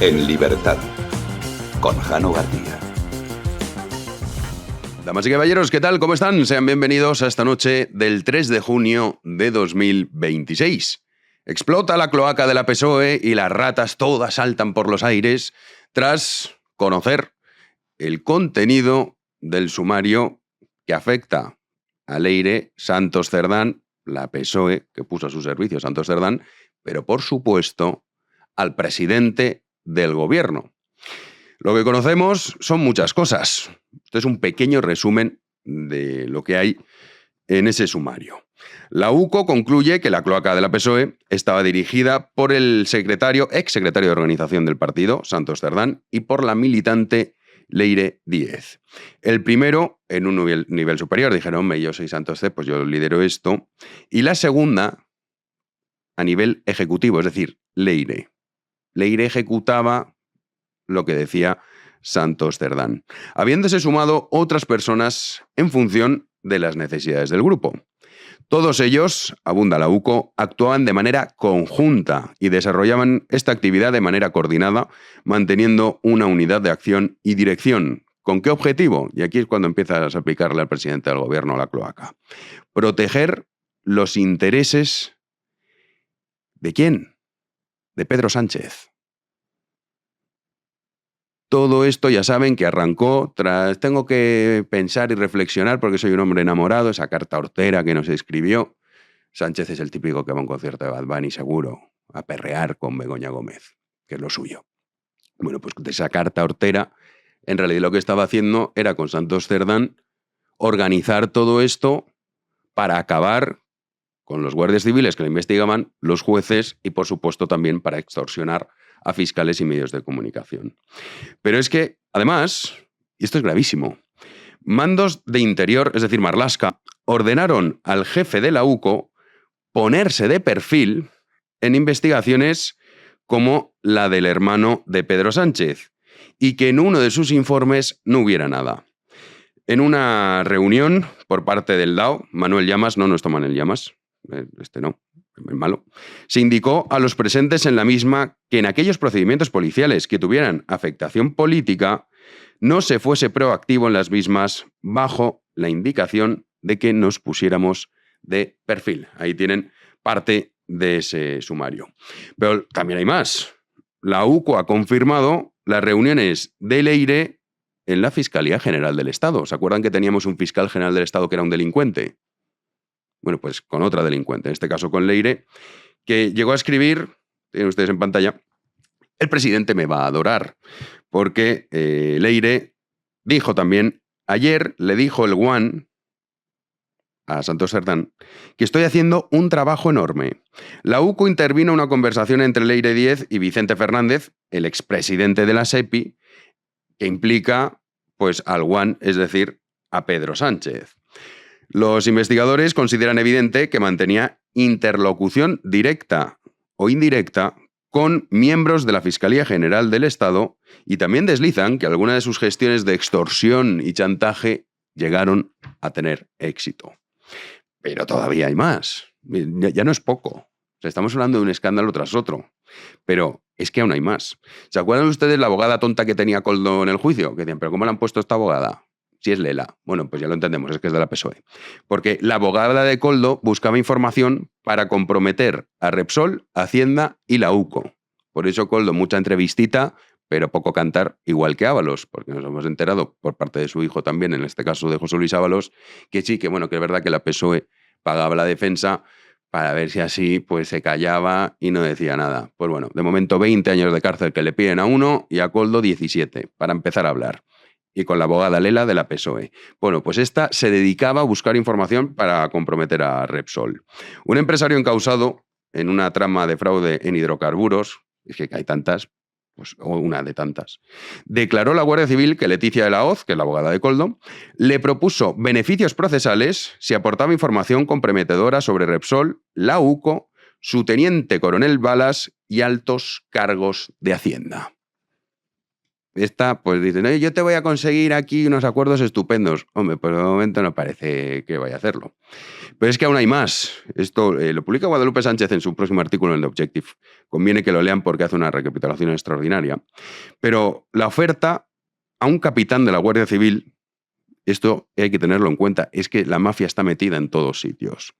En libertad, con Jano García. Damas y caballeros, ¿qué tal? ¿Cómo están? Sean bienvenidos a esta noche del 3 de junio de 2026. Explota la cloaca de la PSOE y las ratas todas saltan por los aires tras conocer el contenido del sumario que afecta a Leire Santos Cerdán, la PSOE que puso a su servicio Santos Cerdán, pero por supuesto al presidente del gobierno. Lo que conocemos son muchas cosas. Esto es un pequeño resumen de lo que hay en ese sumario. La UCO concluye que la cloaca de la PSOE estaba dirigida por el exsecretario de organización del partido, Santos Cerdán, y por la militante Leire Díez. El primero, en un nivel superior, dijeron, hombre, yo soy Santos C, pues yo lidero esto. Y la segunda, a nivel ejecutivo, es decir, Leire. Leire ejecutaba lo que decía Santos Cerdán, habiéndose sumado otras personas en función de las necesidades del grupo. Todos ellos, abunda la UCO, actuaban de manera conjunta y desarrollaban esta actividad de manera coordinada, manteniendo una unidad de acción y dirección. ¿Con qué objetivo? Y aquí es cuando empiezas a aplicarle al presidente del gobierno la cloaca. Proteger los intereses ¿de quién? De Pedro Sánchez. Todo esto ya saben que arrancó tras tengo que pensar y reflexionar porque soy un hombre enamorado, esa carta hortera que nos escribió. Sánchez es el típico que va a un concierto de Bad Bunny seguro, a perrear con Begoña Gómez, que es lo suyo. Bueno, pues de esa carta hortera, en realidad lo que estaba haciendo era con Santos Cerdán organizar todo esto para acabar con los guardias civiles que lo investigaban, los jueces y por supuesto también para extorsionar a fiscales y medios de comunicación. Pero es que, además, y esto es gravísimo, mandos de Interior, es decir, Marlaska, ordenaron al jefe de la UCO ponerse de perfil en investigaciones como la del hermano de Pedro Sánchez y que en uno de sus informes no hubiera nada. En una reunión por parte del DAO, Manuel Llamas, no es Manuel Llamas, no, el malo, se indicó a los presentes en la misma que en aquellos procedimientos policiales que tuvieran afectación política no se fuese proactivo en las mismas bajo la indicación de que nos pusiéramos de perfil. Ahí tienen parte de ese sumario. Pero también hay más. La UCO ha confirmado las reuniones de Leire en la Fiscalía General del Estado. ¿Se acuerdan que teníamos un fiscal general del Estado que era un delincuente? Bueno, pues con otra delincuente, en este caso con Leire, que llegó a escribir, tienen ustedes en pantalla, el presidente me va a adorar, porque Leire dijo también, ayer le dijo el Guan a Santos Cerdán, que estoy haciendo un trabajo enorme. La UCO intervino en una conversación entre Leire Díez y Vicente Fernández, el expresidente de la SEPI, que implica pues al Guan, es decir, a Pedro Sánchez. Los investigadores consideran evidente que mantenía interlocución directa o indirecta con miembros de la Fiscalía General del Estado y también deslizan que algunas de sus gestiones de extorsión y chantaje llegaron a tener éxito. Pero todavía hay más. Ya no es poco. O sea, estamos hablando de un escándalo tras otro. Pero es que aún hay más. ¿Se acuerdan ustedes la abogada tonta que tenía Koldo en el juicio? Que decían, ¿pero cómo le han puesto a esta abogada? Si es Lela. Bueno, pues ya lo entendemos, es que es de la PSOE. Porque la abogada de Koldo buscaba información para comprometer a Repsol, Hacienda y la UCO. Por eso Koldo, mucha entrevistita, pero poco cantar, igual que Ábalos, porque nos hemos enterado por parte de su hijo también, en este caso de José Luis Ábalos, que sí, que bueno, que es verdad que la PSOE pagaba la defensa para ver si así pues se callaba y no decía nada. Pues bueno, de momento 20 años de cárcel que le piden a uno y a Koldo 17, para empezar a hablar. Y con la abogada Lela de la PSOE. Bueno, pues esta se dedicaba a buscar información para comprometer a Repsol. Un empresario encausado en una trama de fraude en hidrocarburos, es que hay tantas, pues, o una de tantas, declaró a la Guardia Civil que Leticia de la Hoz, que es la abogada de Koldo, le propuso beneficios procesales si aportaba información comprometedora sobre Repsol, la UCO, su teniente coronel Balas y altos cargos de Hacienda. Esta, pues dicen, oye, yo te voy a conseguir aquí unos acuerdos estupendos. Hombre, pues de momento no parece que vaya a hacerlo. Pero es que aún hay más. Esto lo publica Guadalupe Sánchez en su próximo artículo en The Objective. Conviene que lo lean porque hace una recapitulación extraordinaria. Pero la oferta a un capitán de la Guardia Civil, esto hay que tenerlo en cuenta, es que la mafia está metida en todos sitios.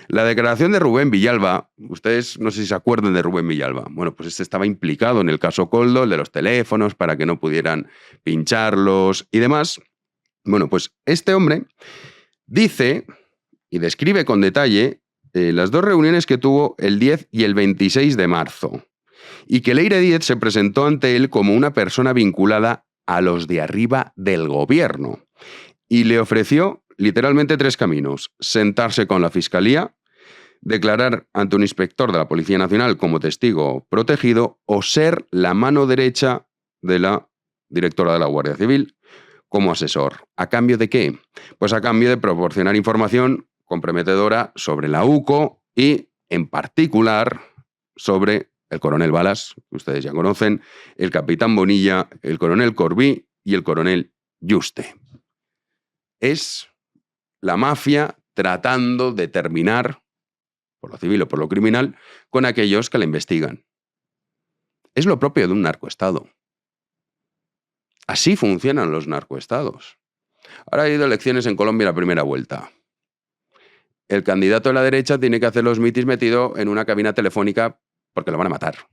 La declaración de Rubén Villalba, ustedes no sé si se acuerdan de Rubén Villalba, bueno, pues este estaba implicado en el caso Koldo, el de los teléfonos, para que no pudieran pincharlos y demás. Bueno, pues este hombre dice y describe con detalle las dos reuniones que tuvo el 10 y el 26 de marzo, y que Leire Díez se presentó ante él como una persona vinculada a los de arriba del gobierno, y le ofreció literalmente 3 caminos: sentarse con la Fiscalía, declarar ante un inspector de la Policía Nacional como testigo protegido o ser la mano derecha de la directora de la Guardia Civil como asesor. ¿A cambio de qué? Pues a cambio de proporcionar información comprometedora sobre la UCO y, en particular, sobre el coronel Balas, que ustedes ya conocen, el capitán Bonilla, el coronel Corbí y el coronel Yuste. Es la mafia tratando de terminar, por lo civil o por lo criminal, con aquellos que la investigan. Es lo propio de un narcoestado. Así funcionan los narcoestados. Ahora ha habido elecciones en Colombia la primera vuelta. El candidato de la derecha tiene que hacer los mítines metido en una cabina telefónica porque lo van a matar.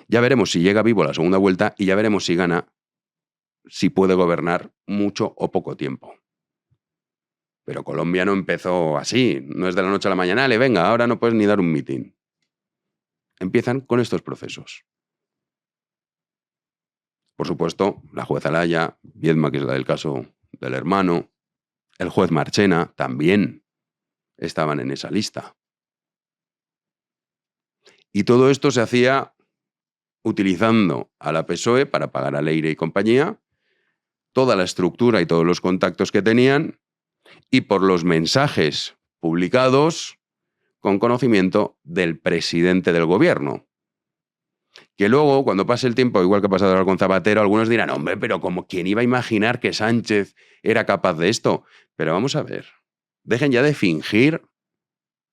Ya veremos si llega vivo a la segunda vuelta y ya veremos si gana, si puede gobernar mucho o poco tiempo. Pero Colombia no empezó así, no es de la noche a la mañana, venga, ahora no puedes ni dar un mitin. Empiezan con estos procesos. Por supuesto, la juez Alaya, Viedma, que es la del caso del hermano, el juez Marchena, también estaban en esa lista. Y todo esto se hacía utilizando a la PSOE para pagar a Leire y compañía, toda la estructura y todos los contactos que tenían, y por los mensajes publicados con conocimiento del presidente del gobierno. Que luego, cuando pase el tiempo, igual que ha pasado ahora con Zapatero, algunos dirán, hombre, pero como ¿quién iba a imaginar que Sánchez era capaz de esto? Pero vamos a ver, dejen ya de fingir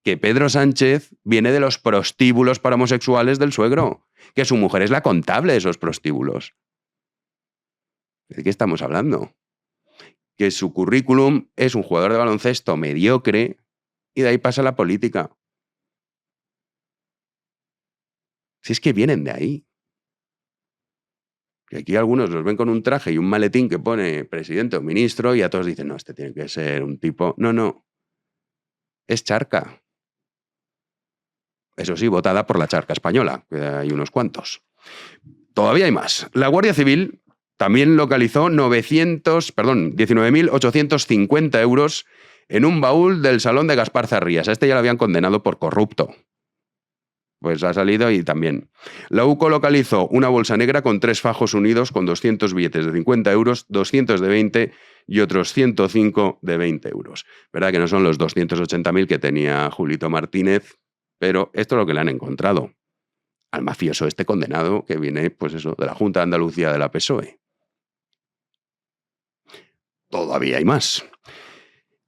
que Pedro Sánchez viene de los prostíbulos para homosexuales del suegro, que su mujer es la contable de esos prostíbulos. ¿De qué estamos hablando? Que su currículum es un jugador de baloncesto mediocre y de ahí pasa la política. Si es que vienen de ahí. Que aquí algunos los ven con un traje y un maletín que pone presidente o ministro y a todos dicen, no, este tiene que ser un tipo... No. Es charca. Eso sí, votada por la charca española, que hay unos cuantos. Todavía hay más. La Guardia Civil también localizó 19.850 euros en un baúl del salón de Gaspar Zarrías. A este ya lo habían condenado por corrupto. Pues ha salido y también. La UCO localizó una bolsa negra con 3 fajos unidos con 200 billetes de 50 euros, 200 de 20 y otros 105 de 20 euros. Verdad que no son los 280.000 que tenía Julito Martínez, pero esto es lo que le han encontrado al mafioso este condenado que viene, pues eso, de la Junta de Andalucía de la PSOE. Todavía hay más.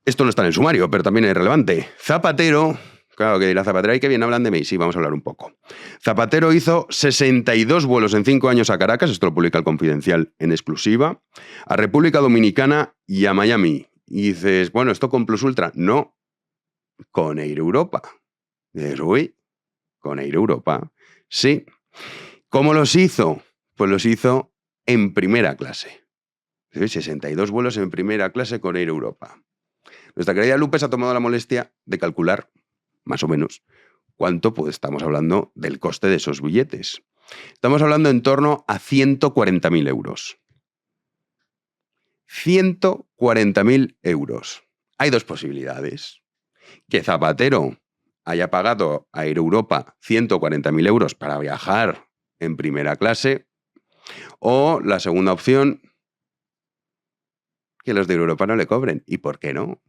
Esto no está en el sumario, pero también es relevante. Zapatero... Claro, que la Zapatero, y que bien hablan de mí, sí, vamos a hablar un poco. Zapatero hizo 62 vuelos en 5 años a Caracas, esto lo publica El Confidencial en exclusiva, a República Dominicana y a Miami. Y dices, bueno, ¿esto con Plus Ultra? No, con Air Europa. Y dices, uy, con Air Europa. Sí. ¿Cómo los hizo? Pues los hizo en primera clase. 62 vuelos en primera clase con Air Europa. Nuestra querida Lupe se ha tomado la molestia de calcular más o menos, cuánto pues estamos hablando del coste de esos billetes. Estamos hablando en torno a 140.000 euros. 140.000 euros. Hay 2 posibilidades. Que Zapatero haya pagado a Air Europa 140.000 euros para viajar en primera clase, o la segunda opción, que los de Europa no le cobren. ¿Y por qué no?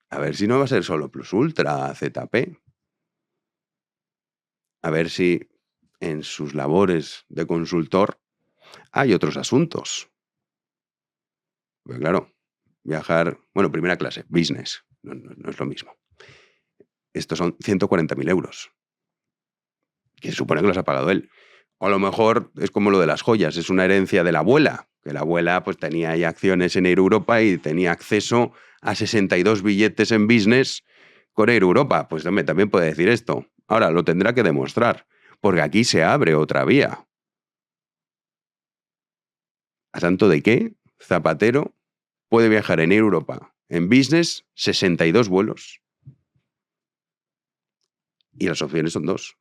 A ver si no va a ser solo Plus Ultra, ZP. A ver si en sus labores de consultor, hay otros asuntos. Pues claro, viajar, bueno, primera clase, business, no es lo mismo. Estos son 140.000 euros, que se supone que los ha pagado él. O a lo mejor es como lo de las joyas, es una herencia de la abuela, que la abuela pues tenía ahí acciones en Air Europa y tenía acceso a 62 billetes en business con Air Europa. Pues hombre, también puede decir esto. Ahora, lo tendrá que demostrar, porque aquí se abre otra vía. ¿A santo de qué? Zapatero puede viajar en Air Europa en business 62 vuelos. Y las opciones son dos.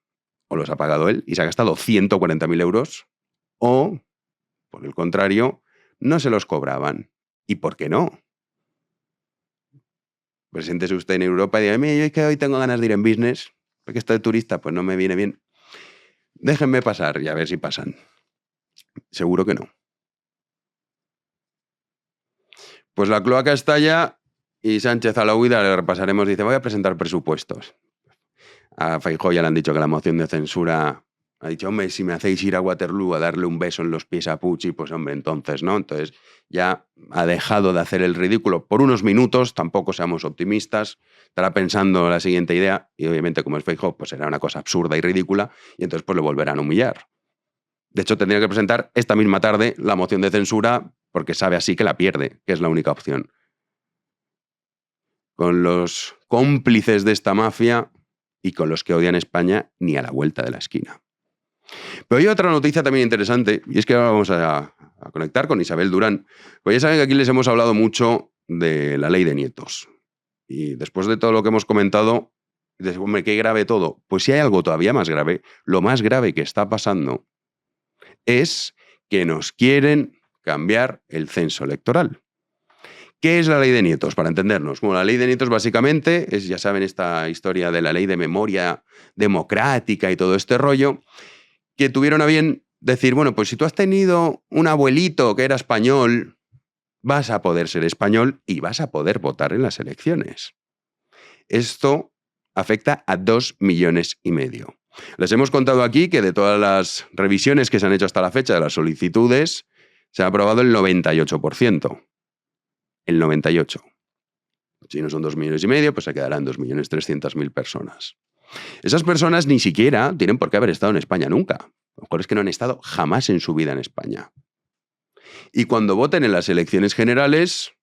O los ha pagado él y se ha gastado 140.000 euros, o, por el contrario, no se los cobraban. ¿Y por qué no? Preséntese usted en Europa y diga, mira, yo es que hoy tengo ganas de ir en business, porque estoy de turista, pues no me viene bien. Déjenme pasar y a ver si pasan. Seguro que no. Pues la cloaca estalla y Sánchez a la huida, le repasaremos, dice, voy a presentar presupuestos. A Feijóo ya le han dicho que la moción de censura ha dicho, hombre, si me hacéis ir a Waterloo a darle un beso en los pies a Puig, pues hombre, entonces, ¿no? Entonces ya ha dejado de hacer el ridículo por unos minutos, tampoco seamos optimistas, estará pensando la siguiente idea y obviamente como es Feijóo, pues será una cosa absurda y ridícula y entonces pues lo volverán a humillar. De hecho, tendría que presentar esta misma tarde la moción de censura porque sabe así que la pierde, que es la única opción. Con los cómplices de esta mafia y con los que odian España ni a la vuelta de la esquina. Pero hay otra noticia también interesante, y es que ahora vamos a conectar con Isabel Durán. Pues ya saben que aquí les hemos hablado mucho de la ley de nietos. Y después de todo lo que hemos comentado, dices, hombre, qué grave todo. Pues si hay algo todavía más grave, lo más grave que está pasando es que nos quieren cambiar el censo electoral. ¿Qué es la ley de nietos? Para entendernos. Bueno, la ley de nietos básicamente es, ya saben, esta historia de la ley de memoria democrática y todo este rollo, que tuvieron a bien decir, bueno, pues si tú has tenido un abuelito que era español, vas a poder ser español y vas a poder votar en las elecciones. Esto afecta a 2,5 millones. Les hemos contado aquí que de todas las revisiones que se han hecho hasta la fecha de las solicitudes, se ha aprobado el 98%. El 98%. Si no son 2,5 millones, pues se quedarán 2,300,000 personas. Esas personas ni siquiera tienen por qué haber estado en España nunca. A lo mejor es que no han estado jamás en su vida en España. Y cuando voten en las elecciones generales,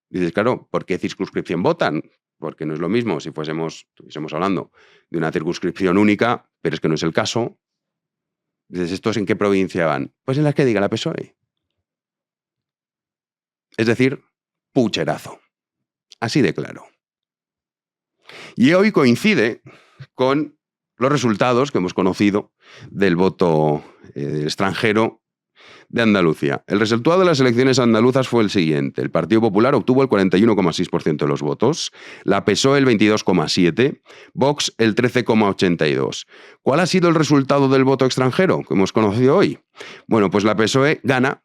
dices, claro, ¿por qué circunscripción votan? Porque no es lo mismo si estuviésemos hablando de una circunscripción única, pero es que no es el caso. Dices, ¿estos en qué provincia van? Pues en las que diga la PSOE. Es decir, pucherazo. Así de claro. Y hoy coincide con los resultados que hemos conocido del voto extranjero de Andalucía. El resultado de las elecciones andaluzas fue el siguiente. El Partido Popular obtuvo el 41,6% de los votos, la PSOE el 22,7%, Vox el 13,82%. ¿Cuál ha sido el resultado del voto extranjero que hemos conocido hoy? Bueno, pues la PSOE gana,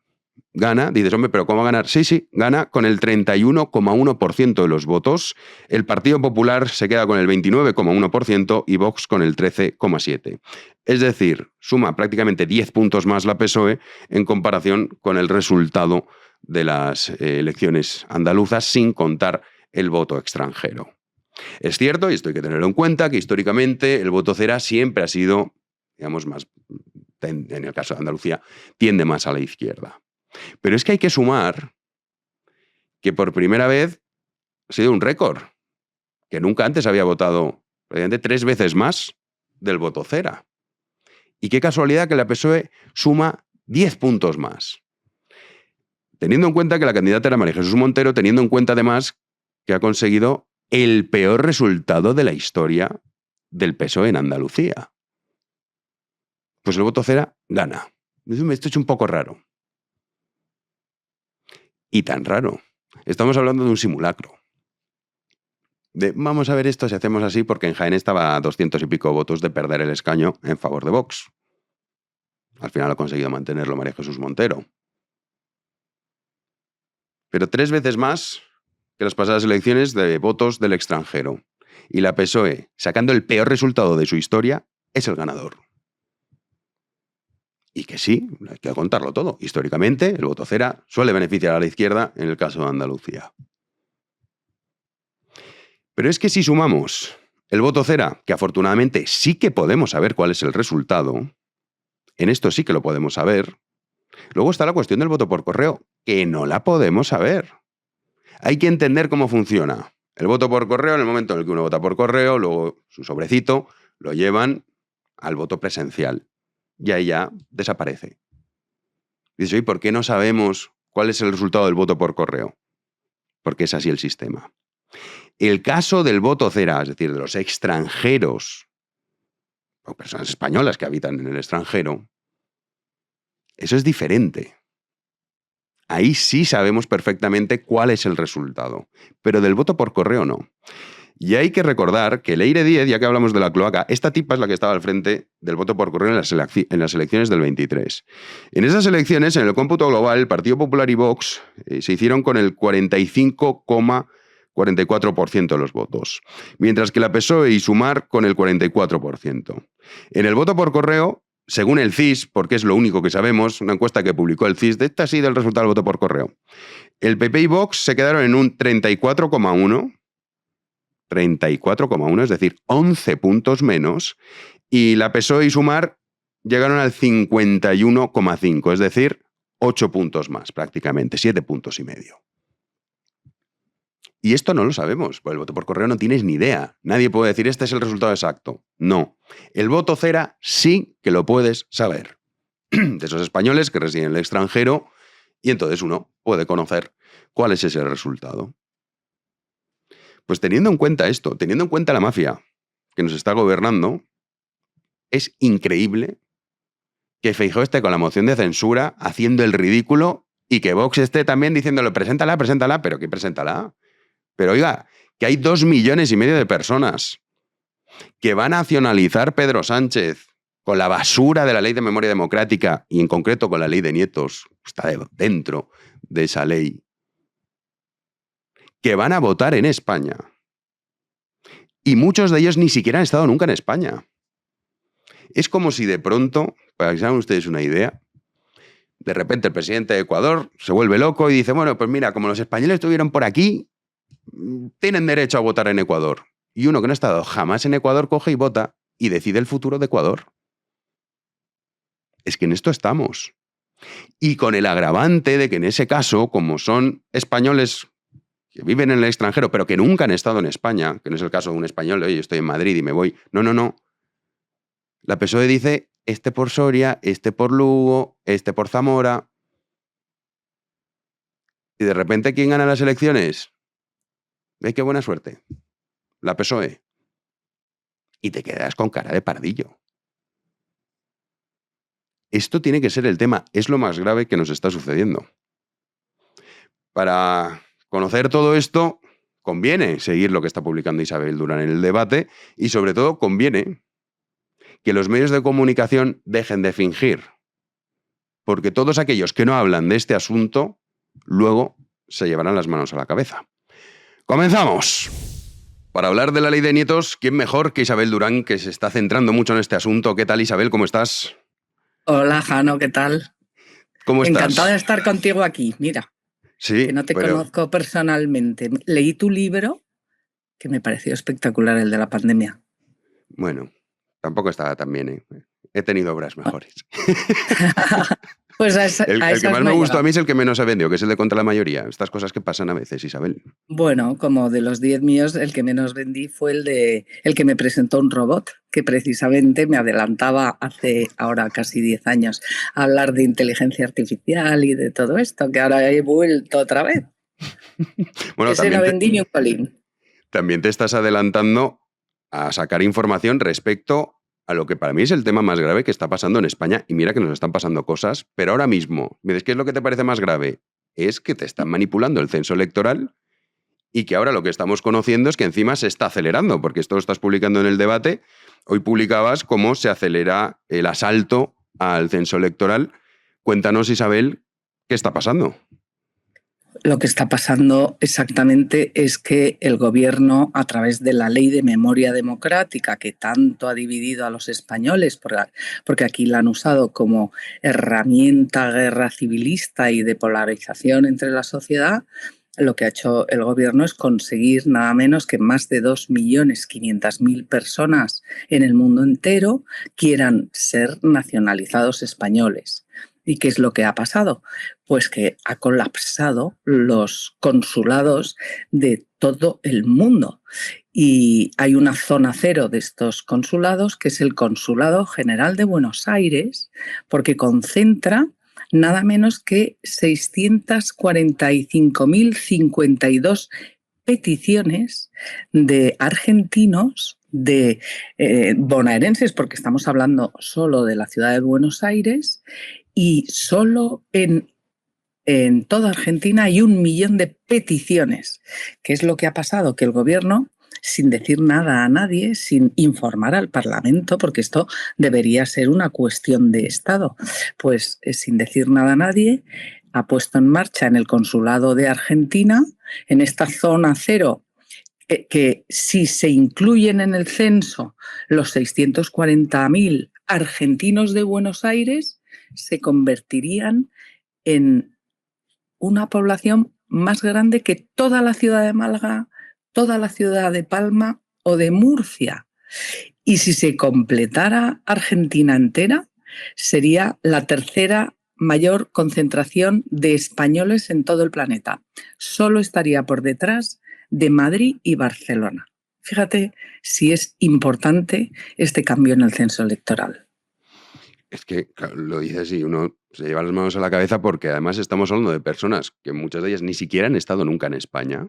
dices, hombre, ¿pero cómo va a ganar? Sí, gana con el 31,1% de los votos, el Partido Popular se queda con el 29,1% y Vox con el 13,7%. Es decir, suma prácticamente 10 puntos más la PSOE en comparación con el resultado de las elecciones andaluzas, sin contar el voto extranjero. Es cierto, y esto hay que tenerlo en cuenta, que históricamente el voto cera siempre ha sido, digamos, más, en el caso de Andalucía, tiende más a la izquierda. Pero es que hay que sumar que por primera vez ha sido un récord, que nunca antes había votado prácticamente 3 veces más del voto cera. Y qué casualidad que la PSOE suma 10 puntos más. Teniendo en cuenta que la candidata era María Jesús Montero, teniendo en cuenta además que ha conseguido el peor resultado de la historia del PSOE en Andalucía. Pues el voto cera gana. Esto es un poco raro. Y tan raro. Estamos hablando de un simulacro. Vamos a ver esto si hacemos así, porque en Jaén estaba a 200 y pico votos de perder el escaño en favor de Vox. Al final ha conseguido mantenerlo María Jesús Montero. Pero 3 veces más que las pasadas elecciones de votos del extranjero. Y la PSOE, sacando el peor resultado de su historia, es el ganador. Y que sí, hay que contarlo todo. Históricamente, el voto cera suele beneficiar a la izquierda en el caso de Andalucía. Pero es que si sumamos el voto cera, que afortunadamente sí que podemos saber cuál es el resultado, en esto sí que lo podemos saber, luego está la cuestión del voto por correo, que no la podemos saber. Hay que entender cómo funciona. El voto por correo, en el momento en el que uno vota por correo, luego su sobrecito lo llevan al voto presencial. Y ahí ya desaparece. Dices, oye, ¿por qué no sabemos cuál es el resultado del voto por correo? Porque es así el sistema. El caso del voto cera, es decir, de los extranjeros o personas españolas que habitan en el extranjero, eso es diferente. Ahí sí sabemos perfectamente cuál es el resultado, pero del voto por correo no. Y hay que recordar que Leire Díez, ya que hablamos de la cloaca, esta tipa es la que estaba al frente del voto por correo en las elecciones del 23. En esas elecciones, en el cómputo global, el Partido Popular y Vox se hicieron con el 45,44% de los votos, mientras que la PSOE y Sumar con el 44%. En el voto por correo, según el CIS, porque es lo único que sabemos, una encuesta que publicó el CIS, de esta sí del resultado del voto por correo, el PP y Vox se quedaron en un 34,1, es decir, 11 puntos menos, y la PSOE y Sumar llegaron al 51,5, es decir, 8 puntos más prácticamente, 7 puntos y medio. Y esto no lo sabemos, porque el voto por correo no tienes ni idea. Nadie puede decir, este es el resultado exacto. No. El voto cera sí que lo puedes saber. De esos españoles que residen en el extranjero, y entonces uno puede conocer cuál es ese resultado. Pues teniendo en cuenta esto, teniendo en cuenta la mafia que nos está gobernando, es increíble que Feijóo esté con la moción de censura haciendo el ridículo y que Vox esté también diciéndole, preséntala, pero ¿qué preséntala? Pero oiga, que hay 2,5 millones de personas que va a nacionalizar Pedro Sánchez con la basura de la ley de memoria democrática y en concreto con la ley de nietos, está dentro de esa ley, que van a votar en España. Y muchos de ellos ni siquiera han estado nunca en España. Es como si de pronto, para que se hagan ustedes una idea, de repente el presidente de Ecuador se vuelve loco y dice, bueno, pues mira, como los españoles estuvieron por aquí, tienen derecho a votar en Ecuador. Y uno que no ha estado jamás en Ecuador coge y vota y decide el futuro de Ecuador. Es que en esto estamos. Y con el agravante de que en ese caso, como son españoles que viven en el extranjero, pero que nunca han estado en España, que no es el caso de un español, oye, yo estoy en Madrid y me voy. No. La PSOE dice, este por Soria, este por Lugo, este por Zamora. Y de repente, ¿quién gana las elecciones? ¿Veis qué buena suerte? La PSOE. Y te quedas con cara de pardillo. Esto tiene que ser el tema, es lo más grave que nos está sucediendo. Para conocer todo esto, conviene seguir lo que está publicando Isabel Durán en El Debate y sobre todo conviene que los medios de comunicación dejen de fingir. Porque todos aquellos que no hablan de este asunto, luego se llevarán las manos a la cabeza. ¡Comenzamos! Para hablar de la ley de nietos, ¿quién mejor que Isabel Durán, que se está centrando mucho en este asunto? ¿Qué tal, Isabel? ¿Cómo estás? Hola, Jano, ¿qué tal? ¿Cómo estás? Encantada de estar contigo aquí. Mira, sí, que no te conozco personalmente. Leí tu libro, que me pareció espectacular, el de la pandemia. Bueno, tampoco estaba tan bien, ¿eh? He tenido obras mejores. Pues el que más me gustó a mí es el que menos se vendió, que es el de Contra la Mayoría. Estas cosas que pasan a veces, Isabel. Bueno, como de los 10 míos, el que menos vendí fue el que me presentó un robot, que precisamente me adelantaba hace ahora casi 10 años a hablar de inteligencia artificial y de todo esto, que ahora he vuelto otra vez. Bueno, ese no vendí ni un colín. También te estás adelantando a sacar información respecto a lo que para mí es el tema más grave que está pasando en España. Y mira que nos están pasando cosas, pero ahora mismo, ¿me dices qué es lo que te parece más grave? Es que te están manipulando el censo electoral y que ahora lo que estamos conociendo es que encima se está acelerando, porque esto lo estás publicando en El Debate. Hoy publicabas cómo se acelera el asalto al censo electoral. Cuéntanos, Isabel, ¿qué está pasando? Lo que está pasando exactamente es que el gobierno, a través de la ley de memoria democrática, que tanto ha dividido a los españoles, porque aquí la han usado como herramienta guerra civilista y de polarización entre la sociedad, lo que ha hecho el gobierno es conseguir nada menos que más de 2.500.000 personas en el mundo entero quieran ser nacionalizados españoles. ¿Y qué es lo que ha pasado? Pues que ha colapsado los consulados de todo el mundo. Y hay una zona cero de estos consulados, que es el Consulado General de Buenos Aires, porque concentra nada menos que 645.052 peticiones de argentinos, de bonaerenses, porque estamos hablando solo de la ciudad de Buenos Aires, y solo en toda Argentina hay 1 millón de peticiones. ¿Qué es lo que ha pasado? Que el gobierno, sin decir nada a nadie, sin informar al Parlamento, porque esto debería ser una cuestión de Estado, pues sin decir nada a nadie, ha puesto en marcha en el Consulado de Argentina, en esta zona cero, que si se incluyen en el censo los 640.000 argentinos de Buenos Aires, se convertirían en una población más grande que toda la ciudad de Málaga, toda la ciudad de Palma o de Murcia. Y si se completara Argentina entera, sería la tercera mayor concentración de españoles en todo el planeta. Solo estaría por detrás de Madrid y Barcelona. Fíjate si es importante este cambio en el censo electoral. Es que claro, lo dices y uno se lleva las manos a la cabeza porque además estamos hablando de personas que muchas de ellas ni siquiera han estado nunca en España,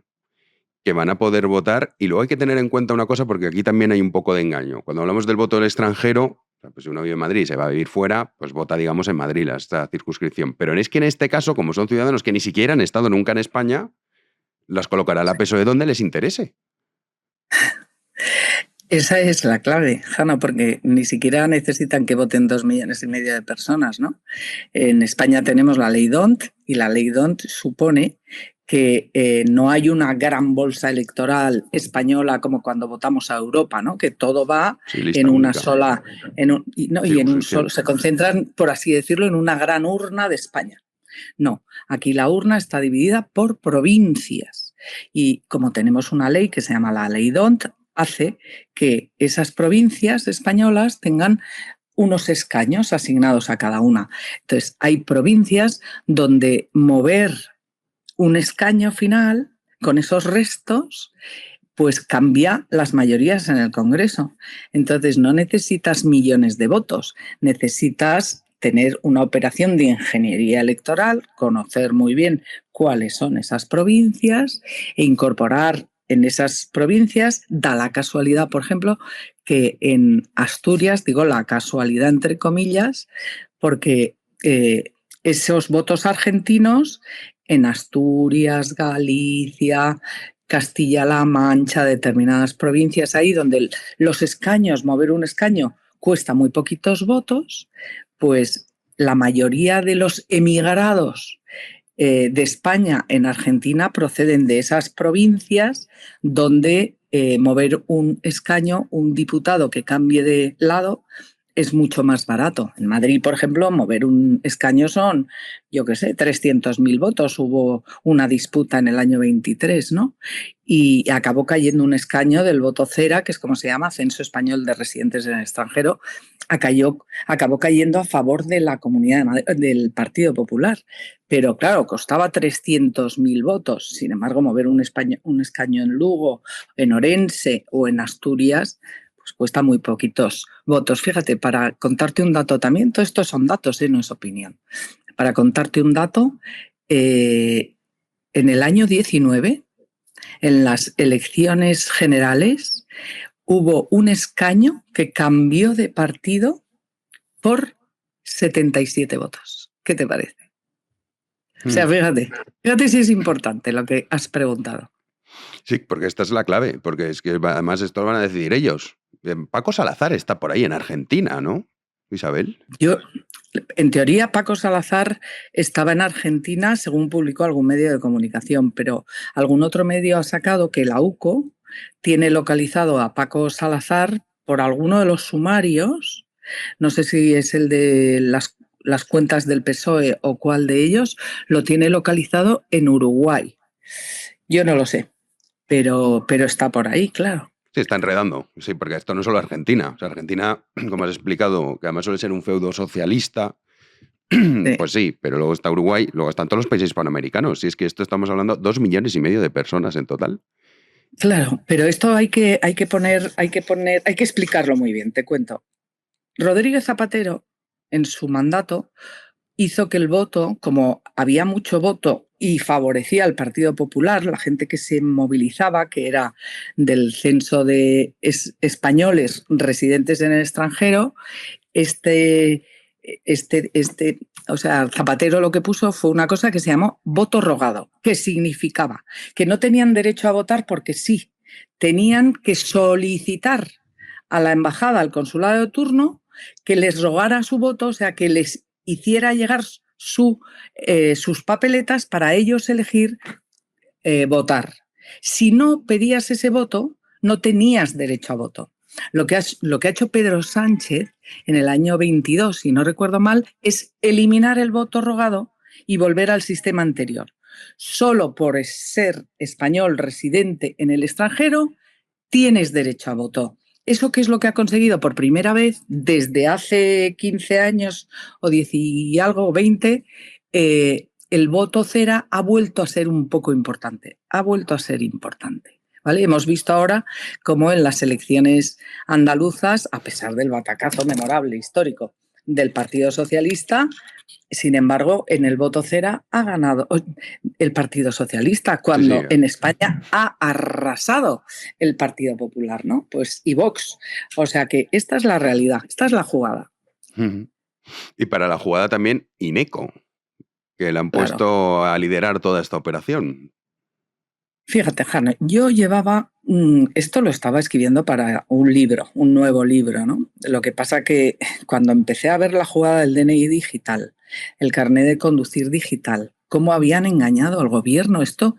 que van a poder votar. Y luego hay que tener en cuenta una cosa, porque aquí también hay un poco de engaño. Cuando hablamos del voto del extranjero, pues si uno vive en Madrid y se va a vivir fuera, pues vota, digamos, en Madrid esta circunscripción. Pero es que en este caso, como son ciudadanos que ni siquiera han estado nunca en España, las colocará la PSOE donde les interese. Esa es la clave, Hanna, porque ni siquiera necesitan que voten 2,5 millones de personas, ¿no? En España tenemos la ley DONT, y la ley DONT supone que no hay una gran bolsa electoral española como cuando votamos a Europa, ¿no? Que todo va en una única. sola, se concentran, por así decirlo, en una gran urna de España. No, aquí la urna está dividida por provincias, y como tenemos una ley que se llama la ley DONT, hace que esas provincias españolas tengan unos escaños asignados a cada una. Entonces, hay provincias donde mover un escaño final con esos restos pues cambia las mayorías en el Congreso. Entonces, no necesitas millones de votos, necesitas tener una operación de ingeniería electoral, conocer muy bien cuáles son esas provincias e incorporar en esas provincias. Da la casualidad, por ejemplo, que en Asturias, digo la casualidad entre comillas, porque esos votos argentinos en Asturias, Galicia, Castilla-La Mancha, determinadas provincias ahí donde los escaños, mover un escaño cuesta muy poquitos votos, pues la mayoría de los emigrados de España en Argentina proceden de esas provincias donde mover un escaño, un diputado que cambie de lado, es mucho más barato. En Madrid, por ejemplo, mover un escaño son, 300.000 votos. Hubo una disputa en el año 23, ¿no? Y acabó cayendo un escaño del voto cera, que es como se llama, Censo Español de Residentes en el Extranjero, acabó cayendo a favor de la Comunidad de Madrid, del Partido Popular. Pero claro, costaba 300.000 votos. Sin embargo, mover un escaño en Lugo, en Orense o en Asturias, pues cuesta muy poquitos votos. Fíjate, para contarte un dato también, todo esto son datos, no es opinión. Para contarte un dato, en el año 19, en las elecciones generales, hubo un escaño que cambió de partido por 77 votos. ¿Qué te parece? O sea, fíjate si es importante lo que has preguntado. Sí, porque esta es la clave, porque es que además esto lo van a decidir ellos. Paco Salazar está por ahí en Argentina, ¿no? Isabel. Yo, en teoría, Paco Salazar estaba en Argentina, según publicó algún medio de comunicación, pero algún otro medio ha sacado que la UCO tiene localizado a Paco Salazar por alguno de los sumarios, no sé si es el de las cuentas del PSOE o cuál de ellos, lo tiene localizado en Uruguay. Yo no lo sé, pero está por ahí, claro. Sí, está enredando, sí, porque esto no es solo Argentina. O sea, Argentina, como has explicado, que además suele ser un feudo socialista, Sí. pues sí, pero luego está Uruguay, luego están todos los países hispanoamericanos. Si es que esto estamos hablando 2,5 millones de personas en total. Claro, pero esto hay que explicarlo muy bien, te cuento. Rodríguez Zapatero, en su mandato, hizo que el voto, como había mucho voto y favorecía al Partido Popular, la gente que se movilizaba, que era del censo de españoles residentes en el extranjero, o sea, Zapatero lo que puso fue una cosa que se llamó voto rogado, que significaba que no tenían derecho a votar porque sí, tenían que solicitar a la embajada, al consulado de turno, que les rogara su voto, o sea, que les hiciera llegar sus papeletas para ellos elegir votar. Si no pedías ese voto, no tenías derecho a voto. Lo que ha hecho Pedro Sánchez en el año 22, si no recuerdo mal, es eliminar el voto rogado y volver al sistema anterior. Solo por ser español residente en el extranjero tienes derecho a voto. ¿Eso qué es lo que ha conseguido por primera vez desde hace 15 años o 10 y algo, 20? El voto cera ha vuelto a ser un poco importante, ha vuelto a ser importante. ¿Vale? Hemos visto ahora cómo en las elecciones andaluzas, a pesar del batacazo memorable histórico del Partido Socialista, sin embargo, en el voto cera ha ganado el Partido Socialista, cuando Sí, en España ha arrasado el Partido Popular, ¿no? Pues y Vox. O sea que esta es la realidad, esta es la jugada. sí. Y para la jugada también Ineco, que le han Claro. puesto a liderar toda esta operación. Fíjate, Hanna, yo llevaba, esto lo estaba escribiendo para un libro, un nuevo libro, ¿no? Lo que pasa que cuando empecé a ver la jugada del DNI digital, el carnet de conducir digital, cómo habían engañado al gobierno, esto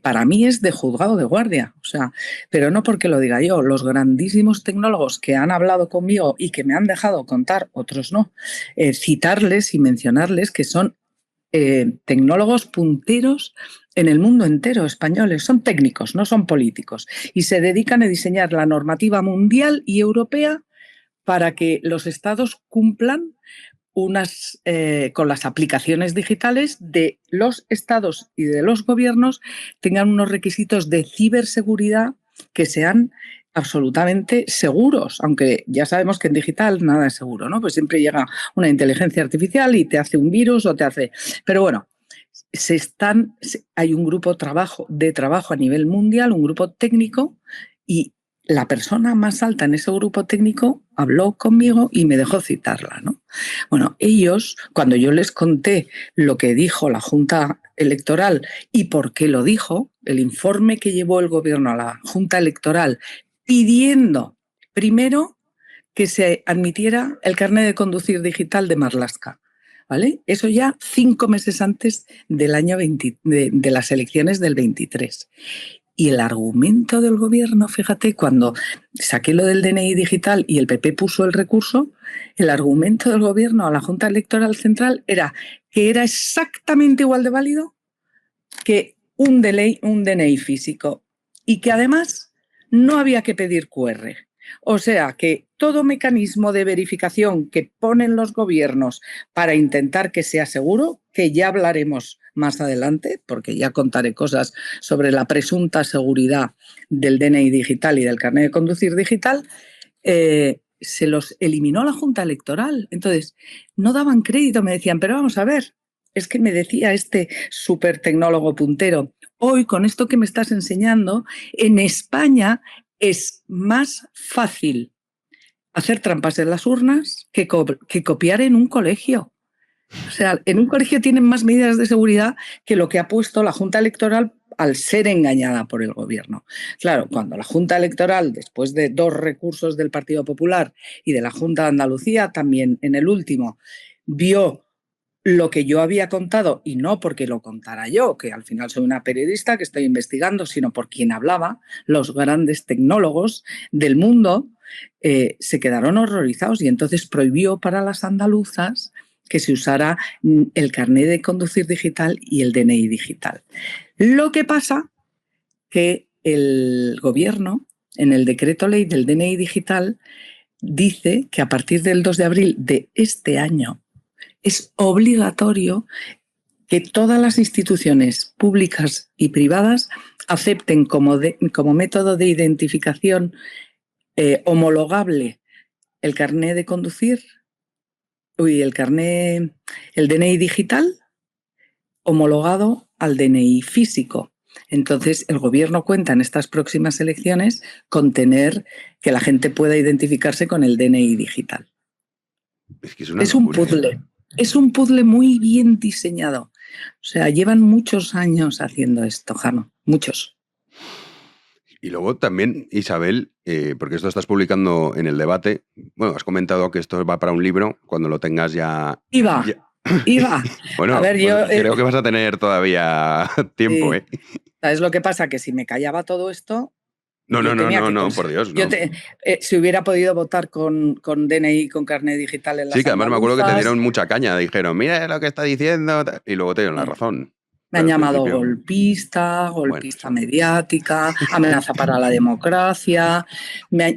para mí es de juzgado de guardia, o sea, pero no porque lo diga yo, los grandísimos tecnólogos que han hablado conmigo y que me han dejado contar, otros no, citarles y mencionarles que son tecnólogos punteros en el mundo entero, españoles, son técnicos, no son políticos, y se dedican a diseñar la normativa mundial y europea para que los estados cumplan con las aplicaciones digitales de los estados y de los gobiernos, tengan unos requisitos de ciberseguridad que sean absolutamente seguros, aunque ya sabemos que en digital nada es seguro, ¿no? Pues siempre llega una inteligencia artificial y te hace un virus o te hace... Pero bueno, hay un grupo de trabajo a nivel mundial, un grupo técnico, y la persona más alta en ese grupo técnico habló conmigo y me dejó citarla, ¿no? Bueno, ellos, cuando yo les conté lo que dijo la Junta Electoral y por qué lo dijo, el informe que llevó el gobierno a la Junta Electoral pidiendo, primero, que se admitiera el carnet de conducir digital de Marlaska, ¿vale? Eso ya 5 meses antes del año de las elecciones del 23. Y el argumento del gobierno, fíjate, cuando saqué lo del DNI digital y el PP puso el recurso, el argumento del gobierno a la Junta Electoral Central era que era exactamente igual de válido que un DNI físico y que además no había que pedir QR. O sea que todo mecanismo de verificación que ponen los gobiernos para intentar que sea seguro, que ya hablaremos más adelante, porque ya contaré cosas sobre la presunta seguridad del DNI digital y del carnet de conducir digital, se los eliminó la Junta Electoral. Entonces, no daban crédito, me decían, pero vamos a ver, es que me decía este súper tecnólogo puntero, hoy con esto que me estás enseñando, en España es más fácil hacer trampas en las urnas que copiar en un colegio. O sea, en un colegio tienen más medidas de seguridad que lo que ha puesto la Junta Electoral al ser engañada por el gobierno. Claro, cuando la Junta Electoral, después de 2 recursos del Partido Popular y de la Junta de Andalucía, también en el último, vio lo que yo había contado, y no porque lo contara yo, que al final soy una periodista que estoy investigando, sino por quien hablaba, los grandes tecnólogos del mundo, se quedaron horrorizados y entonces prohibió para las andaluzas que se usara el carnet de conducir digital y el DNI digital. Lo que pasa que el gobierno, en el decreto ley del DNI digital, dice que a partir del 2 de abril de este año es obligatorio que todas las instituciones públicas y privadas acepten como método de identificación homologable el carnet de conducir, el DNI digital homologado al DNI físico. Entonces, el gobierno cuenta en estas próximas elecciones con tener que la gente pueda identificarse con el DNI digital. Es que es una Es un locura, puzzle. ¿eh? Es un puzzle muy bien diseñado. O sea, llevan muchos años haciendo esto, Jano. Muchos. Y luego también, Isabel, porque esto estás publicando en El Debate, bueno, has comentado que esto va para un libro, cuando lo tengas ya... Iba. Bueno, A ver, yo... creo que vas a tener todavía tiempo, ¿eh? ¿Sabes lo que pasa? Que si me callaba todo esto... No, por Dios, no. Si hubiera podido votar con DNI, con carnet digital en las Sí, que además me acuerdo que te andaluzas, dieron mucha caña, dijeron, mira lo que está diciendo, y luego te dieron la razón. me han Pero al llamado principio, golpista bueno, sí. mediática, amenaza para la democracia,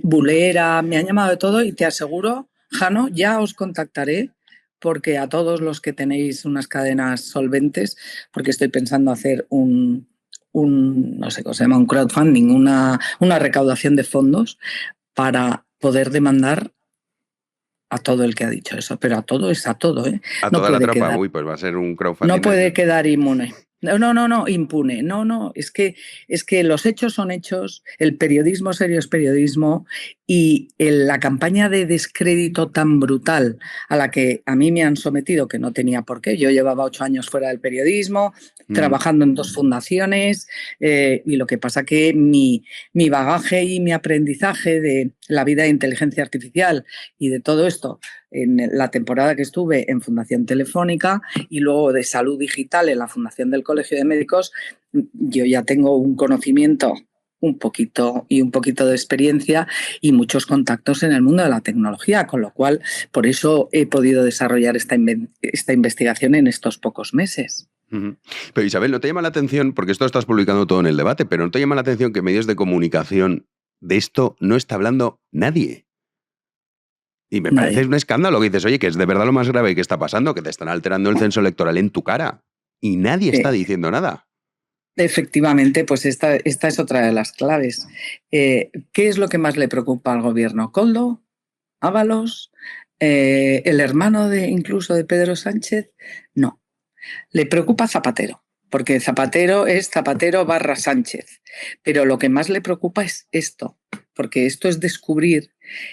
bulera, me han llamado de todo y te aseguro, Jano, ya os contactaré porque a todos los que tenéis unas cadenas solventes, porque estoy pensando hacer no sé cómo se llama, un crowdfunding, una recaudación de fondos para poder demandar a todo el que ha dicho eso, pero a todo es a todo, ¿eh? A No toda la puede tropa, quedar. uy, pues va a ser un crowdfunding. No puede quedar inmune. No, impune. No, es que los hechos son hechos, el periodismo serio es periodismo y la campaña de descrédito tan brutal a la que a mí me han sometido, que no tenía por qué, yo llevaba 8 años fuera del periodismo, trabajando en 2 fundaciones, y lo que pasa que mi bagaje y mi aprendizaje de la vida de inteligencia artificial y de todo esto en la temporada que estuve en Fundación Telefónica y luego de salud digital en la Fundación del Colegio de Médicos, yo ya tengo un conocimiento un poquito de experiencia y muchos contactos en el mundo de la tecnología, con lo cual por eso he podido desarrollar esta investigación en estos pocos meses. Pero Isabel, ¿no te llama la atención, porque esto estás publicando todo en El Debate, pero no te llama la atención que medios de comunicación de esto no está hablando nadie? Y me parece un escándalo que dices, oye, que es de verdad lo más grave que está pasando, que te están alterando el censo electoral en tu cara y nadie está diciendo nada. Efectivamente, pues esta es otra de las claves. ¿Qué es lo que más le preocupa al gobierno? ¿Koldo? ¿Ábalos? ¿El hermano incluso de Pedro Sánchez? No. Le preocupa Zapatero, porque Zapatero es Zapatero / Sánchez. Pero lo que más le preocupa es esto, porque esto es descubrir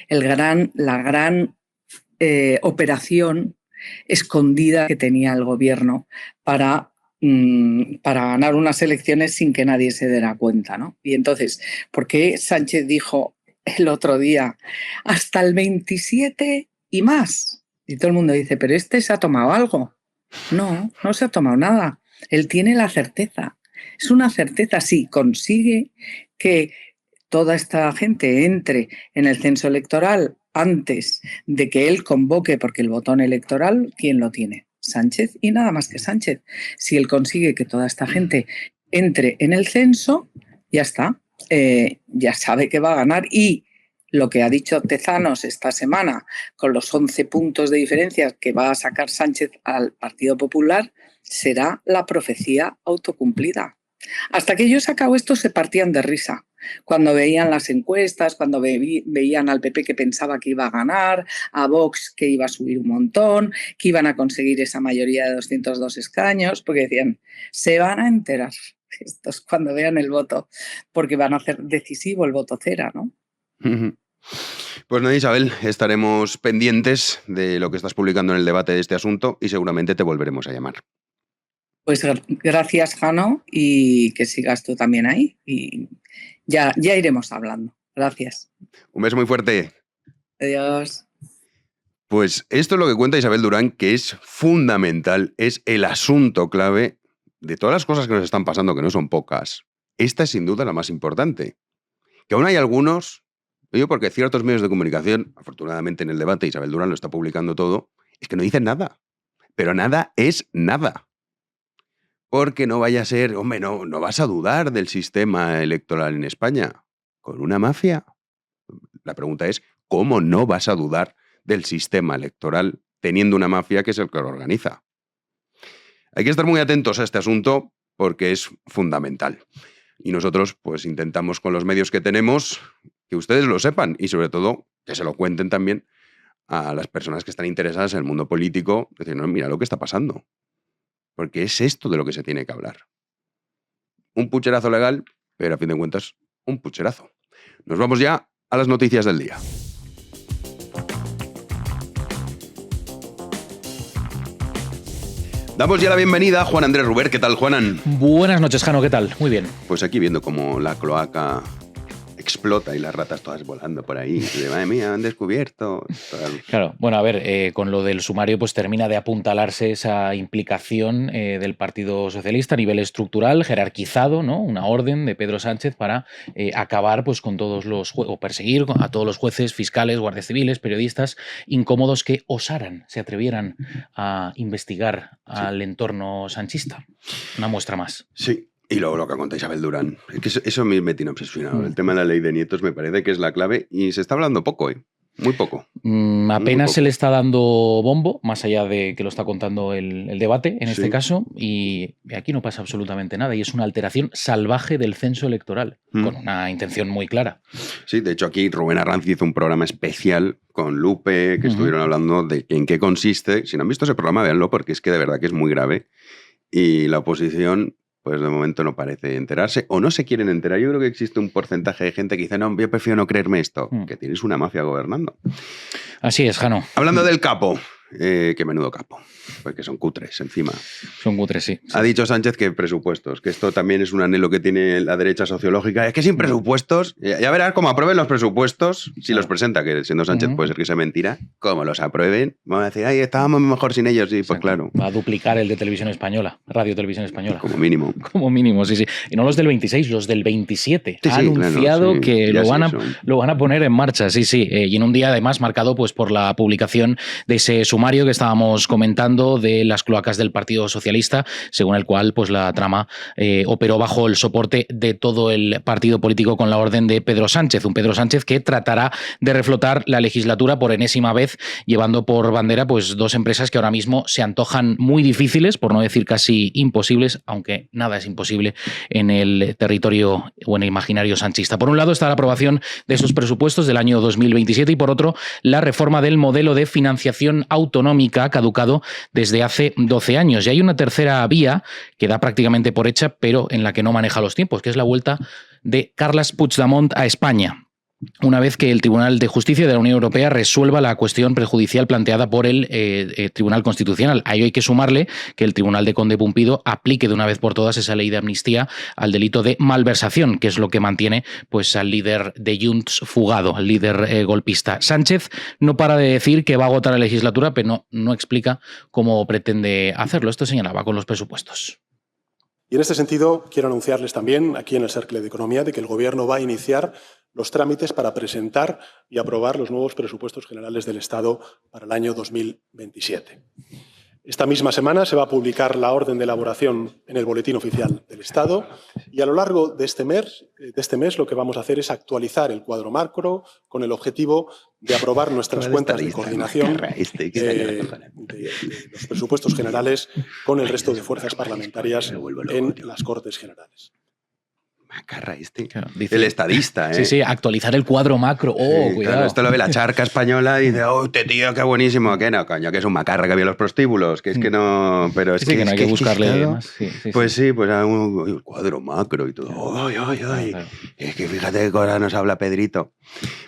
la gran operación escondida que tenía el gobierno para ganar unas elecciones sin que nadie se diera cuenta, ¿no? Y entonces, ¿por qué Sánchez dijo el otro día hasta el 27 y más? Y todo el mundo dice, ¿pero este se ha tomado algo? No se ha tomado nada. Él tiene la certeza. Es una certeza, si consigue que toda esta gente entre en el censo electoral antes de que él convoque, porque el botón electoral, ¿quién lo tiene? Sánchez y nada más que Sánchez. Si él consigue que toda esta gente entre en el censo, ya está. Ya sabe que va a ganar y lo que ha dicho Tezanos esta semana con los 11 puntos de diferencia que va a sacar Sánchez al Partido Popular será la profecía autocumplida. Hasta que yo he sacado esto se partían de risa. Cuando veían las encuestas, cuando veían al PP que pensaba que iba a ganar, a Vox que iba a subir un montón, que iban a conseguir esa mayoría de 202 escaños, porque decían, se van a enterar estos cuando vean el voto, porque van a hacer decisivo el voto cera, ¿no? Pues nada, Isabel, estaremos pendientes de lo que estás publicando en el debate de este asunto y seguramente te volveremos a llamar. Pues gracias, Jano, y que sigas tú también ahí. Y ya iremos hablando. Gracias. Un beso muy fuerte. Adiós. Pues esto es lo que cuenta Isabel Durán, que es fundamental, es el asunto clave de todas las cosas que nos están pasando, que no son pocas. Esta es sin duda la más importante. Que aún hay algunos, digo porque ciertos medios de comunicación, afortunadamente en el debate Isabel Durán lo está publicando todo, es que no dicen nada. Pero nada es nada. Porque no vaya a ser, hombre, no vas a dudar del sistema electoral en España. ¿Con una mafia? La pregunta es, ¿cómo no vas a dudar del sistema electoral teniendo una mafia que es el que lo organiza? Hay que estar muy atentos a este asunto porque es fundamental. Y nosotros pues intentamos con los medios que tenemos que ustedes lo sepan y sobre todo que se lo cuenten también a las personas que están interesadas en el mundo político, decir, no, mira lo que está pasando. Porque es esto de lo que se tiene que hablar. Un pucherazo legal, pero a fin de cuentas, un pucherazo. Nos vamos ya a las noticias del día. Damos ya la bienvenida a Juan Andrés Ruber. ¿Qué tal, Juanan? Buenas noches, Jano. ¿Qué tal? Muy bien. Pues aquí viendo cómo la cloaca explota y las ratas todas volando por ahí. De, madre mía, han descubierto. Claro, bueno, a ver, con lo del sumario pues termina de apuntalarse esa implicación del Partido Socialista a nivel estructural, jerarquizado, ¿no? Una orden de Pedro Sánchez para acabar pues con todos los o perseguir a todos los jueces, fiscales, guardias civiles, periodistas incómodos que osaran, se atrevieran a investigar al entorno sanchista. Una muestra más. Sí. Y luego lo que cuenta Isabel Durán. Es que eso me tiene obsesionado. El tema de la ley de nietos me parece que es la clave y se está hablando poco, ¿eh? Muy poco. Apenas muy poco. Se le está dando bombo, más allá de que lo está contando el debate, en este caso, y aquí no pasa absolutamente nada. Y es una alteración salvaje del censo electoral, con una intención muy clara. Sí, de hecho aquí Rubén Arranz hizo un programa especial con Lupe, que estuvieron hablando de en qué consiste. Si no han visto ese programa, véanlo, porque es que de verdad que es muy grave. Y la oposición, pues de momento no parece enterarse o no se quieren enterar. Yo creo que existe un porcentaje de gente que dice, no, yo prefiero no creerme esto, que tienes una mafia gobernando. Así es, Jano. Hablando del capo, qué menudo capo, porque son cutres encima. Son cutres, sí. Ha dicho Sánchez que presupuestos, que esto también es un anhelo que tiene la derecha sociológica. Es que sin presupuestos, ya verás cómo aprueben los presupuestos, si los presenta, que siendo Sánchez puede ser que sea mentira, como los aprueben, van a decir, ay, estábamos mejor sin ellos, sí, pues claro. Va a duplicar el de Televisión Española, Radio Televisión Española. Como mínimo. Como mínimo, sí, sí. Y no los del 26, los del 27. Sí, ha anunciado claro, sí. que lo van a poner en marcha, sí, sí. Y en un día además marcado pues por la publicación de ese sumario que estábamos comentando de las cloacas del Partido Socialista, según el cual pues la trama operó bajo el soporte de todo el partido político con la orden de Pedro Sánchez, un Pedro Sánchez que tratará de reflotar la legislatura por enésima vez, llevando por bandera pues dos empresas que ahora mismo se antojan muy difíciles, por no decir casi imposibles, aunque nada es imposible en el territorio o en el imaginario sanchista. Por un lado está la aprobación de esos presupuestos del año 2027 y por otro la reforma del modelo de financiación autonómica caducado desde hace 12 años. Y hay una tercera vía que da prácticamente por hecha, pero en la que no maneja los tiempos, que es la vuelta de Carles Puigdemont a España, una vez que el Tribunal de Justicia de la Unión Europea resuelva la cuestión prejudicial planteada por el Tribunal Constitucional. A ello hay que sumarle que el Tribunal de Conde Pumpido aplique de una vez por todas esa ley de amnistía al delito de malversación, que es lo que mantiene pues, al líder de Junts fugado, al líder golpista. Sánchez no para de decir que va a agotar la legislatura, pero no explica cómo pretende hacerlo. Esto señalaba con los presupuestos. Y en este sentido, quiero anunciarles también, aquí en el Cercle de Economía, de que el Gobierno va a iniciar los trámites para presentar y aprobar los nuevos presupuestos generales del Estado para el año 2027. Esta misma semana se va a publicar la orden de elaboración en el Boletín Oficial del Estado y a lo largo de este mes lo que vamos a hacer es actualizar el cuadro macro con el objetivo de aprobar nuestras cuentas de coordinación de los presupuestos generales con el resto de fuerzas parlamentarias en las Cortes Generales. Macarra este. Claro, dice, el estadista, ¿eh? Sí, actualizar el cuadro macro. Sí, Cuidado. claro, esto lo ve la charca española y dice, oh, este tío, qué buenísimo. Que no, coño, que es un macarra que había los prostíbulos, que es que no... Pero es Sí, que no hay que buscarle todo, más. Sí, pues sí, pues el cuadro macro y todo. Ay, ay, ay. Claro. Es que fíjate qué cosa nos habla Pedrito.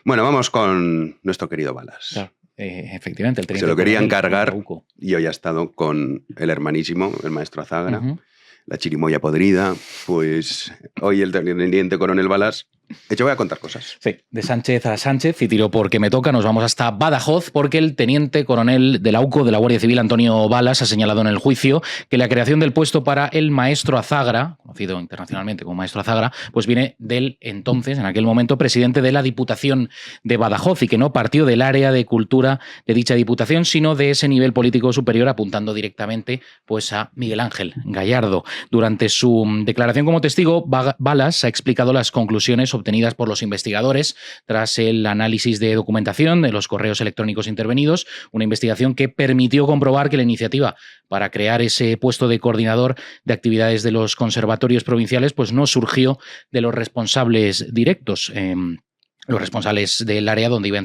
Bueno, vamos con nuestro querido Balas. Claro. Efectivamente, el teniente Se lo quería coronel encargar Trauco. y hoy ha estado con el hermanísimo, el maestro Azagra, Ujú. la chirimoya podrida. Pues hoy el teniente coronel Balas. De hecho, voy a contar cosas. Sí, de Sánchez a Sánchez, y tiro porque me toca, nos vamos hasta Badajoz, porque el teniente coronel del AUCO de la Guardia Civil, Antonio Balas, ha señalado en el juicio que la creación del puesto para el maestro Azagra, conocido internacionalmente como maestro Azagra, pues viene del entonces, en aquel momento, presidente de la Diputación de Badajoz, y que no partió del área de cultura de dicha diputación, sino de ese nivel político superior, apuntando directamente pues a Miguel Ángel Gallardo. Durante su declaración como testigo, Balas ha explicado las conclusiones obtenidas por los investigadores tras el análisis de documentación de los correos electrónicos intervenidos, una investigación que permitió comprobar que la iniciativa para crear ese puesto de coordinador de actividades de los conservatorios provinciales pues no surgió de los responsables directos. Los responsables del área donde iba a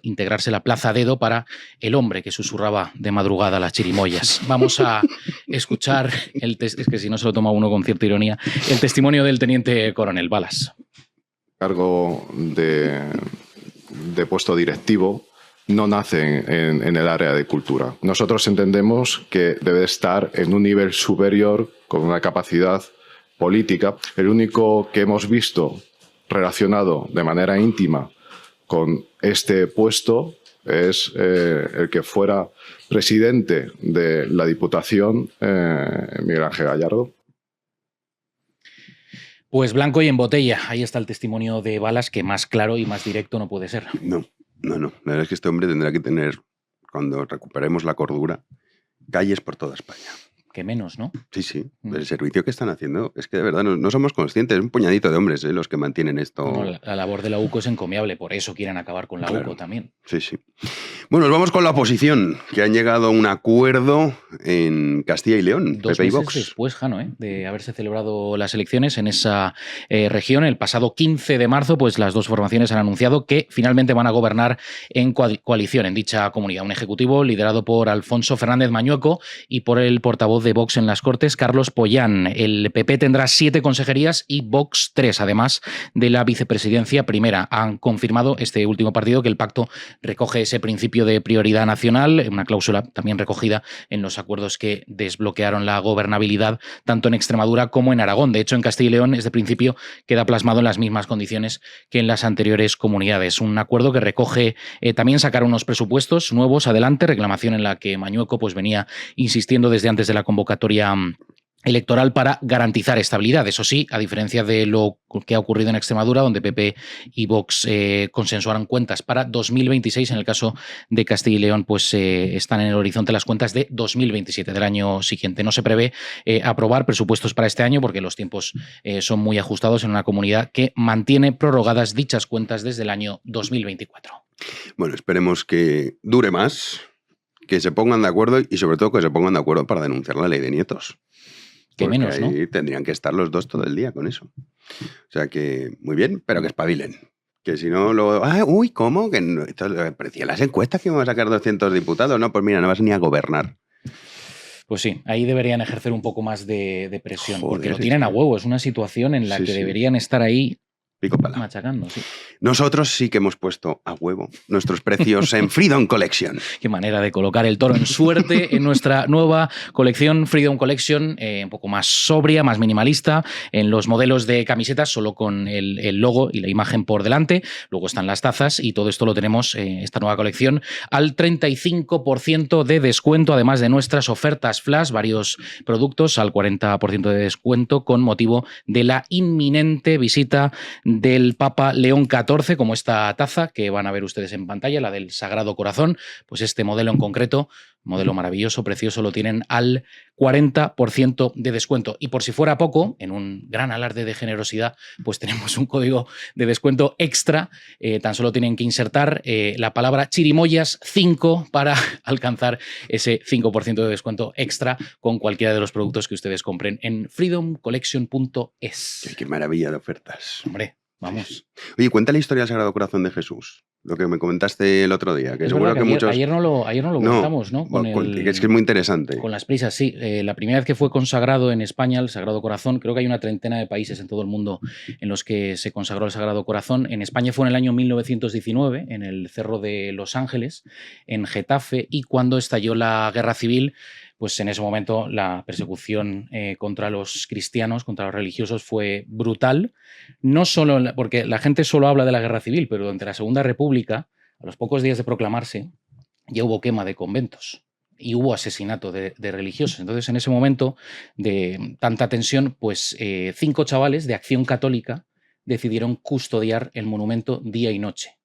integrarse la Plaza Dedo para el hombre que susurraba de madrugada las chirimoyas. Vamos a escuchar, es que si no se lo toma uno con cierta ironía, el testimonio del teniente coronel Balas. Cargo de puesto directivo no nace en el área de cultura. Nosotros entendemos que debe estar en un nivel superior con una capacidad política. El único que hemos visto relacionado de manera íntima con este puesto es el que fuera presidente de la Diputación, Miguel Ángel Gallardo. Pues blanco y en botella. Ahí está el testimonio de Balas, que más claro y más directo no puede ser. No. La verdad es que este hombre tendrá que tener, cuando recuperemos la cordura, calles por toda España. Que menos, ¿no? Sí. El servicio que están haciendo es que de verdad no somos conscientes. Es un puñadito de hombres los que mantienen esto. No, la labor de la UCO es encomiable, por eso quieren acabar con la Claro. UCO también. Sí. Bueno, nos vamos con la oposición, que han llegado a un acuerdo en Castilla y León, 2 PP y meses Vox. después, Jano, de haberse celebrado las elecciones en esa región, el pasado 15 de marzo, pues las dos formaciones han anunciado que finalmente van a gobernar en coalición en dicha comunidad. Un ejecutivo liderado por Alfonso Fernández Mañueco y por el portavoz de Vox en las Cortes, Carlos Pollán. El PP tendrá 7 consejerías y Vox 3, además de la vicepresidencia primera. Han confirmado este último partido que el pacto recoge ese principio de prioridad nacional, una cláusula también recogida en los acuerdos que desbloquearon la gobernabilidad tanto en Extremadura como en Aragón. De hecho, en Castilla y León este principio queda plasmado en las mismas condiciones que en las anteriores comunidades. Un acuerdo que recoge también sacar unos presupuestos nuevos adelante, reclamación en la que Mañueco pues venía insistiendo desde antes de la convocatoria electoral para garantizar estabilidad. Eso sí, a diferencia de lo que ha ocurrido en Extremadura, donde PP y Vox consensuaron cuentas para 2026, en el caso de Castilla y León, pues están en el horizonte las cuentas de 2027, del año siguiente. No se prevé aprobar presupuestos para este año porque los tiempos son muy ajustados en una comunidad que mantiene prorrogadas dichas cuentas desde el año 2024. Bueno, esperemos que dure más, que se pongan de acuerdo y sobre todo que se pongan de acuerdo para denunciar la ley de nietos. Que Porque menos, ¿no? ahí tendrían que estar los dos todo el día con eso. O sea que, muy bien, pero que espabilen. Que si no, luego, ¿cómo? Que no, esto parecía las encuestas que íbamos a sacar 200 diputados. No, pues mira, no vas ni a gobernar. Pues sí, ahí deberían ejercer un poco más de presión, Joder, porque lo tienen a huevo. Es una situación en la Sí, que sí. deberían estar ahí Pico pala. machacando, sí. Nosotros sí que hemos puesto a huevo nuestros precios en Freedom Collection. Qué manera de colocar el toro en suerte en nuestra nueva colección Freedom Collection, un poco más sobria, más minimalista, en los modelos de camisetas solo con el logo y la imagen por delante. Luego están las tazas y todo esto lo tenemos, esta nueva colección, al 35% de descuento, además de nuestras ofertas flash, varios productos al 40% de descuento con motivo de la inminente visita del Papa León XIV, como esta taza que van a ver ustedes en pantalla, la del Sagrado Corazón. Pues este modelo en concreto modelo maravilloso, precioso, lo tienen al 40% de descuento. Y por si fuera poco, en un gran alarde de generosidad, pues tenemos un código de descuento extra. Tan solo tienen que insertar la palabra chirimoyas 5 para alcanzar ese 5% de descuento extra con cualquiera de los productos que ustedes compren en freedomcollection.es. Qué maravilla de ofertas. Hombre, vamos. Oye, cuenta la historia del Sagrado Corazón de Jesús. Lo que me comentaste el otro día, que seguro que muchos... Ayer no lo comentamos, ¿no? Es que es muy interesante. Con las prisas, sí. La primera vez que fue consagrado en España el Sagrado Corazón, creo que hay una treintena de países en todo el mundo en los que se consagró el Sagrado Corazón. En España fue en el año 1919, en el Cerro de Los Ángeles, en Getafe, y cuando estalló la Guerra Civil, pues en ese momento la persecución contra los cristianos, contra los religiosos, fue brutal. No solo porque la gente solo habla de la Guerra Civil, pero durante la Segunda República, a los pocos días de proclamarse, ya hubo quema de conventos y hubo asesinato de religiosos. Entonces, en ese momento de tanta tensión, pues 5 chavales de Acción Católica decidieron custodiar el monumento día y noche.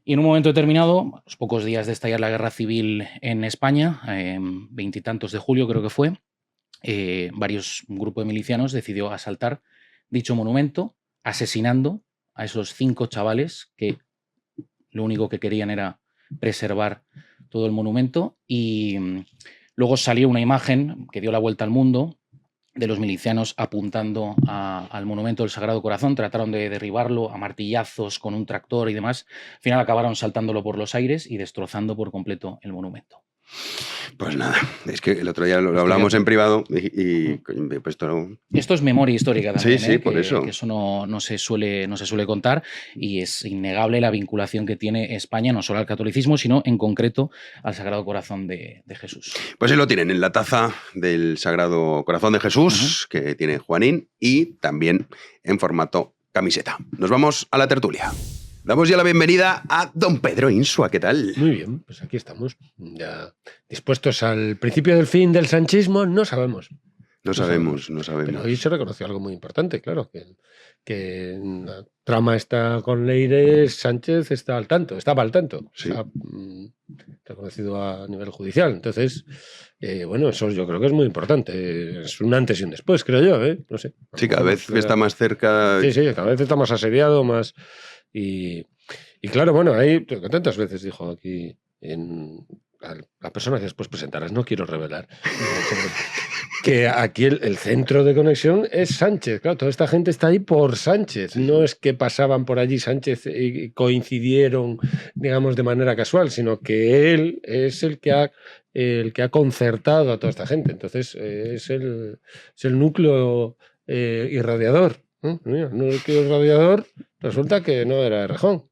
Y en un momento determinado, a los pocos días de estallar la Guerra Civil en España, 20 y tantos de julio creo que fue, un grupo de milicianos decidió asaltar dicho monumento, asesinando a esos 5 chavales que lo único que querían era preservar todo el monumento. Y luego salió una imagen que dio la vuelta al mundo de los milicianos apuntando al monumento del Sagrado Corazón. Trataron de derribarlo a martillazos con un tractor y demás. Al final acabaron saltándolo por los aires y destrozando por completo el monumento. Pues nada, es que el otro día lo hablamos en privado y pues esto es memoria histórica también. Sí, por eso. Que eso no se suele contar, y es innegable la vinculación que tiene España no solo al catolicismo, sino en concreto al Sagrado Corazón de Jesús. Pues ahí lo tienen, en la taza del Sagrado Corazón de Jesús, que tiene Juanín, y también en formato camiseta. Nos vamos a la tertulia. Damos ya la bienvenida a don Pedro Insua. ¿Qué tal? Muy bien, pues aquí estamos, ya dispuestos al principio del fin del sanchismo. No sabemos. No sabemos. Pero hoy se reconoció algo muy importante, claro, que la trama está con Leire, Sánchez estaba al tanto. Sí. Está reconocido a nivel judicial. Entonces, bueno, eso yo creo que es muy importante. Es un antes y un después, creo yo, ¿eh? No sé. Sí, cada vez está más cerca. Sí, cada vez está más asediado, más... Y claro, bueno, ahí tantas veces dijo aquí la persona que después presentarás, no quiero revelar, que aquí el centro de conexión es Sánchez. Claro, toda esta gente está ahí por Sánchez. No es que pasaban por allí Sánchez y coincidieron, digamos, de manera casual, sino que él es el que ha concertado a toda esta gente. Entonces, es el núcleo irradiador. Mira, no es que el radiador resulta que no era de Rejón.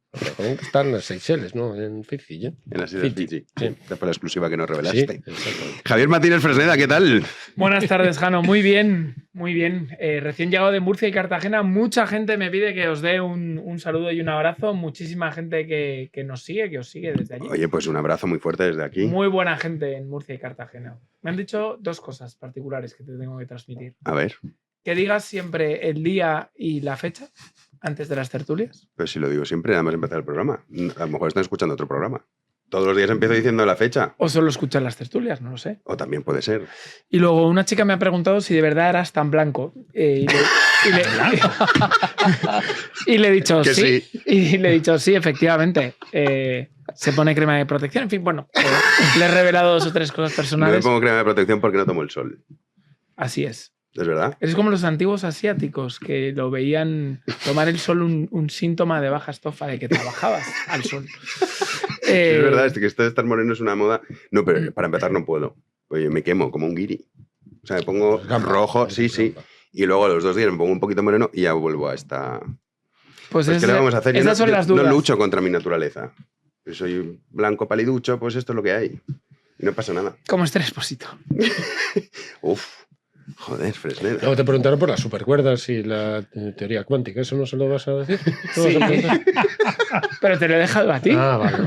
Están en las Seychelles, ¿no? En Fiji, ¿eh? En las Islas Fiji. Sí. Después la exclusiva que nos revelaste. Sí, Javier Martínez Fresneda, ¿qué tal? Buenas tardes, Jano. Muy bien, muy bien. Recién llegado de Murcia y Cartagena, mucha gente me pide que os dé un saludo y un abrazo. Muchísima gente que nos sigue, que os sigue desde allí. Oye, pues un abrazo muy fuerte desde aquí. Muy buena gente en Murcia y Cartagena. Me han dicho 2 cosas particulares que te tengo que transmitir. A ver. Que digas siempre el día y la fecha antes de las tertulias. Pues si lo digo siempre, nada más empezar el programa. A lo mejor están escuchando otro programa. Todos los días empiezo diciendo la fecha. O solo escuchar las tertulias, no lo sé. O también puede ser. Y luego una chica me ha preguntado si de verdad eras tan blanco. Y le he dicho que sí. Y le he dicho sí, efectivamente. Se pone crema de protección. En fin, bueno, le he revelado 2 o 3 cosas personales. No me pongo crema de protección porque no tomo el sol. Así es. ¿Es verdad? Es como los antiguos asiáticos que lo veían tomar el sol un síntoma de baja estofa, de que trabajabas al sol. Es verdad, es que esto de estar moreno es una moda. No, pero para empezar no puedo. Oye, me quemo como un guiri. O sea, me pongo rojo, sí. Y luego a los 2 días me pongo un poquito moreno y ya vuelvo a esta... Pues ¿qué le vamos a hacer? Esas son las dudas. No lucho contra mi naturaleza. Yo soy blanco paliducho, pues esto es lo que hay. Y no pasa nada. Como Esther Expósito. Uf. Joder, Fresneda. Luego te preguntaron por las supercuerdas y la teoría cuántica. ¿Eso no se lo vas a decir? Sí. Pero te lo he dejado a ti. Ah, vale.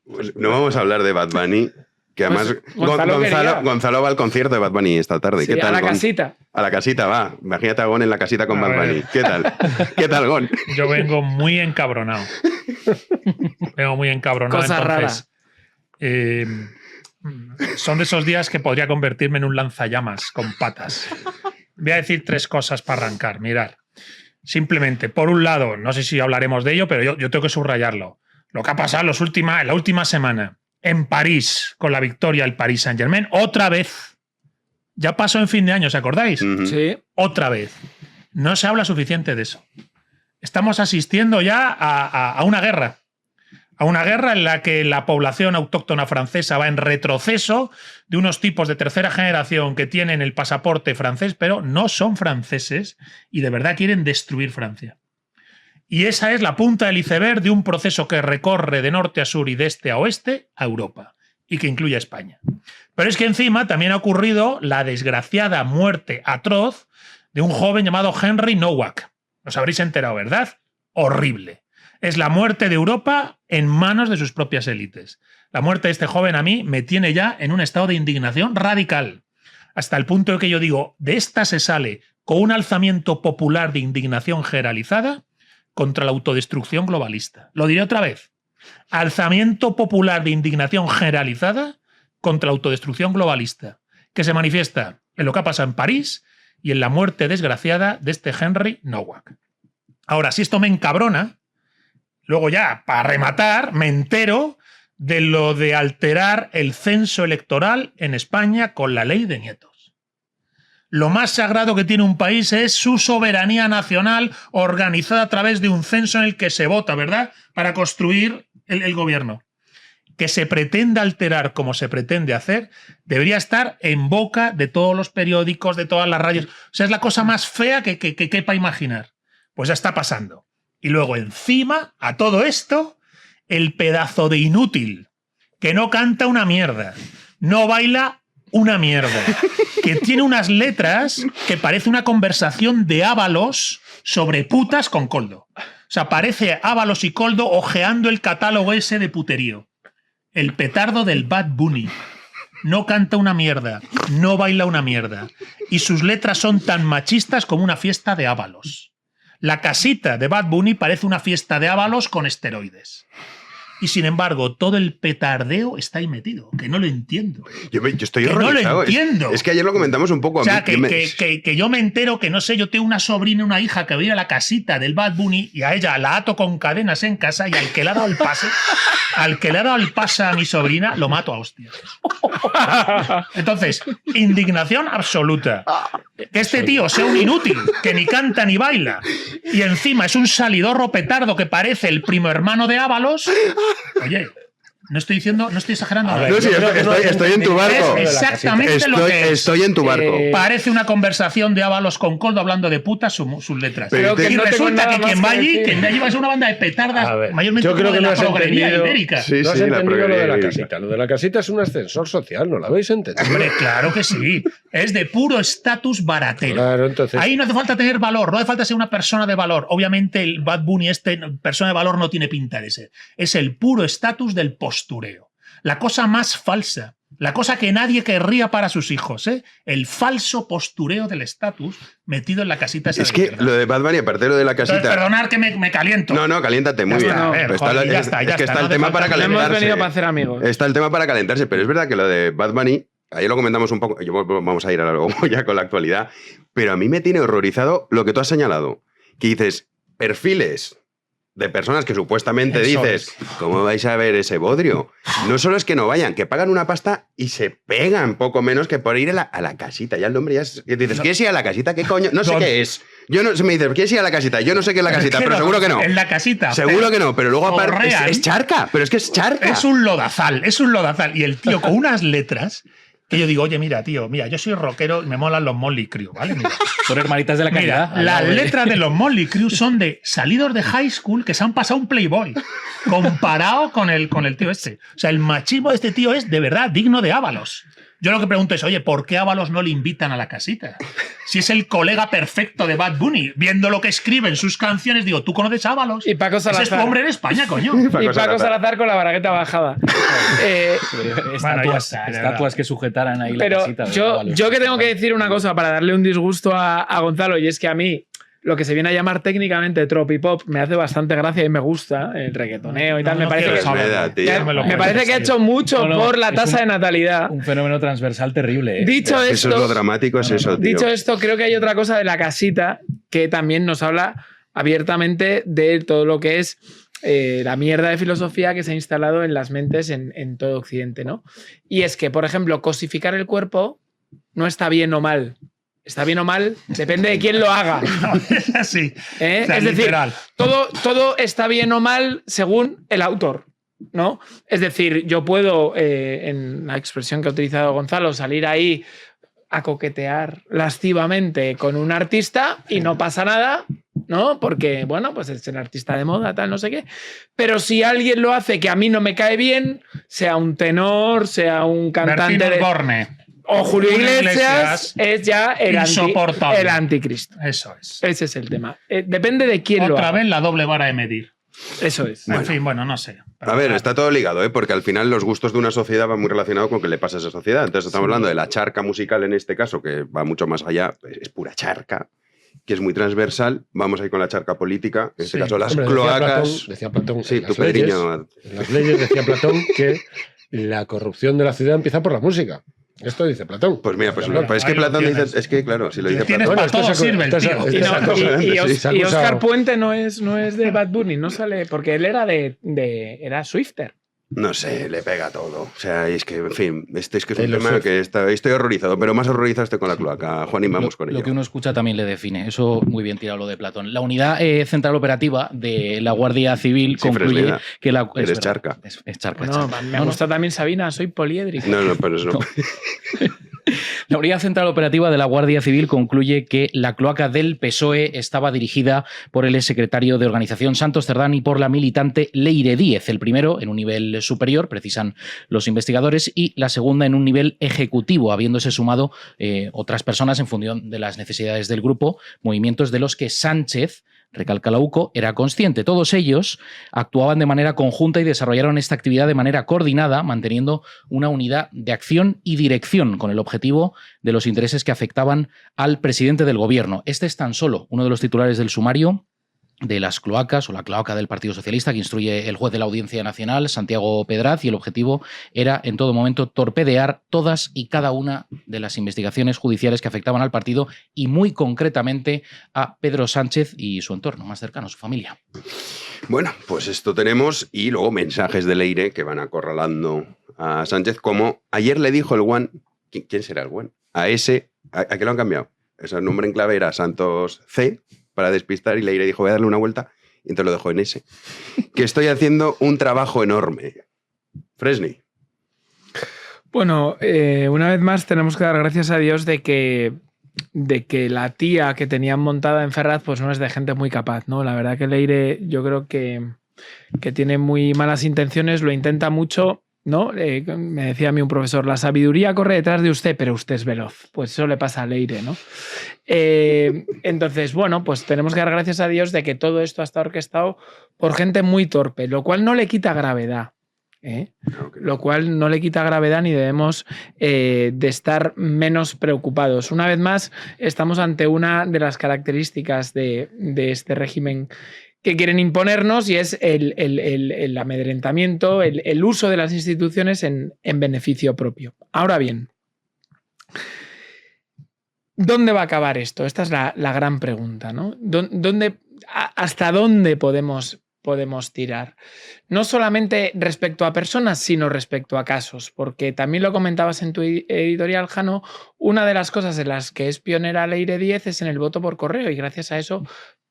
Pues no vamos a hablar de Bad Bunny, que además Gonzalo va al concierto de Bad Bunny esta tarde. Sí, ¿Qué tal, a la casita. A la casita, va. Imagínate a Gon en la casita con Bad Bunny. ¿Qué tal? ¿Qué tal, Gon? Yo vengo muy encabronado. Cosas raras. Son de esos días que podría convertirme en un lanzallamas con patas. Voy a decir 3 cosas para arrancar. Mirad. Simplemente, por un lado, no sé si hablaremos de ello, pero yo tengo que subrayarlo. Lo que ha pasado en la última semana en París con la victoria del Paris Saint-Germain, otra vez. Ya pasó en fin de año, ¿os acordáis? Sí. Otra vez. No se habla suficiente de eso. Estamos asistiendo ya a una guerra. A una guerra en la que la población autóctona francesa va en retroceso de unos tipos de tercera generación que tienen el pasaporte francés, pero no son franceses y de verdad quieren destruir Francia. Y esa es la punta del iceberg de un proceso que recorre de norte a sur y de este a oeste a Europa y que incluye a España. Pero es que encima también ha ocurrido la desgraciada muerte atroz de un joven llamado Henry Nowak. Os habréis enterado, ¿verdad? Horrible. Es la muerte de Europa en manos de sus propias élites. La muerte de este joven a mí me tiene ya en un estado de indignación radical. Hasta el punto de que yo digo, de esta se sale con un alzamiento popular de indignación generalizada contra la autodestrucción globalista. Lo diré otra vez. Alzamiento popular de indignación generalizada contra la autodestrucción globalista, que se manifiesta en lo que ha pasado en París y en la muerte desgraciada de este Henry Nowak. Ahora, si esto me encabrona, luego ya, para rematar, me entero de lo de alterar el censo electoral en España con la ley de nietos. Lo más sagrado que tiene un país es su soberanía nacional organizada a través de un censo en el que se vota, ¿verdad?, para construir el gobierno. Que se pretenda alterar como se pretende hacer, debería estar en boca de todos los periódicos, de todas las radios. O sea, es la cosa más fea que quepa imaginar. Pues ya está pasando. Y luego encima, a todo esto, el pedazo de inútil, que no canta una mierda, no baila una mierda, que tiene unas letras que parece una conversación de Ábalos sobre putas con Koldo. O sea, parece Ábalos y Koldo ojeando el catálogo ese de puterío. El petardo del Bad Bunny. No canta una mierda, no baila una mierda. Y sus letras son tan machistas como una fiesta de Ábalos. La casita de Bad Bunny parece una fiesta de Ábalos con esteroides. Y sin embargo, todo el petardeo está ahí metido, que no lo entiendo. Yo estoy que horrorizado. No lo entiendo. Es que ayer lo comentamos un poco. O sea, que yo me entero que, no sé, yo tengo una sobrina y una hija que va a ir a la casita del Bad Bunny y a ella la ato con cadenas en casa y al que le ha dado el pase, a mi sobrina, lo mato a hostias. Entonces, indignación absoluta. Que este tío sea un inútil, que ni canta ni baila, y encima es un salidorro petardo que parece el primo hermano de Ábalos. Oye, no estoy exagerando. No, sí, estoy en tu barco. Es exactamente lo que es. Estoy en tu barco. Parece una conversación de Ábalos con Koldo hablando de putas sus letras. Pero y resulta que quien va allí es una banda de petardas, mayormente yo creo que de no la has progrería entendido. ibérica. Sí, no has la entendido lo de la progrería casita. Lo de la casita es un ascensor social, ¿no lo habéis entendido? Hombre, claro que sí. Es de puro estatus baratero. Claro, entonces... Ahí no hace falta tener valor, no hace falta ser una persona de valor. Obviamente el Bad Bunny, persona de valor, no tiene pinta de ser. Es el puro estatus del postureo. La cosa más falsa, la cosa que nadie querría para sus hijos, ¿eh? El falso postureo del estatus metido en la casita esa. Es que lo de Bad Bunny, aparte de lo de la casita... Entonces, perdonad que me caliento. No, caliéntate muy bien. Está el tema para calentarse. Hemos venido para hacer amigos. Está el tema para calentarse, pero es verdad que lo de Bad Bunny, ayer lo comentamos un poco, vamos a ir a algo ya con la actualidad, pero a mí me tiene horrorizado lo que tú has señalado, que dices, perfiles de personas que supuestamente dices, ¿cómo vais a ver ese bodrio? No solo es que no vayan, que pagan una pasta y se pegan poco menos que por ir a la casita. Ya el nombre ya es... Y dices, ¿quieres ir a la casita? ¿Qué coño? No sé qué es. Yo no, se me dice, ¿quieres ir a la casita? Yo no sé qué es la casita, pero seguro que no. En la casita. Seguro que no, pero luego aparte es charca, pero es que es charca. Es un lodazal. Y el tío con unas letras... Que yo digo, oye, mira, tío, yo soy rockero y me molan los Motley Crue, ¿vale? Mira. Son hermanitas de la calidad. Mira, las letras de los Motley Crue son de salidos de high school que se han pasado un Playboy comparado con el tío este. O sea, el machismo de este tío es de verdad digno de Ábalos. Yo lo que pregunto es, oye, ¿por qué Ábalos no le invitan a la casita? Si es el colega perfecto de Bad Bunny, viendo lo que escribe en sus canciones, digo, ¿tú conoces a Ábalos? Y Paco Salazar. Ese es tu hombre en España, coño. Y Paco Salazar con la bragueta bajada. Estatuas que sujetaran ahí pero la casita. Yo que tengo que decir una cosa para darle un disgusto a Gonzalo, y es que a mí lo que se viene a llamar técnicamente tropipop me hace bastante gracia y me gusta, el reggaetoneo y tal. Me parece Me parece que ha hecho mucho por la tasa de natalidad. Un fenómeno transversal terrible. Dicho Eso es lo dramático, es eso, tío. Dicho esto, creo que hay otra cosa de La Casita que también nos habla abiertamente de todo lo que es la mierda de filosofía que se ha instalado en las mentes en todo Occidente, ¿no? Y es que, por ejemplo, cosificar el cuerpo no está bien o mal. Está bien o mal, depende de quién lo haga. No, es así. Es decir, literal. todo está bien o mal según el autor, ¿no? Es decir, yo puedo, en la expresión que ha utilizado Gonzalo, salir ahí a coquetear lascivamente con un artista y no pasa nada, ¿no? Porque, bueno, pues es el artista de moda, tal, no sé qué. Pero si alguien lo hace que a mí no me cae bien, sea un tenor, sea un cantante Bertín Osborne. o Julio Iglesias, es ya el insoportable. anticristo. Eso es. Ese es el tema. Depende de quién lo haga. Otra vez la doble vara de medir. Eso es. En fin, bueno, no sé. A ver, está todo ligado, porque al final los gustos de una sociedad van muy relacionados con qué le pasa a esa sociedad. Entonces estamos hablando de la charca musical en este caso, que va mucho más allá, es pura charca, que es muy transversal. Vamos ahí con la charca política, en este caso las cloacas. Decía Platón, Sí, en tu las leyes, Pedriño. en las leyes decía Platón que la corrupción de la ciudad empieza por la música. Esto dice Platón. Pues mira, pues, Claro, es que ahí lo Platón dice, tienes. es que claro, si lo dice Tienes Platón. para todo esto se- sirve el esto se- tío. esto Y, se ha acusado- y se ha Oscar acusado- Puente no es de Bad Bunny, no sale, porque él era era Swifter. No sé, le pega todo. O sea, es que, en fin, este es que es un Taylor tema Swift. que estoy horrorizado, pero más horrorizado estoy con la cloaca. Juan, y vamos con ello. Lo que uno escucha también le define. Eso muy bien tirado lo de Platón. La unidad central operativa de la Guardia Civil Sí, concluye Fresneda. que la... es Eres verdad, charca. Es charca. No, charca. me gusta también Sabina, soy poliédrico. No, pero eso no. La Unidad Central Operativa de la Guardia Civil concluye que la cloaca del PSOE estaba dirigida por el exsecretario de Organización Santos Cerdán y por la militante Leire Díez, el primero en un nivel superior, precisan los investigadores, y la segunda en un nivel ejecutivo, habiéndose sumado otras personas en función de las necesidades del grupo, movimientos de los que Sánchez, recalca la UCO, era consciente. Todos ellos actuaban de manera conjunta y desarrollaron esta actividad de manera coordinada, manteniendo una unidad de acción y dirección con el objetivo de los intereses que afectaban al presidente del gobierno. Este es tan solo uno de los titulares del sumario de las cloacas o la cloaca del Partido Socialista que instruye el juez de la Audiencia Nacional, Santiago Pedraz, y el objetivo era en todo momento torpedear todas y cada una de las investigaciones judiciales que afectaban al partido y muy concretamente a Pedro Sánchez y su entorno más cercano, su familia. Bueno, pues esto tenemos y luego mensajes de Leire que van acorralando a Sánchez, como ayer le dijo el Juan, ¿quién será el Juan? A ese, ¿a qué lo han cambiado? Ese nombre en clave era Santos C, para despistar, y Leire dijo, voy a darle una vuelta, y entonces lo dejó en ese. Que estoy haciendo un trabajo enorme. Fresney. Bueno, una vez más tenemos que dar gracias a Dios de que la tía que tenían montada en Ferraz pues no es de gente muy capaz, ¿no? La verdad que Leire yo creo que tiene muy malas intenciones, lo intenta mucho, ¿no? Me decía a mí un profesor, la sabiduría corre detrás de usted, pero usted es veloz. Pues eso le pasa a Leire, ¿no? Entonces, bueno, pues tenemos que dar gracias a Dios de que todo esto ha estado orquestado por gente muy torpe, lo cual no le quita gravedad. Lo cual no le quita gravedad ni debemos de estar menos preocupados. Una vez más, estamos ante una de las características de este régimen que quieren imponernos, y es el amedrentamiento, el uso de las instituciones en beneficio propio. Ahora bien, ¿dónde va a acabar esto? Esta es la gran pregunta, ¿no? ¿Hasta dónde podemos tirar? No solamente respecto a personas, sino respecto a casos, porque también lo comentabas en tu editorial, Jano, una de las cosas en las que es pionera Leire Díez es en el voto por correo, y gracias a eso,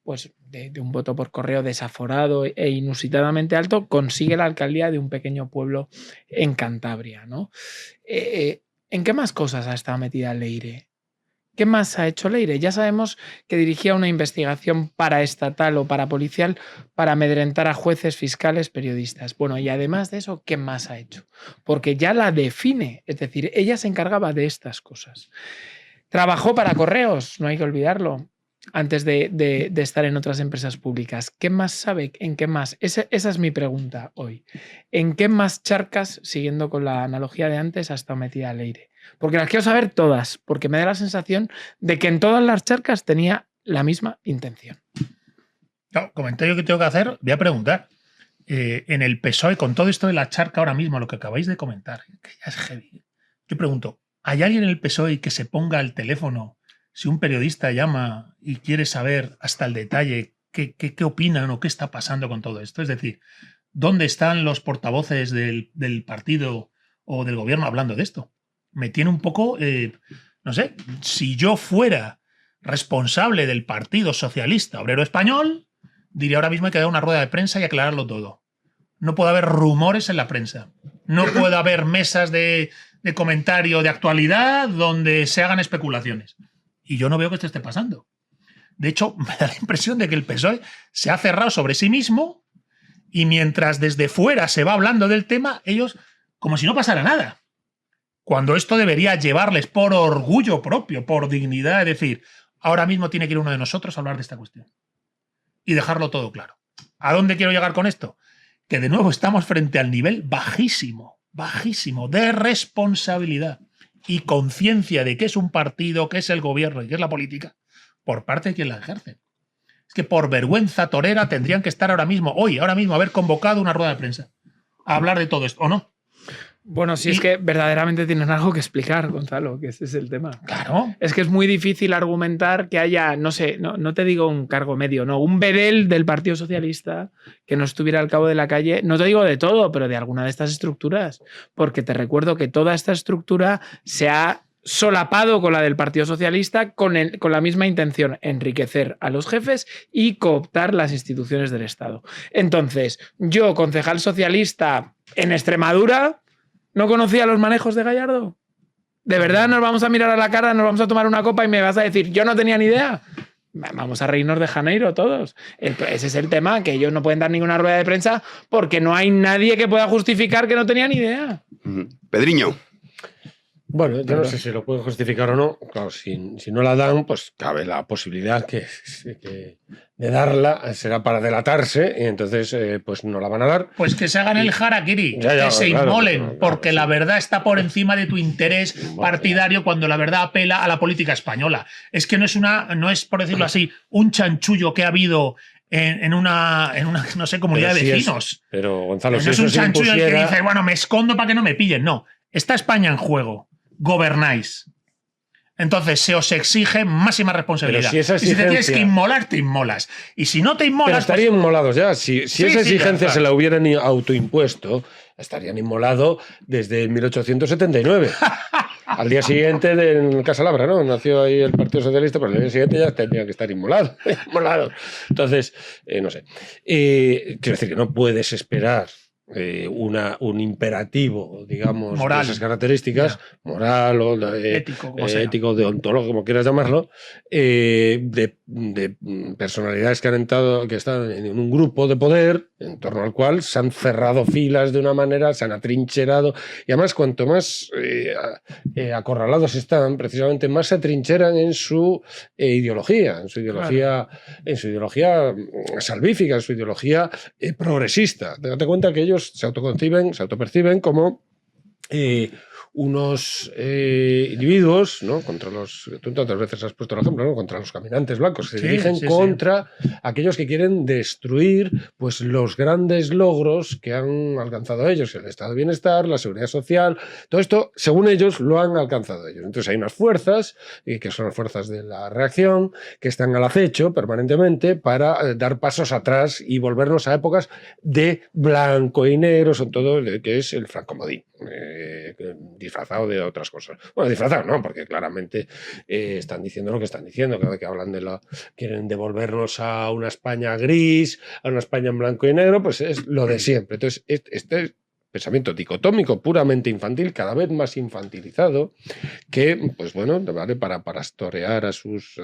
pues de un voto por correo desaforado e inusitadamente alto, consigue la alcaldía de un pequeño pueblo en Cantabria, ¿no? ¿En qué más cosas ha estado metida Leire? ¿Qué más ha hecho Leire? Ya sabemos que dirigía una investigación paraestatal o parapolicial para amedrentar a jueces, fiscales, periodistas. Bueno, y además de eso, ¿qué más ha hecho? Porque ya la define, es decir, ella se encargaba de estas cosas. Trabajó para Correos, no hay que olvidarlo, antes de estar en otras empresas públicas. ¿Qué más sabe? ¿En qué más? Esa es mi pregunta hoy. ¿En qué más charcas, siguiendo con la analogía de antes, ha estado metida Leire? Porque las quiero saber todas, porque me da la sensación de que en todas las charcas tenía la misma intención. No, comentario que tengo que hacer, voy a preguntar. En el PSOE, con todo esto de la charca ahora mismo, lo que acabáis de comentar, que ya es heavy. Yo pregunto, ¿hay alguien en el PSOE que se ponga al teléfono si un periodista llama y quiere saber hasta el detalle qué opinan o qué está pasando con todo esto? Es decir, ¿dónde están los portavoces del partido o del gobierno hablando de esto? Me tiene un poco, no sé, si yo fuera responsable del Partido Socialista Obrero Español, diría ahora mismo hay que dar una rueda de prensa y aclararlo todo. No puede haber rumores en la prensa. No puede haber mesas de comentario de actualidad donde se hagan especulaciones. Y yo no veo que esto esté pasando. De hecho, me da la impresión de que el PSOE se ha cerrado sobre sí mismo y mientras desde fuera se va hablando del tema, ellos como si no pasara nada. Cuando esto debería llevarles por orgullo propio, por dignidad, es decir, ahora mismo tiene que ir uno de nosotros a hablar de esta cuestión. Y dejarlo todo claro. ¿A dónde quiero llegar con esto? Que de nuevo estamos frente al nivel bajísimo de responsabilidad y conciencia de qué es un partido, qué es el gobierno y qué es la política por parte de quien la ejerce. Es que por vergüenza torera tendrían que estar ahora mismo, haber convocado una rueda de prensa a hablar de todo esto, ¿o no? Bueno, si es que verdaderamente tienen algo que explicar, Gonzalo, que ese es el tema. Claro. Es que es muy difícil argumentar que haya, no sé, no te digo un cargo medio, no, un bedel del Partido Socialista que no estuviera al cabo de la calle, no te digo de todo, pero de alguna de estas estructuras, porque te recuerdo que toda esta estructura se ha solapado con la del Partido Socialista con la misma intención, enriquecer a los jefes y cooptar las instituciones del Estado. Entonces, yo, concejal socialista en Extremadura, ¿no conocía los manejos de Gallardo? ¿De verdad nos vamos a mirar a la cara, nos vamos a tomar una copa y me vas a decir, yo no tenía ni idea? Vamos a reírnos de Janeiro todos. Ese es el tema, que ellos no pueden dar ninguna rueda de prensa porque no hay nadie que pueda justificar que no tenía ni idea. Pedriño. Bueno, yo no sé si lo pueden justificar o no. Claro, si no la dan, pues cabe la posibilidad que de darla será para delatarse y entonces pues no la van a dar. Pues que se hagan el harakiri, que se inmolen, porque la verdad está por encima de tu interés partidario cuando la verdad apela a la política española. Es que no es, por decirlo así, un chanchullo que ha habido en una no sé, comunidad de vecinos. Pero Gonzalo, no es un chanchullo el que dice, bueno, me escondo para que no me pillen. No, está España en juego. Gobernáis. Entonces se os exige máxima responsabilidad. Si esa exigencia... Y si te tienes que inmolar, te inmolas. Y si no te inmolas... Pero estarían inmolados ya. Si esa exigencia claro. Se la hubieran autoimpuesto, estarían inmolados desde 1879. Al día siguiente en Casa Labra, ¿no? Nació ahí el Partido Socialista, pero al día siguiente ya tendrían que estar inmolados. Entonces, no sé. Quiero decir que no puedes esperar un imperativo, digamos, moral, de esas características, moral o ético, deontológico, como quieras llamarlo, de personalidades que están en un grupo de poder en torno al cual se han cerrado filas de una manera, se han atrincherado, y además cuanto más acorralados están, precisamente más se atrincheran en su ideología, en su ideología salvífica, en su ideología progresista. Date cuenta que ellos se autoperciben como unos individuos, ¿no? Contra los, tú tantas veces has puesto el ejemplo, ¿no? Contra los caminantes blancos, que se dirigen contra aquellos que quieren destruir pues, los grandes logros que han alcanzado ellos, el estado de bienestar, la seguridad social, todo esto, según ellos, lo han alcanzado ellos. Entonces hay unas fuerzas, que son las fuerzas de la reacción, que están al acecho permanentemente para dar pasos atrás y volvernos a épocas de blanco y negro, sobre todo, que es el francomodín. Disfrazado de otras cosas. Bueno, disfrazado no, porque claramente están diciendo lo que están diciendo, cada vez que hablan quieren devolvernos a una España gris, a una España en blanco y negro, pues es lo de siempre. Entonces, este pensamiento dicotómico, puramente infantil, cada vez más infantilizado, que, pues bueno, vale para pastorear a sus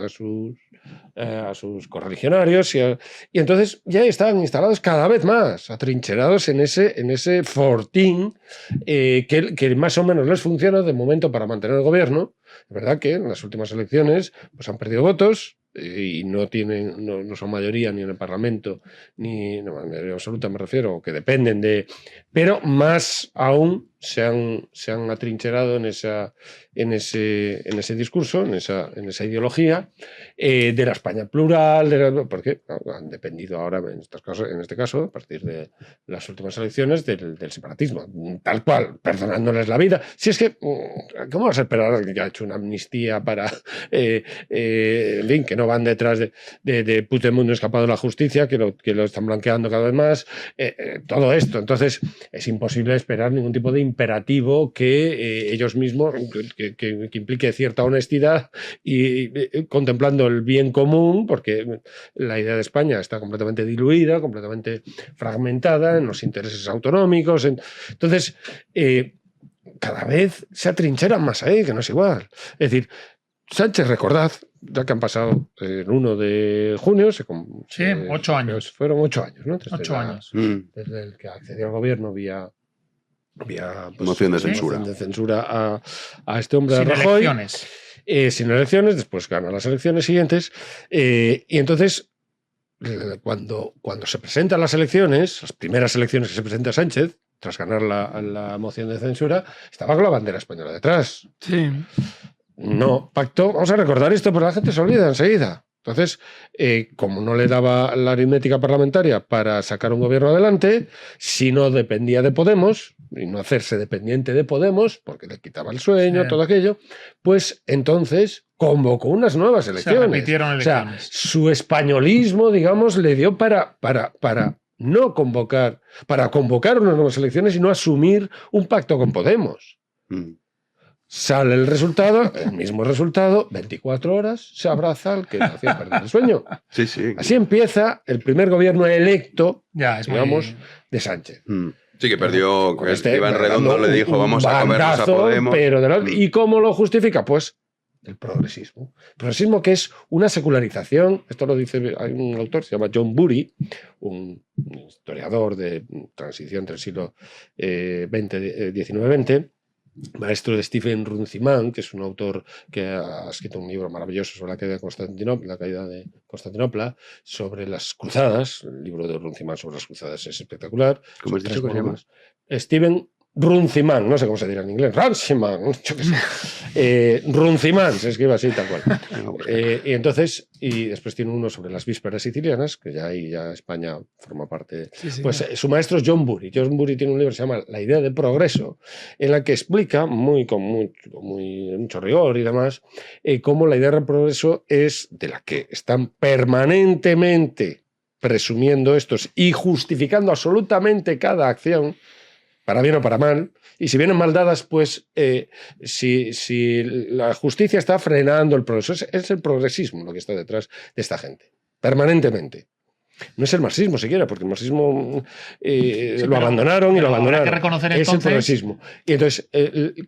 correligionarios y entonces ya están instalados cada vez más, atrincherados en ese fortín que más o menos les funciona de momento para mantener el gobierno. Es verdad que en las últimas elecciones pues han perdido votos y no son mayoría ni en el Parlamento, ni en mayoría absoluta me refiero, que dependen de... Pero más aún se han atrincherado en ese discurso, en esa ideología de la España plural, porque han dependido ahora, en este caso, a partir de las últimas elecciones, del separatismo, tal cual, perdonándoles la vida. Si es que, ¿cómo vas a esperar que haya hecho una amnistía para, en fin, que no van detrás de Puigdemont escapado de la justicia, que lo están blanqueando cada vez más, todo esto? Entonces, es imposible esperar ningún tipo de imperativo que ellos mismos, que implique cierta honestidad y contemplando el bien común, porque la idea de España está completamente diluida, completamente fragmentada en los intereses autonómicos. Entonces, cada vez se atrincheran más ahí, que no es igual. Es decir, Sánchez, recordad, ya que han pasado el 1 de junio... Sí, 8 años. Fueron 8 años, ¿no? 8 años. Desde el que accedió al gobierno vía moción de censura. Moción de censura a este hombre, Sin a Rajoy. elecciones. Sin elecciones, después gana las elecciones siguientes. Y entonces, cuando se presentan las elecciones, las primeras elecciones que se presenta Sánchez, tras ganar la moción de censura, estaba con la bandera española detrás. Sí. No pactó. Vamos a recordar esto, pero la gente se olvida enseguida. Entonces, como no le daba la aritmética parlamentaria para sacar un gobierno adelante, si no dependía de Podemos, y no hacerse dependiente de Podemos, porque le quitaba el sueño, todo aquello, pues entonces convocó unas nuevas elecciones. Se repitieron elecciones. O sea, su españolismo, digamos, le dio para no convocar, para convocar unas nuevas elecciones y no asumir un pacto con Podemos. Sale el resultado, el mismo resultado, 24 horas, se abraza al que le hacía perder el sueño. Sí, sí. Así empieza el primer gobierno electo, digamos, muy... de Sánchez. Sí, que perdió, Con que Iván Redondo le dijo, vamos a comernos a bandazo, Podemos. Pero ¿y cómo lo justifica? Pues el progresismo. El progresismo, que es una secularización, esto lo dice, hay un autor, se llama John Bury, un historiador de transición entre el siglo XIX-XX, maestro de Stephen Runciman, que es un autor que ha escrito un libro maravilloso sobre la caída de Constantinopla, sobre las cruzadas. El libro de Runciman sobre las cruzadas es espectacular. ¿Cómo has dicho que se llama? Stephen Runciman, no sé cómo se dirá en inglés. Runciman, yo qué sé. Runciman, se escribe así, tal cual. Y después tiene uno sobre las vísperas sicilianas, que ya ahí España forma parte. Sí, pues su maestro es John Bury. John Bury tiene un libro que se llama La idea de progreso, en la que explica, con mucho rigor y demás, cómo la idea de progreso es de la que están permanentemente presumiendo estos y justificando absolutamente cada acción, para bien o para mal, y si vienen mal dadas, pues si la justicia está frenando el progreso, es el progresismo lo que está detrás de esta gente, permanentemente. No es el marxismo siquiera, porque el marxismo lo abandonaron y lo abandonaron. Habrá que reconocer es entonces... el progresismo. Y entonces,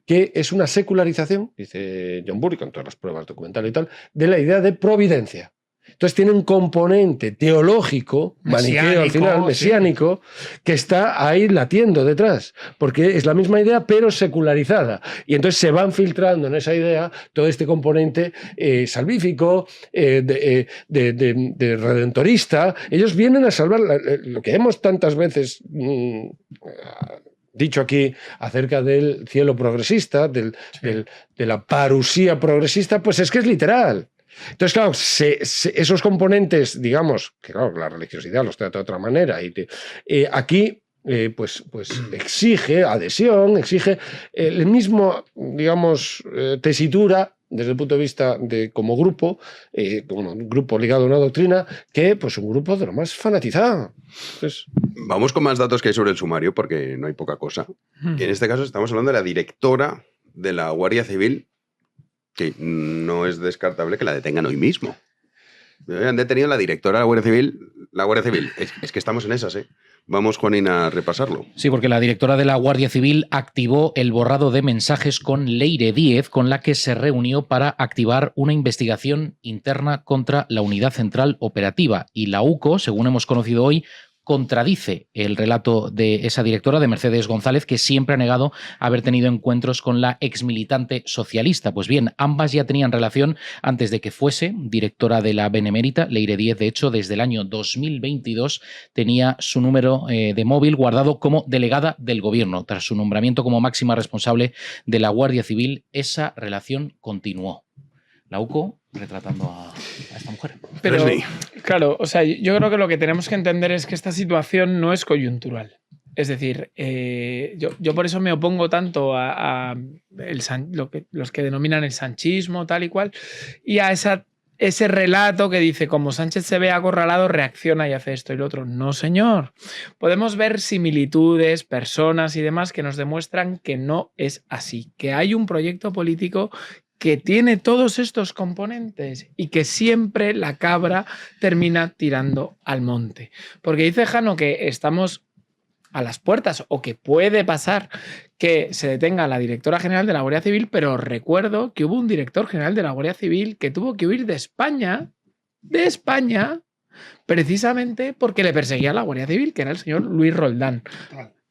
¿qué es una secularización? Dice John Bury, con todas las pruebas documentales y tal, de la idea de providencia. Entonces tiene un componente teológico, maniqueo al final, mesiánico, que está ahí latiendo detrás, porque es la misma idea pero secularizada. Y entonces se van filtrando en esa idea todo este componente salvífico, de redentorista. Ellos vienen a salvar lo que hemos tantas veces... dicho aquí acerca del cielo progresista, de la parusía progresista, pues es que es literal. Entonces, claro, esos componentes, digamos, que claro, la religiosidad los trata de otra manera, aquí pues exige adhesión, exige el mismo, digamos, tesitura desde el punto de vista de como grupo, un grupo ligado a una doctrina, que pues un grupo de lo más fanatizado. Entonces, vamos con más datos que hay sobre el sumario, porque no hay poca cosa. Y en este caso estamos hablando de la directora de la Guardia Civil, que no es descartable que la detengan hoy mismo. Han detenido a la directora de la Guardia Civil. La Guardia Civil, es que estamos en esas, ¿eh? Vamos, Juanina, a repasarlo. Sí, porque la directora de la Guardia Civil activó el borrado de mensajes con Leire Díez, con la que se reunió para activar una investigación interna contra la Unidad Central Operativa. Y la UCO, según hemos conocido hoy, contradice el relato de esa directora, de Mercedes González, que siempre ha negado haber tenido encuentros con la exmilitante socialista. Pues bien, ambas ya tenían relación antes de que fuese directora de la Benemérita. Leire Díez, de hecho, desde el año 2022 tenía su número de móvil guardado como delegada del gobierno. Tras su nombramiento como máxima responsable de la Guardia Civil, esa relación continuó. La UCO retratando a esta mujer. Pero, claro, o sea, yo creo que lo que tenemos que entender es que esta situación no es coyuntural. Es decir, yo por eso me opongo tanto a los que denominan el sanchismo, tal y cual, y a ese relato que dice, como Sánchez se ve acorralado, reacciona y hace esto y lo otro. No, señor. Podemos ver similitudes, personas y demás que nos demuestran que no es así, que hay un proyecto político que tiene todos estos componentes y que siempre la cabra termina tirando al monte. Porque dice Jano que estamos a las puertas o que puede pasar que se detenga a la directora general de la Guardia Civil, pero recuerdo que hubo un director general de la Guardia Civil que tuvo que huir de España, precisamente porque le perseguía a la Guardia Civil, que era el señor Luis Roldán.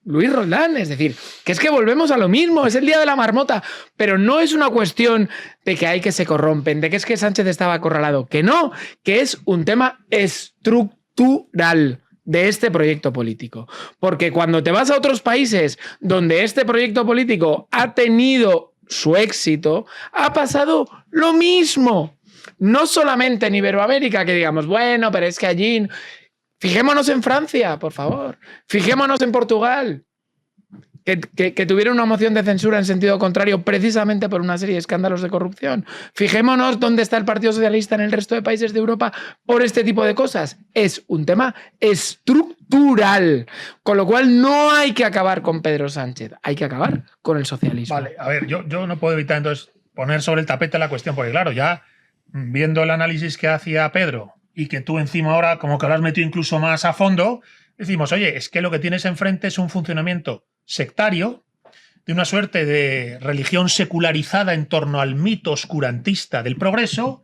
Luis Roldán, es decir, que es que volvemos a lo mismo, es el día de la marmota, pero no es una cuestión de que hay que se corrompen, de que es que Sánchez estaba acorralado, que no, que es un tema estructural de este proyecto político. Porque cuando te vas a otros países donde este proyecto político ha tenido su éxito, ha pasado lo mismo. No solamente en Iberoamérica, que digamos, bueno, pero es que allí... Fijémonos en Francia, por favor. Fijémonos en Portugal, que tuvieron una moción de censura en sentido contrario precisamente por una serie de escándalos de corrupción. Fijémonos dónde está el Partido Socialista en el resto de países de Europa por este tipo de cosas. Es un tema estructural, con lo cual no hay que acabar con Pedro Sánchez, hay que acabar con el socialismo. Vale, a ver, yo no puedo evitar entonces poner sobre el tapete la cuestión, porque claro, ya viendo el análisis que hacía Pedro y que tú encima ahora como que lo has metido incluso más a fondo, decimos, oye, es que lo que tienes enfrente es un funcionamiento sectario, de una suerte de religión secularizada en torno al mito oscurantista del progreso,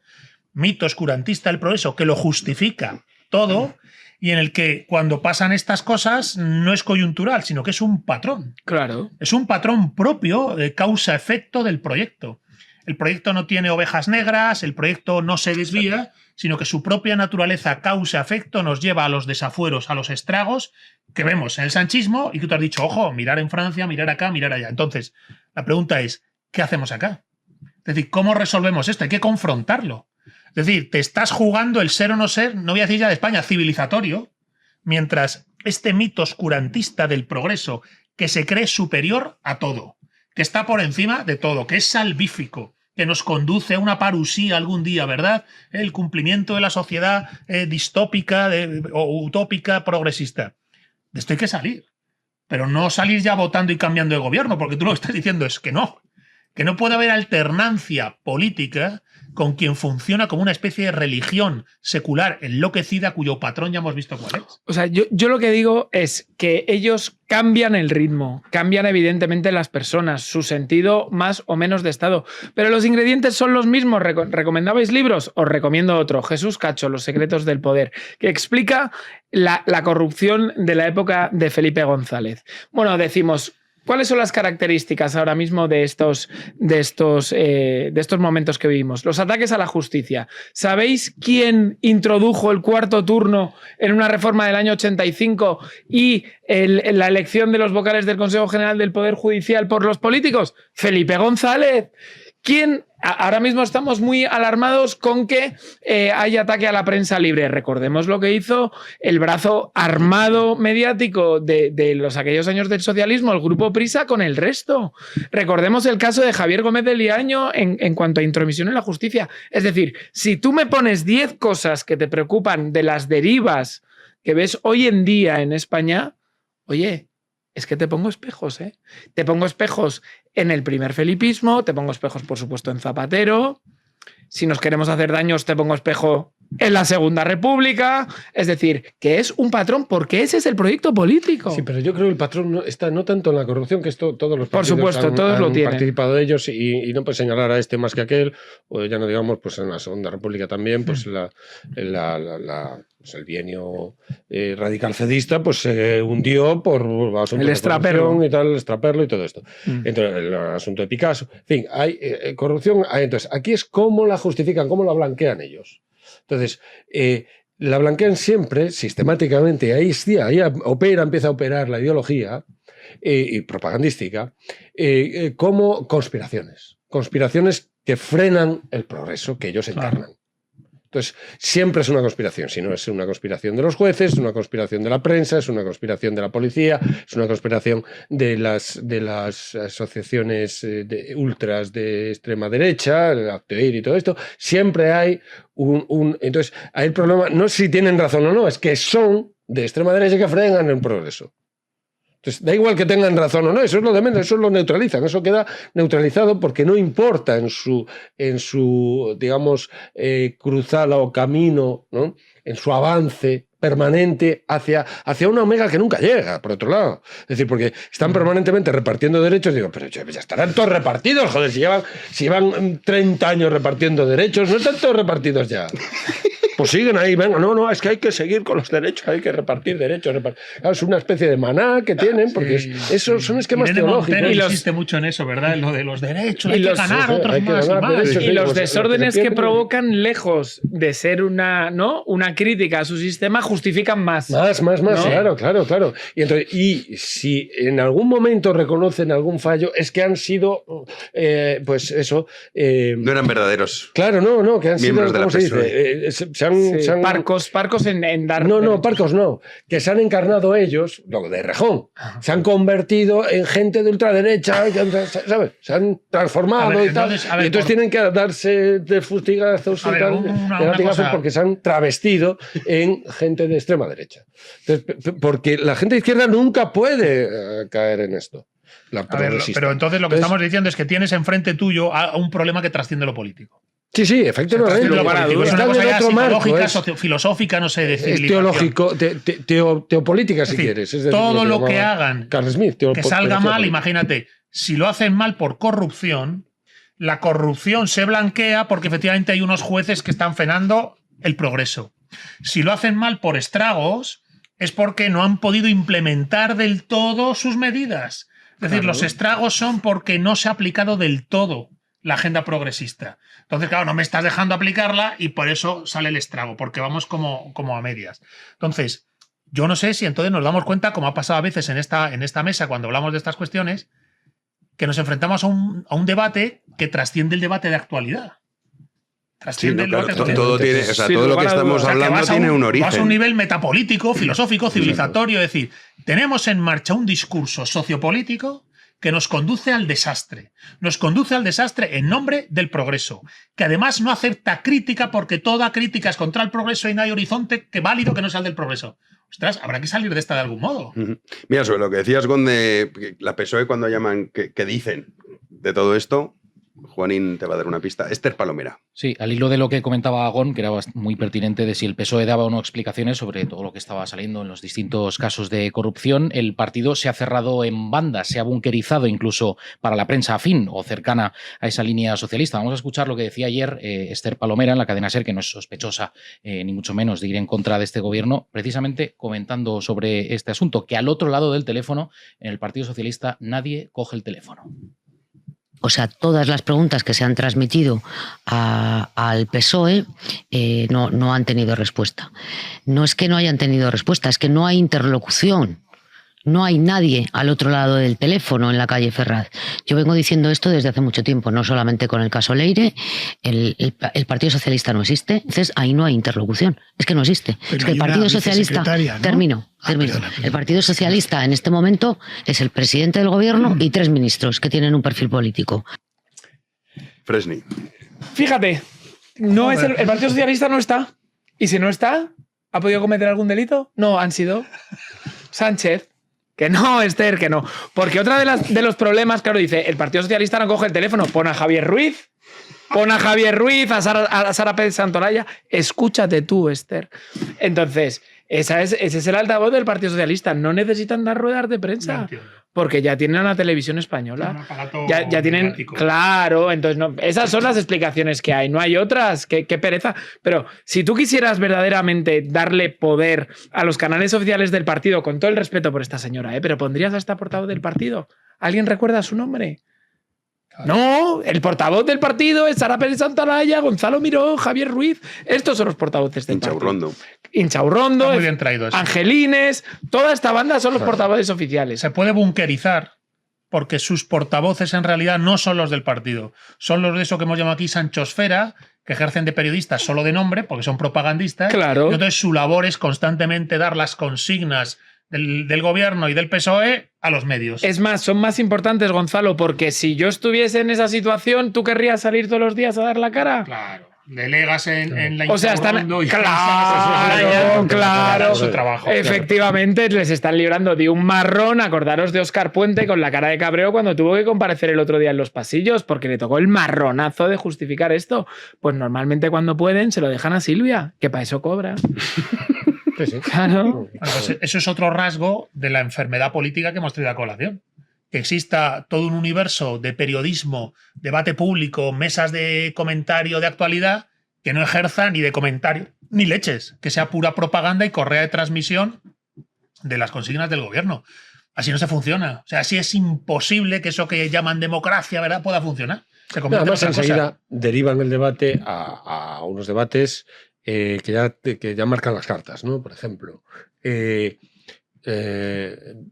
que lo justifica todo, y en el que cuando pasan estas cosas no es coyuntural, sino que es un patrón. Claro. Es un patrón propio de causa-efecto del proyecto. El proyecto no tiene ovejas negras, el proyecto no se desvía, sino que su propia naturaleza causa-efecto nos lleva a los desafueros, a los estragos que vemos en el sanchismo y que tú has dicho, ojo, mirar en Francia, mirar acá, mirar allá. Entonces, la pregunta es, ¿qué hacemos acá? Es decir, ¿cómo resolvemos esto? Hay que confrontarlo. Es decir, te estás jugando el ser o no ser, no voy a decir ya de España, civilizatorio, mientras este mito oscurantista del progreso que se cree superior a todo, que está por encima de todo, que es salvífico, que nos conduce a una parusía algún día, ¿verdad? El cumplimiento de la sociedad distópica o utópica progresista. De esto hay que salir. Pero no salir ya votando y cambiando de gobierno, porque tú lo que estás diciendo es que no puede haber alternancia política con quien funciona como una especie de religión secular enloquecida cuyo patrón ya hemos visto cuál es. O sea, yo lo que digo es que ellos cambian el ritmo, cambian evidentemente las personas, su sentido más o menos de estado, pero los ingredientes son los mismos. ¿Recomendabais libros? Os recomiendo otro, Jesús Cacho, Los secretos del poder, que explica la corrupción de la época de Felipe González. Bueno, decimos... ¿Cuáles son las características ahora mismo de estos momentos que vivimos? Los ataques a la justicia. ¿Sabéis quién introdujo el cuarto turno en una reforma del año 85 y la elección de los vocales del Consejo General del Poder Judicial por los políticos? Felipe González. ¿Quién? Ahora mismo estamos muy alarmados con que hay ataque a la prensa libre. Recordemos lo que hizo el brazo armado mediático de aquellos años del socialismo, el Grupo Prisa, con el resto. Recordemos el caso de Javier Gómez de Liaño en cuanto a intromisión en la justicia. Es decir, si tú me pones 10 cosas que te preocupan de las derivas que ves hoy en día en España, oye... Es que te pongo espejos, ¿eh? Te pongo espejos en el primer felipismo, te pongo espejos, por supuesto, en Zapatero. Si nos queremos hacer daños, te pongo espejo en la Segunda República. Es decir, que es un patrón porque ese es el proyecto político. Sí, pero yo creo que el patrón está no tanto en la corrupción, que esto todos los partidos por supuesto, todos lo tienen. participado de ellos y no puedes señalar a este más que aquel, o ya no digamos, pues en la Segunda República también, pues pues el bienio radical cedista pues se hundió por asuntos el extraperlo y tal, el extraperlo y todo esto. Entonces, el asunto de Picasso. En fin, hay corrupción. Entonces, aquí es cómo la justifican, cómo la blanquean ellos. Entonces, la blanquean siempre, sistemáticamente, ahí empieza a operar la ideología y propagandística, como conspiraciones. Conspiraciones que frenan el progreso que ellos encarnan. Entonces, siempre es una conspiración. Si no es una conspiración de los jueces, es una conspiración de la prensa, es una conspiración de la policía, es una conspiración de las asociaciones de ultras de extrema derecha, el Acteir y todo esto. Siempre hay entonces, ahí el problema no es si tienen razón o no, es que son de extrema derecha que frenan el progreso. Entonces, da igual que tengan razón o no, eso es lo de menos, eso lo neutralizan, eso queda neutralizado porque no importa en su digamos, cruzada o camino, ¿no? En su avance permanente hacia una omega que nunca llega, por otro lado. Es decir, porque están permanentemente repartiendo derechos, digo, pero ya estarán todos repartidos, joder, si llevan 30 años repartiendo derechos, no están todos repartidos ya. Pues siguen ahí, venga, no, es que hay que seguir con los derechos, hay que repartir derechos. Claro, es una especie de maná que tienen, porque esos son esquemas teológicos. Y insiste mucho en eso, ¿verdad? En lo de los derechos, hay que ganar otros más y más. Y los desórdenes que provocan, lejos de ser una crítica a su sistema, justifican más. Más, ¿no? Claro. Y si en algún momento reconocen algún fallo, es que han sido, pues eso... no eran verdaderos. Claro, no, que han sido, ¿cómo se dice? Parcos en dar... No, parcos no. Que se han encarnado ellos, lo de Rejón, se han convertido en gente de ultraderecha, ¿sabes? Se han transformado y tal. Y entonces tienen que darse de fustigazos y tal, porque se han travestido en gente de extrema derecha. Entonces, porque la gente de izquierda nunca puede caer en esto. Pero entonces lo que estamos diciendo es que tienes enfrente tuyo a un problema que trasciende lo político. Sí, efectivamente. Es una cosa ya psicológica, filosófica, no sé, de civilización. Teológico, teopolítica, si quieres. Es decir, todo lo que hagan Carl Smith, que salga mal, imagínate, si lo hacen mal por corrupción, la corrupción se blanquea porque efectivamente hay unos jueces que están frenando el progreso. Si lo hacen mal por estragos, es porque no han podido implementar del todo sus medidas. Es decir, los estragos son porque no se ha aplicado del todo la agenda progresista. Entonces, claro, no me estás dejando aplicarla y por eso sale el estrago, porque vamos como a medias. Entonces, yo no sé si entonces nos damos cuenta, como ha pasado a veces en esta mesa cuando hablamos de estas cuestiones, que nos enfrentamos a un debate que trasciende el debate de actualidad. Trasciende todo tiene, o sea, todo lo que estamos hablando tiene un origen. Vas a un nivel metapolítico, filosófico, civilizatorio, es decir, tenemos en marcha un discurso sociopolítico que nos conduce al desastre. Nos conduce al desastre en nombre del progreso, que además no acepta crítica porque toda crítica es contra el progreso y no hay horizonte válido que no sea el del progreso. Ostras, habrá que salir de esta de algún modo. Mira, sobre lo que decías, Gonde, la PSOE cuando llaman, ¿qué dicen de todo esto? Juanín te va a dar una pista. Esther Palomera. Sí, al hilo de lo que comentaba Agón, que era muy pertinente de si el PSOE daba o no explicaciones sobre todo lo que estaba saliendo en los distintos casos de corrupción, el partido se ha cerrado en banda, se ha bunkerizado incluso para la prensa afín o cercana a esa línea socialista. Vamos a escuchar lo que decía ayer Esther Palomera en la cadena SER, que no es sospechosa ni mucho menos de ir en contra de este gobierno, precisamente comentando sobre este asunto, que al otro lado del teléfono, en el Partido Socialista, nadie coge el teléfono. O sea, todas las preguntas que se han transmitido al PSOE no han tenido respuesta. No es que no hayan tenido respuesta, es que no hay interlocución. No hay nadie al otro lado del teléfono en la calle Ferraz. Yo vengo diciendo esto desde hace mucho tiempo, no solamente con el caso Leire. El Partido Socialista no existe, entonces ahí no hay interlocución. Es que no existe. Pero es que el Partido Socialista... ¿no? Termino. Perdona. El Partido Socialista en este momento es el presidente del gobierno y 3 ministros que tienen un perfil político. Fresny. Fíjate, el Partido Socialista no está. Y si no está, ¿ha podido cometer algún delito? No, han sido Sánchez. Que no, Esther, que no. Porque otra de los problemas, claro, dice, el Partido Socialista no coge el teléfono, pone a Javier Ruiz Pon a Javier Ruiz, a Sara Pérez Santolaya. Escúchate tú, Esther. Entonces, ese es el altavoz del Partido Socialista. No necesitan dar ruedas de prensa. Porque ya tienen una televisión española. Ya tienen. Mediático. Claro, entonces no, esas son las explicaciones que hay. No hay otras. Qué pereza. Pero si tú quisieras verdaderamente darle poder a los canales oficiales del partido, con todo el respeto por esta señora, pero pondrías a esta portavoz del partido. ¿Alguien recuerda su nombre? No, el portavoz del partido es Sara Pérez Santolaya, Gonzalo Miró, Javier Ruiz. Estos son los portavoces del partido. Inchaurrondo, muy bien traído eso. Angelines, toda esta banda son los portavoces oficiales. Se puede bunkerizar porque sus portavoces en realidad no son los del partido. Son los de eso que hemos llamado aquí sanchosfera, que ejercen de periodistas solo de nombre porque son propagandistas. Claro. Y entonces su labor es constantemente dar las consignas del gobierno y del PSOE a los medios. Es más, son más importantes, Gonzalo, porque si yo estuviese en esa situación, ¿tú querrías salir todos los días a dar la cara? Claro. Delegas en la O sea, están. Inchaurrondo y Claro. su trabajo. Efectivamente, les están librando de un marrón. Acordaros de Óscar Puente con la cara de cabreo cuando tuvo que comparecer el otro día en los pasillos, porque le tocó el marronazo de justificar esto. Pues normalmente cuando pueden se lo dejan a Silvia, que para eso cobra. Sí. Claro. Pues eso es otro rasgo de la enfermedad política que hemos traído a colación. Que exista todo un universo de periodismo, debate público, mesas de comentario de actualidad que no ejerza ni de comentario ni leches, que sea pura propaganda y correa de transmisión de las consignas del gobierno. Así no se funciona. O sea, así es imposible que eso que llaman democracia, ¿verdad?, pueda funcionar. Se convierte Además, en otra cosa. enseguida derivan el debate a unos debates que ya marcan las cartas, ¿no? Por ejemplo,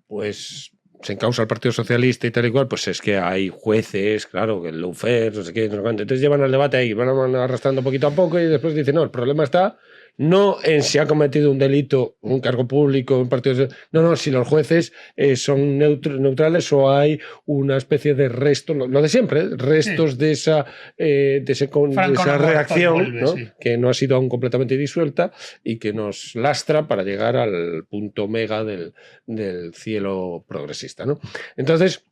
pues se encausa el Partido Socialista y tal y cual, pues es que hay jueces, claro, que el lawfare, no sé qué, no sé cuánto. Entonces llevan el debate ahí, van arrastrando poquito a poco y después dicen, no, el problema está no en si ha cometido un delito, un cargo público, un partido... No, si los jueces son neutrales o hay una especie de resto, lo de siempre, restos de esa reacción, vuelve, ¿no? Sí. Que no ha sido aún completamente disuelta y que nos lastra para llegar al punto mega del cielo progresista, ¿no? Entonces,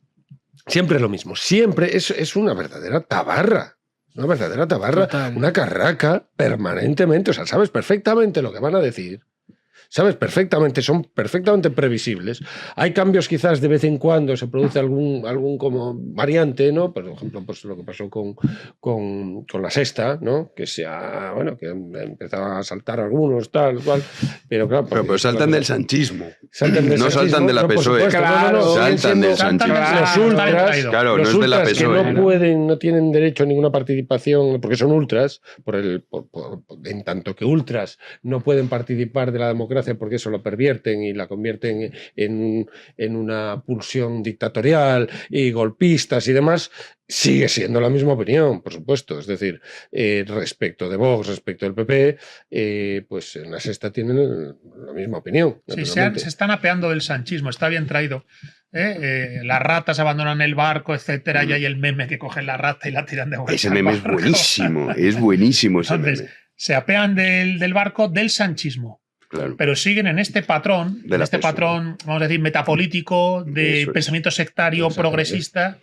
siempre es lo mismo, siempre es una verdadera tabarra. Una verdadera tabarra, total. Una carraca permanentemente. O sea, sabes perfectamente lo que van a decir. Sabes perfectamente, son perfectamente previsibles. Hay cambios quizás de vez en cuando, se produce algún como variante, ¿no? Por ejemplo, pues lo que pasó con la sexta, ¿no? Que que empezaban a saltar algunos, tal, cual. Pero claro, pero saltan del sanchismo. Saltan del sanchismo, saltan de la PSOE. Claro, saltan del sanchismo. Los ultras, claro, los no es de la ultras PSOE. Que no tienen derecho a ninguna participación, porque son ultras, en tanto que ultras no pueden participar de la democracia porque eso lo pervierten y la convierten en una pulsión dictatorial y golpistas y demás, sigue siendo la misma opinión, por supuesto. Es decir, respecto de Vox, respecto del PP, pues en la sexta tienen la misma opinión. Sí, se están apeando del sanchismo, está bien traído. Las ratas abandonan el barco, etcétera, y hay el meme que cogen la rata y la tiran de vuelta. Ese meme es buenísimo, es buenísimo ese meme. Se apean del barco del sanchismo. Claro. Pero siguen en este patrón, vamos a decir, metapolítico, de pensamiento sectario, progresista,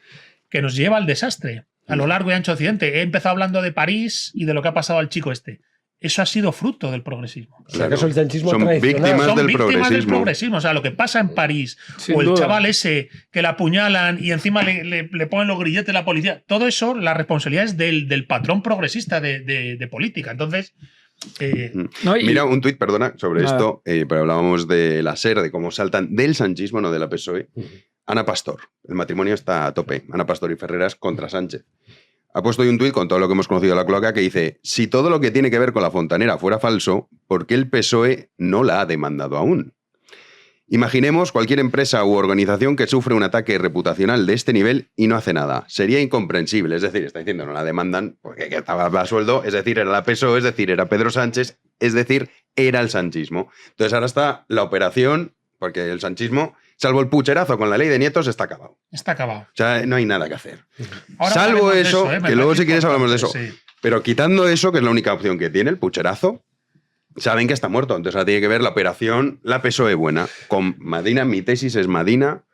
que nos lleva al desastre a lo largo y ancho de Occidente. He empezado hablando de París y de lo que ha pasado al chico este. Eso ha sido fruto del progresismo. Claro. El sanchismo son víctimas del progresismo. O sea, lo que pasa en París, o el chaval ese que la apuñalan y encima le ponen los grilletes la policía, todo eso, la responsabilidad es del patrón progresista de política. Entonces... Mira, un tuit, perdona, sobre esto, pero hablábamos de la SER, de cómo saltan del sanchismo, no de la PSOE. Ana Pastor, el matrimonio está a tope. Ana Pastor y Ferreras contra Sánchez. Ha puesto hoy un tuit con todo lo que hemos conocido de la cloaca que dice: si todo lo que tiene que ver con la fontanera fuera falso, ¿por qué el PSOE no la ha demandado aún? Imaginemos cualquier empresa u organización que sufre un ataque reputacional de este nivel y no hace nada. Sería incomprensible. Es decir, está diciendo, no la demandan porque estaba a sueldo, es decir, era la PSOE, es decir, era Pedro Sánchez, es decir, era el sanchismo. Entonces ahora está la operación, porque el sanchismo, salvo el pucherazo con la ley de Nietos, está acabado. Está acabado. O sea, no hay nada que hacer. Ahora salvo eso, que luego si quieres hablamos de eso. Sí. Pero quitando eso, que es la única opción que tiene, el pucherazo, saben que está muerto. Entonces ahora tiene que ver la operación, la PSOE buena. Con Madina, mi tesis es Madina,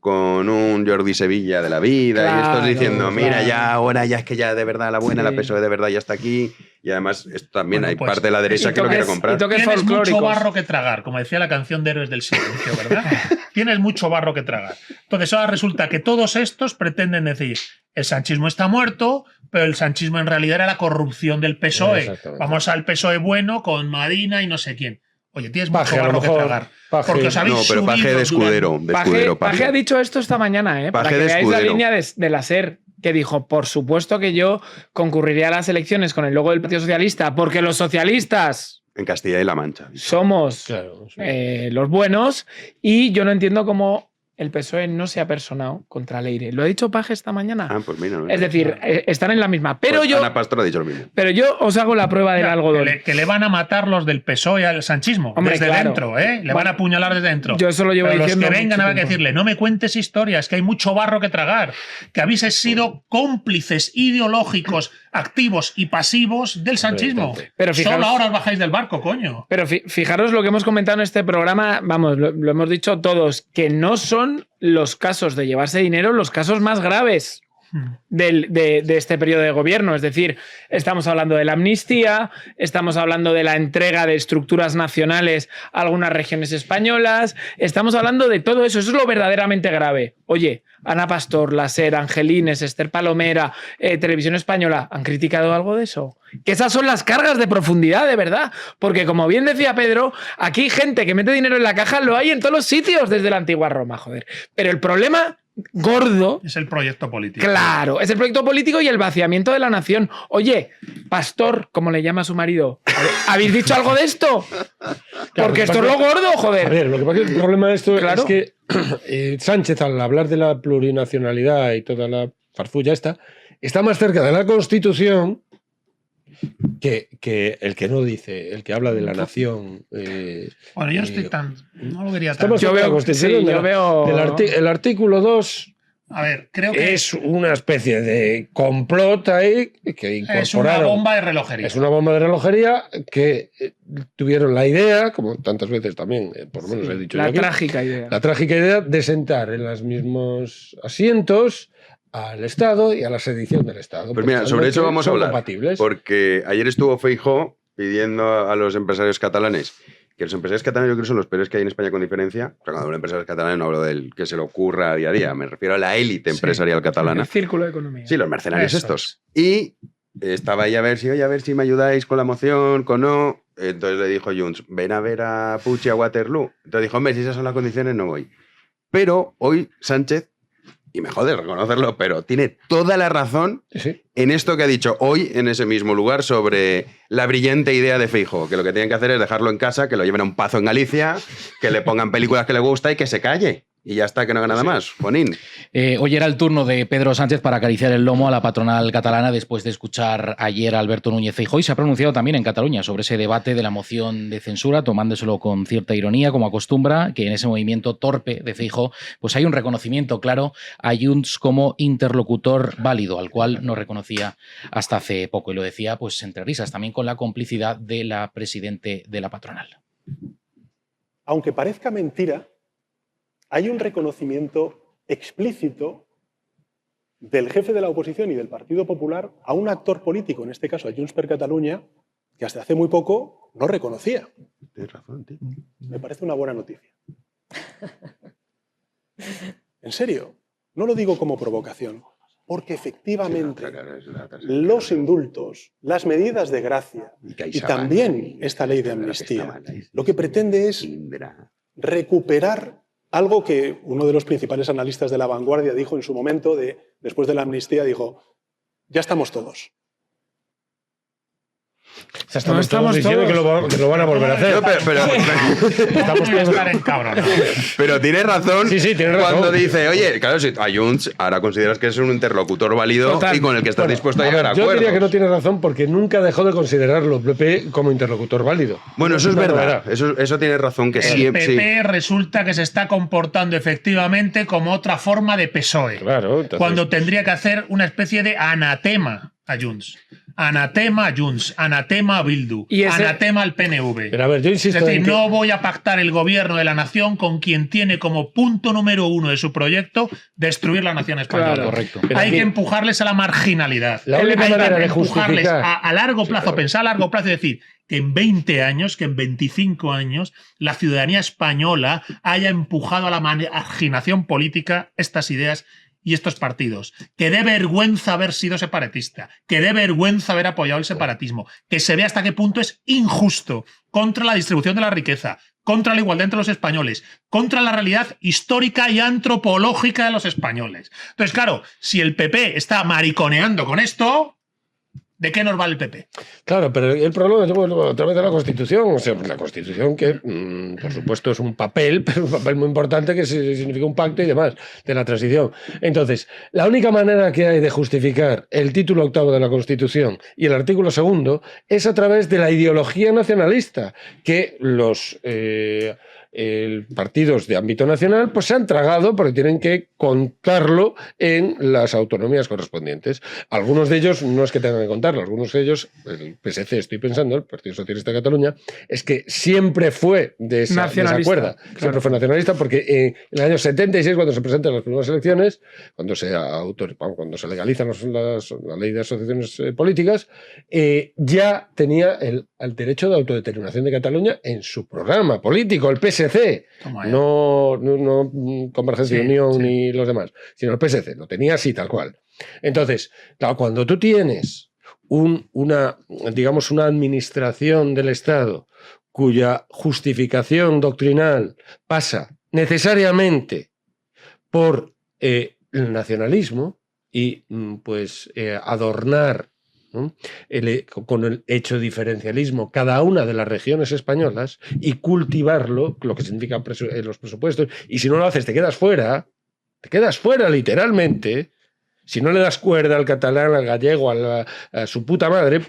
con un Jordi Sevilla de la vida y estos diciendo, mira, ya ahora ya es que ya de verdad la buena, la PSOE de verdad ya está aquí. Y además esto también hay parte de la derecha que lo quiere comprar. Tienes mucho barro que tragar, como decía la canción de Héroes del Silencio, ¿verdad? Tienes mucho barro que tragar. Entonces ahora resulta que todos estos pretenden decir, el sanchismo está muerto, pero el sanchismo en realidad era la corrupción del PSOE. Vamos al PSOE bueno con Madina y no sé quién. Oye, tienes mucho barro que tragar. Porque os habéis pero Paje de Escudero. Paje ha dicho esto esta mañana, para que veáis la línea de la SER, que dijo, por supuesto que yo concurriría a las elecciones con el logo del Partido Socialista, porque los socialistas... En Castilla y La Mancha. Somos los buenos, y yo no entiendo cómo el PSOE no se ha personado contra Leire. Lo ha dicho Paje esta mañana. Pues mira, es decir, están en la misma. Pero pues yo... Ana Pastor ha dicho lo mismo. Pero yo os hago la prueba del algodón. Que le van a matar los del PSOE al sanchismo. Hombre, desde dentro, ¿eh? Le van a apuñalar desde dentro. Yo eso lo llevo pero diciendo. Los que vengan a decirle, no me cuentes historias, que hay mucho barro que tragar. Que habéis sido cómplices ideológicos, activos y pasivos del sanchismo. Pero fijaros, solo ahora os bajáis del barco, coño. Pero fijaros lo que hemos comentado en este programa, vamos, lo hemos dicho todos, que no son los casos de llevarse dinero los casos más graves de este periodo de gobierno. Es decir, estamos hablando de la amnistía, estamos hablando de la entrega de estructuras nacionales a algunas regiones españolas, estamos hablando de todo eso. Eso es lo verdaderamente grave. Oye, Ana Pastor, la SER, Angelines, Esther Palomera, Televisión Española, ¿han criticado algo de eso? Que esas son las cargas de profundidad, de verdad. Porque, como bien decía Pedro, aquí gente que mete dinero en la caja lo hay en todos los sitios desde la antigua Roma, joder. Pero el problema gordo es el proyecto político. Claro, es el proyecto político y el vaciamiento de la nación. Oye, Pastor, como le llama a su marido, ¿habéis dicho algo de esto? Porque esto es lo gordo, joder. A ver, lo que pasa es que el problema de esto es que Sánchez, al hablar de la plurinacionalidad y toda la farfulla esta, está más cerca de la Constitución que el que no dice, el que habla de la nación. Bueno, yo no estoy tan. No lo vería tan. Yo veo. El artículo 2. A ver, creo que. Es una especie de complot ahí que incorporaron. Es una bomba de relojería. Es una bomba de relojería que tuvieron la idea, como tantas veces también, por lo menos he dicho yo aquí, trágica idea. La trágica idea de sentar en los mismos asientos al Estado y a la sedición del Estado. Pues mira, sobre eso vamos a hablar. Porque ayer estuvo Feijóo pidiendo a los empresarios catalanes, que los empresarios catalanes yo creo que son los peores que hay en España con diferencia. O sea, cuando hablo de empresarios catalanes no hablo del que se le ocurra día a día, me refiero a la élite empresarial catalana. El círculo de economía. Sí, los mercenarios estos. Y estaba ahí a ver si me ayudáis con la moción, con no. Entonces le dijo Junts, ven a ver a Puig y a Waterloo. Entonces dijo, hombre, si esas son las condiciones no voy. Pero hoy Sánchez, y me jode reconocerlo, pero tiene toda la razón en esto que ha dicho hoy en ese mismo lugar sobre la brillante idea de Feijóo, que lo que tienen que hacer es dejarlo en casa, que lo lleven a un pazo en Galicia, que le pongan películas que le gusta y que se calle. Y ya está, que no haga nada más. Bonín. Hoy era el turno de Pedro Sánchez para acariciar el lomo a la patronal catalana después de escuchar ayer a Alberto Núñez Feijóo, y se ha pronunciado también en Cataluña sobre ese debate de la moción de censura, tomándoselo con cierta ironía, como acostumbra, que en ese movimiento torpe de Feijóo pues hay un reconocimiento claro a Junts como interlocutor válido, al cual no reconocía hasta hace poco. Y lo decía pues entre risas, también con la complicidad de la presidente de la patronal. Aunque parezca mentira, hay un reconocimiento explícito del jefe de la oposición y del Partido Popular a un actor político, en este caso a Junts per Catalunya, que hasta hace muy poco no reconocía. Tienes razón, tío. Me parece una buena noticia. En serio, no lo digo como provocación, porque efectivamente los indultos, las medidas de gracia y también esta ley de amnistía, lo que pretende es recuperar algo que uno de los principales analistas de La Vanguardia dijo en su momento, después de la amnistía, dijo, ya estamos todos. O sea, estamos todos diciendo que lo van a volver a hacer. No, estamos todos pero tienes razón, tiene razón cuando dice, oye, claro, si a Junts ahora consideras que es un interlocutor válido y con el que estás dispuesto a llegar a acuerdos. Yo diría que no tiene razón porque nunca dejó de considerarlo PP como interlocutor válido. Bueno, eso es verdad. Eso tiene razón que sí. El PP resulta que se está comportando efectivamente como otra forma de PSOE. Claro, entonces, cuando tendría que hacer una especie de anatema a Junts. Anatema a Junts, anatema a Bildu, anatema al PNV. Pero a ver, yo insisto. Es decir, no voy a pactar el gobierno de la nación con quien tiene como punto número 1 de su proyecto destruir la nación española. Claro, correcto. Hay que empujarles a la marginalidad. La única manera de empujarles justificar a largo plazo, pensar a largo plazo y decir que en 20 años, que en 25 años, la ciudadanía española haya empujado a la marginación política estas ideas y estos partidos. Que dé vergüenza haber sido separatista, que dé vergüenza haber apoyado el separatismo, que se vea hasta qué punto es injusto contra la distribución de la riqueza, contra la igualdad entre los españoles, contra la realidad histórica y antropológica de los españoles. Entonces, claro, si el PP está mariconeando con esto, ¿de qué nos vale el PP? Claro, pero el problema es otra vez de la Constitución. O sea, la Constitución que, por supuesto, es un papel, pero un papel muy importante que significa un pacto y demás de la transición. Entonces, la única manera que hay de justificar el título 8 de la Constitución y el artículo 2 es a través de la ideología nacionalista que los partidos de ámbito nacional pues se han tragado porque tienen que contarlo en las autonomías correspondientes. Algunos de ellos no es que tengan que contarlo, algunos de ellos, el PSC, estoy pensando, el Partido Socialista de Cataluña, es que siempre fue de esa cuerda, claro. Siempre fue nacionalista porque en el año 76, cuando se presentan las primeras elecciones, cuando se legalizan la ley de asociaciones políticas, ya tenía el derecho de autodeterminación de Cataluña en su programa político, el PSC, no Convergencia y Unión ni los demás, sino el PSC, lo tenía así, tal cual. Entonces, claro, cuando tú tienes una administración del Estado cuya justificación doctrinal pasa necesariamente por el nacionalismo y adornar, ¿no?, con el hecho diferencialismo cada una de las regiones españolas y cultivarlo, lo que significa los presupuestos, y si no lo haces te quedas fuera literalmente. Si no le das cuerda al catalán, al gallego, a su puta madre,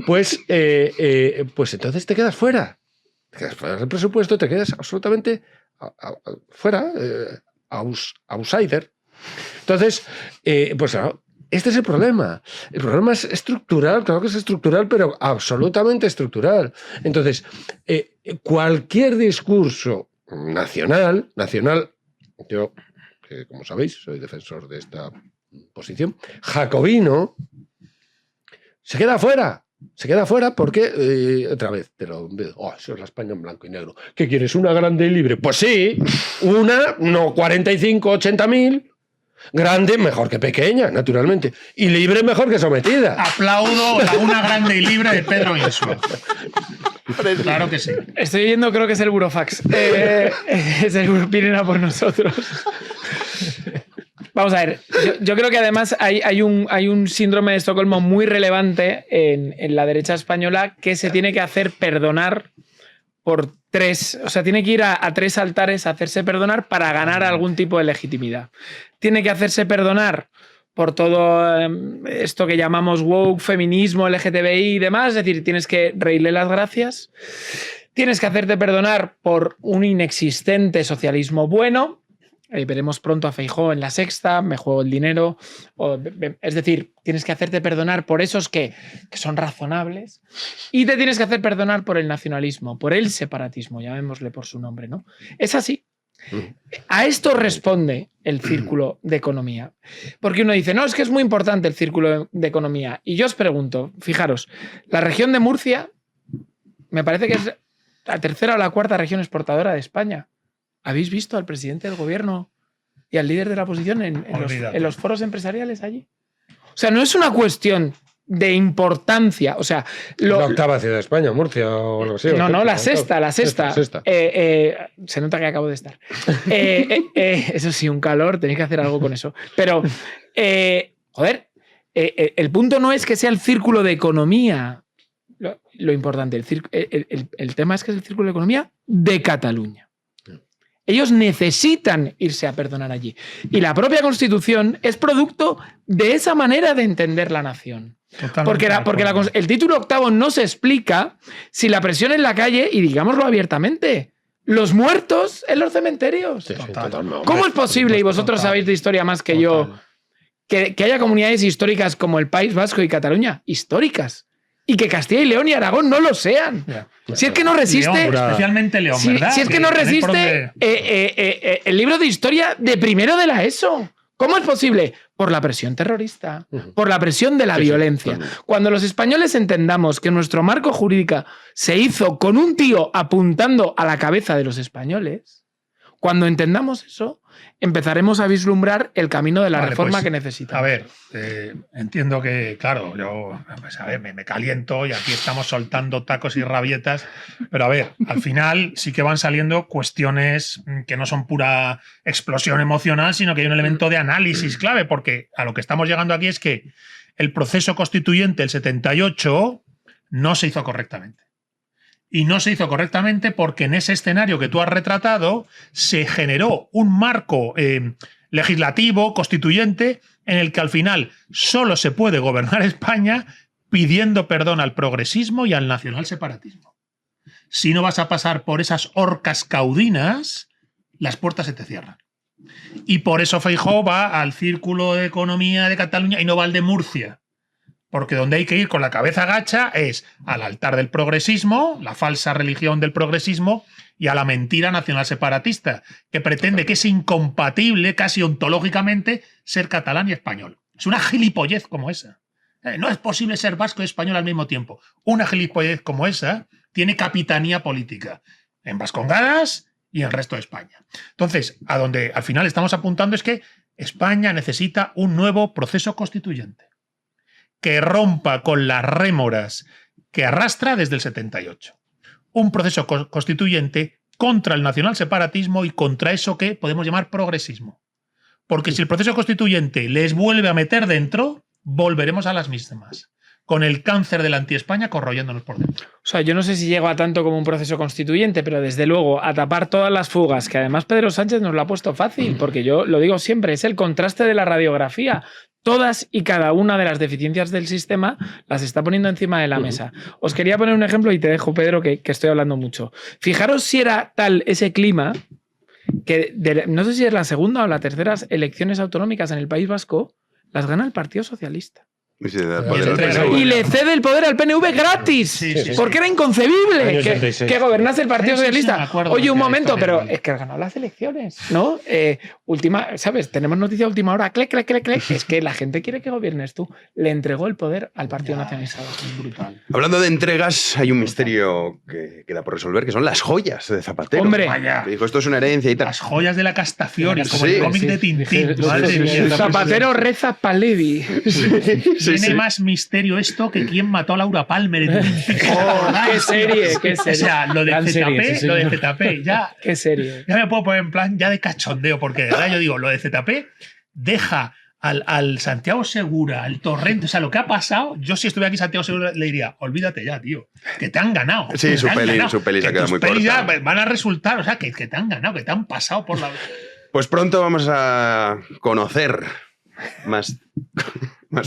pues entonces te quedas fuera. Te quedas fuera del presupuesto, te quedas absolutamente fuera, outsider. Entonces, este es el problema. El problema es estructural, claro que es estructural, pero absolutamente estructural. Entonces, cualquier discurso nacional, yo, que como sabéis, soy defensor de esta posición, jacobino, se queda fuera. Se queda fuera porque, otra vez, eso es la España en blanco y negro. ¿Qué quieres? ¿Una grande y libre? Pues sí, no 45, 80.000. Grande mejor que pequeña, naturalmente. Y libre mejor que sometida. Aplaudo la una grande y libre de Pedro Insua. Claro que sí. Estoy oyendo, creo que es el Burofax. Es el Europinera por nosotros. Vamos a ver, yo creo que además hay un síndrome de Estocolmo muy relevante en la derecha española que se tiene que hacer perdonar por tiene que ir a 3 altares a hacerse perdonar para ganar algún tipo de legitimidad. Tiene que hacerse perdonar por todo esto que llamamos woke, feminismo, LGTBI y demás, es decir, tienes que reírle las gracias. Tienes que hacerte perdonar por un inexistente socialismo bueno. Veremos pronto a Feijóo en La Sexta, me juego el dinero. Es decir, tienes que hacerte perdonar por esos que son razonables y te tienes que hacer perdonar por el nacionalismo, por el separatismo, llamémosle por su nombre, ¿no? Es así. A esto responde el círculo de economía. Porque uno dice, no, es que es muy importante el círculo de economía. Y yo os pregunto, fijaros, la región de Murcia me parece que es la 3ª o la 4ª región exportadora de España. ¿Habéis visto al presidente del gobierno y al líder de la oposición en los foros empresariales allí? O sea, no es una cuestión de importancia. O sea, la 8ª ciudad de España, Murcia o algo así. No, la sexta. Se nota que acabo de estar. Eso sí, un calor, tenéis que hacer algo con eso. Pero, el punto no es que sea el círculo de economía lo importante. El tema es que es el círculo de economía de Cataluña. Ellos necesitan irse a perdonar allí. Y la propia Constitución es producto de esa manera de entender la nación. Porque el título 8 no se explica si la presión en la calle, y digámoslo abiertamente, los muertos en los cementerios. Sí, ¿Cómo es posible, y vosotros sabéis de historia más que yo, que haya comunidades históricas como el País Vasco y Cataluña, históricas, y que Castilla y León y Aragón no lo sean. Si es que no resiste... León, especialmente León, ¿verdad? Si es que no resiste el libro de historia de primero de la ESO. ¿Cómo es posible? Por la presión terrorista, por la presión de la violencia. Cuando los españoles entendamos que nuestro marco jurídico se hizo con un tío apuntando a la cabeza de los españoles, cuando entendamos eso, empezaremos a vislumbrar el camino de la reforma que necesitamos. A ver, entiendo que, claro, yo pues, a ver, me caliento y aquí estamos soltando tacos y rabietas, pero a ver, al final sí que van saliendo cuestiones que no son pura explosión emocional, sino que hay un elemento de análisis clave, porque a lo que estamos llegando aquí es que el proceso constituyente del 78 no se hizo correctamente. Y no se hizo correctamente porque en ese escenario que tú has retratado se generó un marco legislativo, constituyente, en el que al final solo se puede gobernar España pidiendo perdón al progresismo y al nacionalseparatismo. Si no vas a pasar por esas horcas caudinas, las puertas se te cierran. Y por eso Feijóo va al Círculo de Economía de Cataluña y no va al de Murcia. Porque donde hay que ir con la cabeza gacha es al altar del progresismo, la falsa religión del progresismo, y a la mentira nacional separatista, que pretende que es incompatible, casi ontológicamente, ser catalán y español. Es una gilipollez como esa. No es posible ser vasco y español al mismo tiempo. Una gilipollez como esa tiene capitanía política en Vascongadas y en el resto de España. Entonces, a donde al final estamos apuntando es que España necesita un nuevo proceso constituyente que rompa con las rémoras que arrastra desde el 78. Un proceso constituyente contra el nacionalseparatismo y contra eso que podemos llamar progresismo. Porque si el proceso constituyente les vuelve a meter dentro, volveremos a las mismas, con el cáncer de la anti-España corroyéndonos por dentro. O sea, yo no sé si llego a tanto como un proceso constituyente, pero desde luego a tapar todas las fugas, que además Pedro Sánchez nos lo ha puesto fácil, porque yo lo digo siempre, es el contraste de la radiografía. Todas y cada una de las deficiencias del sistema las está poniendo encima de la mesa. Os quería poner un ejemplo y te dejo, Pedro, que estoy hablando mucho. Fijaros si era tal ese clima que no sé si es la segunda o la tercera elecciones autonómicas en el País Vasco, las gana el Partido Socialista. Y le cede el poder al PNV gratis, porque era inconcebible que gobernase el Partido Socialista. Oye, un momento, pero es que ha ganado las elecciones, ¿no? ¿Sabes? Tenemos noticia de última hora, clec. Es que la gente quiere que gobiernes tú. Le entregó el poder al Partido Nacionalista. Es brutal. Hablando de entregas, hay un misterio que queda por resolver, que son las joyas de Zapatero. Hombre, que dijo, esto es una herencia y tal. Las joyas de la Castafiore, como el cómic de Tintín. Madre mía. Zapatero reza pa' Levi. Tiene más misterio esto que quién mató a Laura Palmer en qué serie. O sea, lo de ZP, ya. Qué serie. Ya me puedo poner en plan ya de cachondeo, porque de verdad yo digo, lo de ZP deja al Santiago Segura, al Torrente, o sea, lo que ha pasado, yo si estuviera aquí Santiago Segura le diría, olvídate ya, tío, que te han ganado. Sí, su peli se ha quedado muy corta. Ya van a resultar, o sea, que te han ganado, que te han pasado por la... Pues pronto vamos a conocer más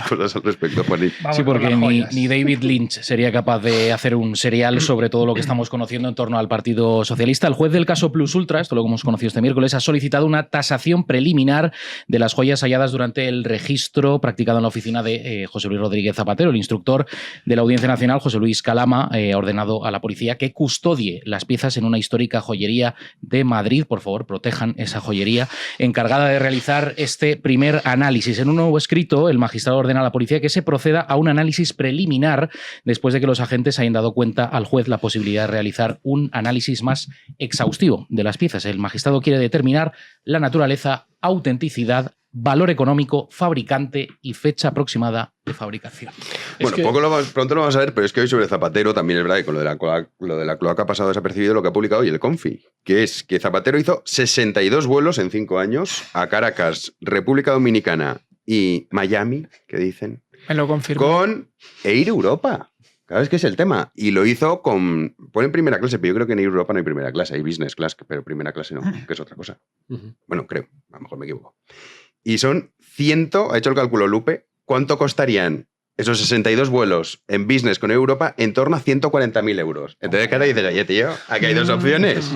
cosas al respecto, Juanito. Sí, porque ni David Lynch sería capaz de hacer un serial sobre todo lo que estamos conociendo en torno al Partido Socialista. El juez del caso Plus Ultra, esto lo hemos conocido este miércoles, ha solicitado una tasación preliminar de las joyas halladas durante el registro practicado en la oficina de José Luis Rodríguez Zapatero. El instructor de la Audiencia Nacional, José Luis Calama, ha ordenado a la policía que custodie las piezas en una histórica joyería de Madrid. Por favor, protejan esa joyería, encargada de realizar este primer análisis. En un nuevo escrito, el magistrado ordena a la policía que se proceda a un análisis preliminar después de que los agentes hayan dado cuenta al juez la posibilidad de realizar un análisis más exhaustivo de las piezas. El magistrado quiere determinar la naturaleza, autenticidad, valor económico, fabricante y fecha aproximada de fabricación. Bueno, pronto lo vamos a ver, pero es que hoy sobre Zapatero también es verdad que con lo de la cloaca ha pasado desapercibido lo que ha publicado hoy el Confi, que es que Zapatero hizo 62 vuelos en 5 años a Caracas, República Dominicana y Miami, que dicen, me lo confirmo, con Air Europa. ¿Sabes qué es el tema? Y lo hizo con... Ponen primera clase, pero yo creo que en Air Europa no hay primera clase, hay business class, pero primera clase no, que es otra cosa. Bueno, creo, a lo mejor me equivoco. Y son 100, ha hecho el cálculo Lupe, ¿cuánto costarían esos 62 vuelos en business con Europa? En torno a 140.000 euros. Entonces, ¿qué te dices? Oye, tío, aquí hay dos opciones.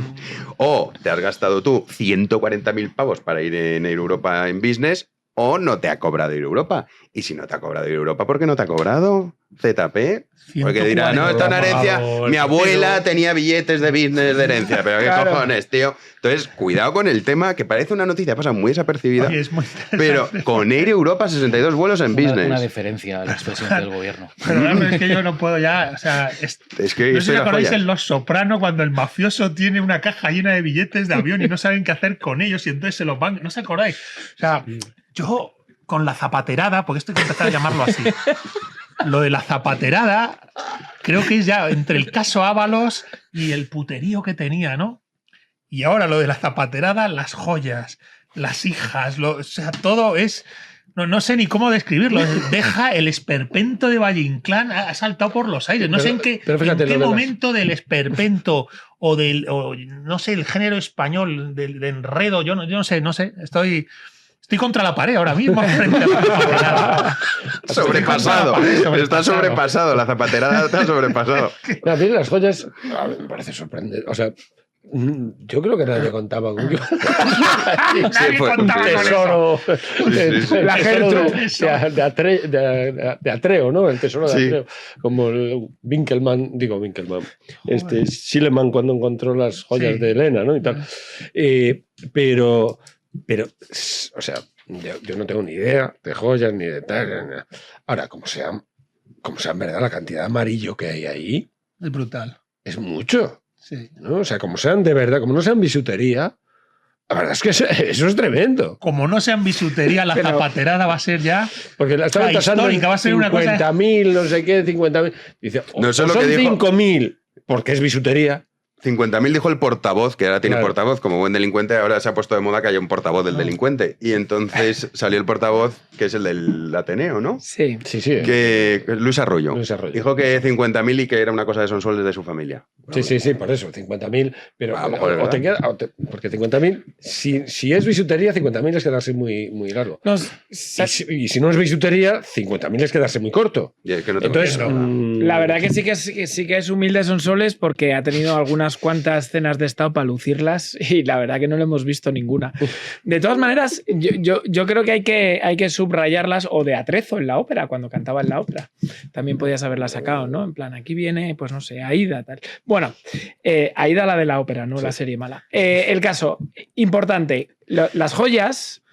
O te has gastado tú 140.000 pavos para ir en Air Europa en business, o no te ha cobrado ir a Europa. Y si no te ha cobrado ir a Europa, ¿por qué no te ha cobrado ZP? Porque dirá, no, esta es una herencia, mi abuela tenía billetes de business de herencia, pero qué cojones, tío. Entonces, cuidado con el tema, que parece una noticia, pasa muy desapercibida, Oye, es muy pero con Air Europa 62 vuelos en business. Una deferencia al expresidente del gobierno. Pero es que yo no puedo ya, o sea, Es que no sé esto si era acordáis joya. en Los Soprano cuando el mafioso tiene una caja llena de billetes de avión y no saben qué hacer con ellos y entonces se los van. ¿No os acordáis? O sea, yo con la zapaterada, porque esto hay que empezar a llamarlo así. Lo de la zapaterada, creo que es ya entre el caso Ábalos y el puterío que tenía, ¿no? Y ahora lo de la zapaterada, las joyas, las hijas, o sea, todo es... No sé ni cómo describirlo. Deja el esperpento de Valle Inclán, ha saltado por los aires. No sé en qué momento del esperpento o no sé, el género español de enredo, yo no sé. Estoy contra la pared ahora mismo. Frente a la zapaterada. Sobrepasado. Está sobrepasado. La zapaterada está sobrepasado. A mí las joyas a mí me parece sorprendente. O sea, yo creo que nadie contaba con que Nadie fue- contaba sí, con tesoro, sí. el La tesoro Gertrude. de Atreo, ¿no? El tesoro de Sí. Atreo. Como el Winkelmann, Schliemann cuando encontró las joyas Sí. de Elena, ¿no? Y tal. Pero, o sea, yo no tengo ni idea de joyas ni de tal. Ni nada. Ahora, como sea en verdad la cantidad de amarillo que hay ahí, Es brutal. es mucho. Sí. ¿No? O sea, como sean de verdad, como no sean bisutería, la verdad es que eso es tremendo. Como no sean bisutería, la zapaterada va a ser ya... Porque la estaban La tasando en histórica va a ser una cosa- 50.000, no sé qué, 50.000. Dice, No, eso es lo son que dijo- 5.000, porque es bisutería. 50.000 dijo el portavoz, que ahora tiene Claro. portavoz, como buen delincuente, ahora se ha puesto de moda que haya un portavoz del delincuente. Y entonces salió el portavoz, que es el del Ateneo, ¿no? Sí. Sí, sí. Que Luis Arroyo. Luis Arroyo. Dijo que 50.000 y que era una cosa de sonsoles de su familia. Sí, por eso, 50.000. Pero A lo mejor es o te queda, porque 50.000, si es bisutería, 50.000 es quedarse muy, muy largo. No, Y si no es bisutería, 50.000 es quedarse muy corto. Y es que no te Entonces, la verdad que sí que es humilde Sonsoles porque ha tenido algunas cuantas cenas de estado para lucirlas y la verdad que no le hemos visto ninguna. De todas maneras, yo creo que hay que subrayarlas o de atrezo en la ópera, cuando cantaba en la ópera. También podías haberla sacado, ¿no? En plan, aquí viene, pues no sé, Aida, tal. Bueno, Aida la de la ópera, no la serie mala. El caso, importante, las joyas,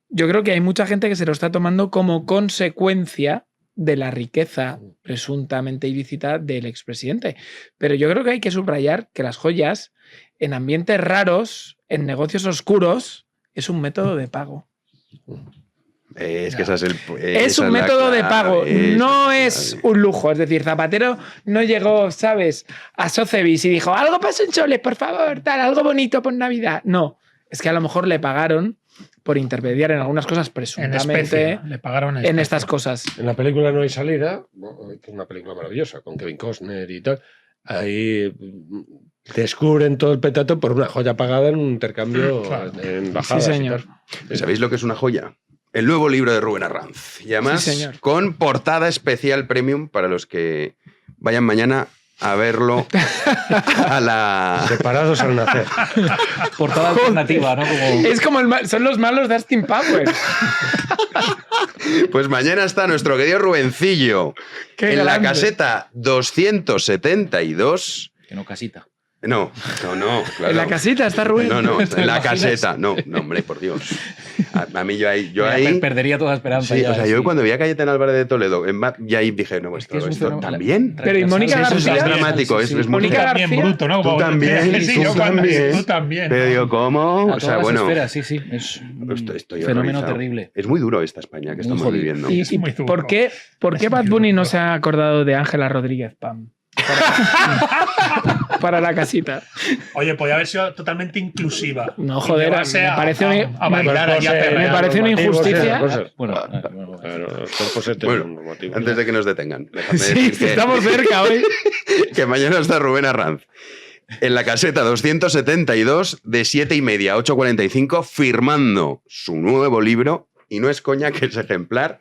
yo creo que hay mucha gente que se lo está tomando como consecuencia de la riqueza presuntamente ilícita del expresidente. Pero yo creo que hay que subrayar que las joyas, en ambientes raros, en negocios oscuros, es un método de pago. Es que esa es el. Es un método de pago, no es un lujo. Es decir, Zapatero no llegó, ¿sabes?, a Sotheby's y dijo, algo pasó en soles, por favor, tal, algo bonito por Navidad. No, es que a lo mejor le pagaron por intermediar en algunas cosas En presuntamente especie. Le pagaron en estas cosas. En la película No hay salida, que es una película maravillosa, con Kevin Costner y tal, ahí descubren todo el petato por una joya pagada en un intercambio en bajadas. Sí, y señor. tal. ¿Sabéis lo que es una joya? El nuevo libro de Rubén Arranz. Y además, Sí, señor. con portada especial premium para los que vayan mañana a verlo a la. Separados al nacer. Portada alternativa, ¿no? Como... Es como son los malos de Austin Powers. Pues mañana está nuestro querido Rubencillo Qué en la grande. caseta 272. Que no casita. No, claro. En la casita está Rubén. No, en la imaginas? caseta. No, hombre, por Dios. A mí yo ahí. Perdería toda esperanza. Sí, ya, o sea, yo sí. cuando vi a Cayetana Álvarez de Toledo, ya ahí dije, no, Es que es un esto fenómeno- también. Pero, ¿y Mónica Eso García? es dramático, es muy Mónica También García. bruto, ¿no? Tú Como- también, Sí, tú yo cuando- también. Tú también. Pero ¿no? digo, ¿cómo? A O sea, todas las bueno, esferas, sí. Es un estoy fenómeno horrorizado. terrible. Es muy duro esta España que Muy estamos jodido. viviendo. ¿Y, Es muy duro. por qué Es Bad muy Bunny no duro. se ha acordado de Ángela Rodríguez Pam? Para la casita. Oye, podía haber sido totalmente inclusiva. No, Y joder, llevarse me parece a bailar allí a Pues, perrear. me parece una injusticia. Bueno, Claro, los cuerpos heteronormativos. Antes de que nos detengan, déjame Sí, decir que, estamos cerca hoy. que mañana está Rubén Arranz en la caseta 272 de 7:30 a 8:45 firmando su nuevo libro. Y no es coña que ese ejemplar,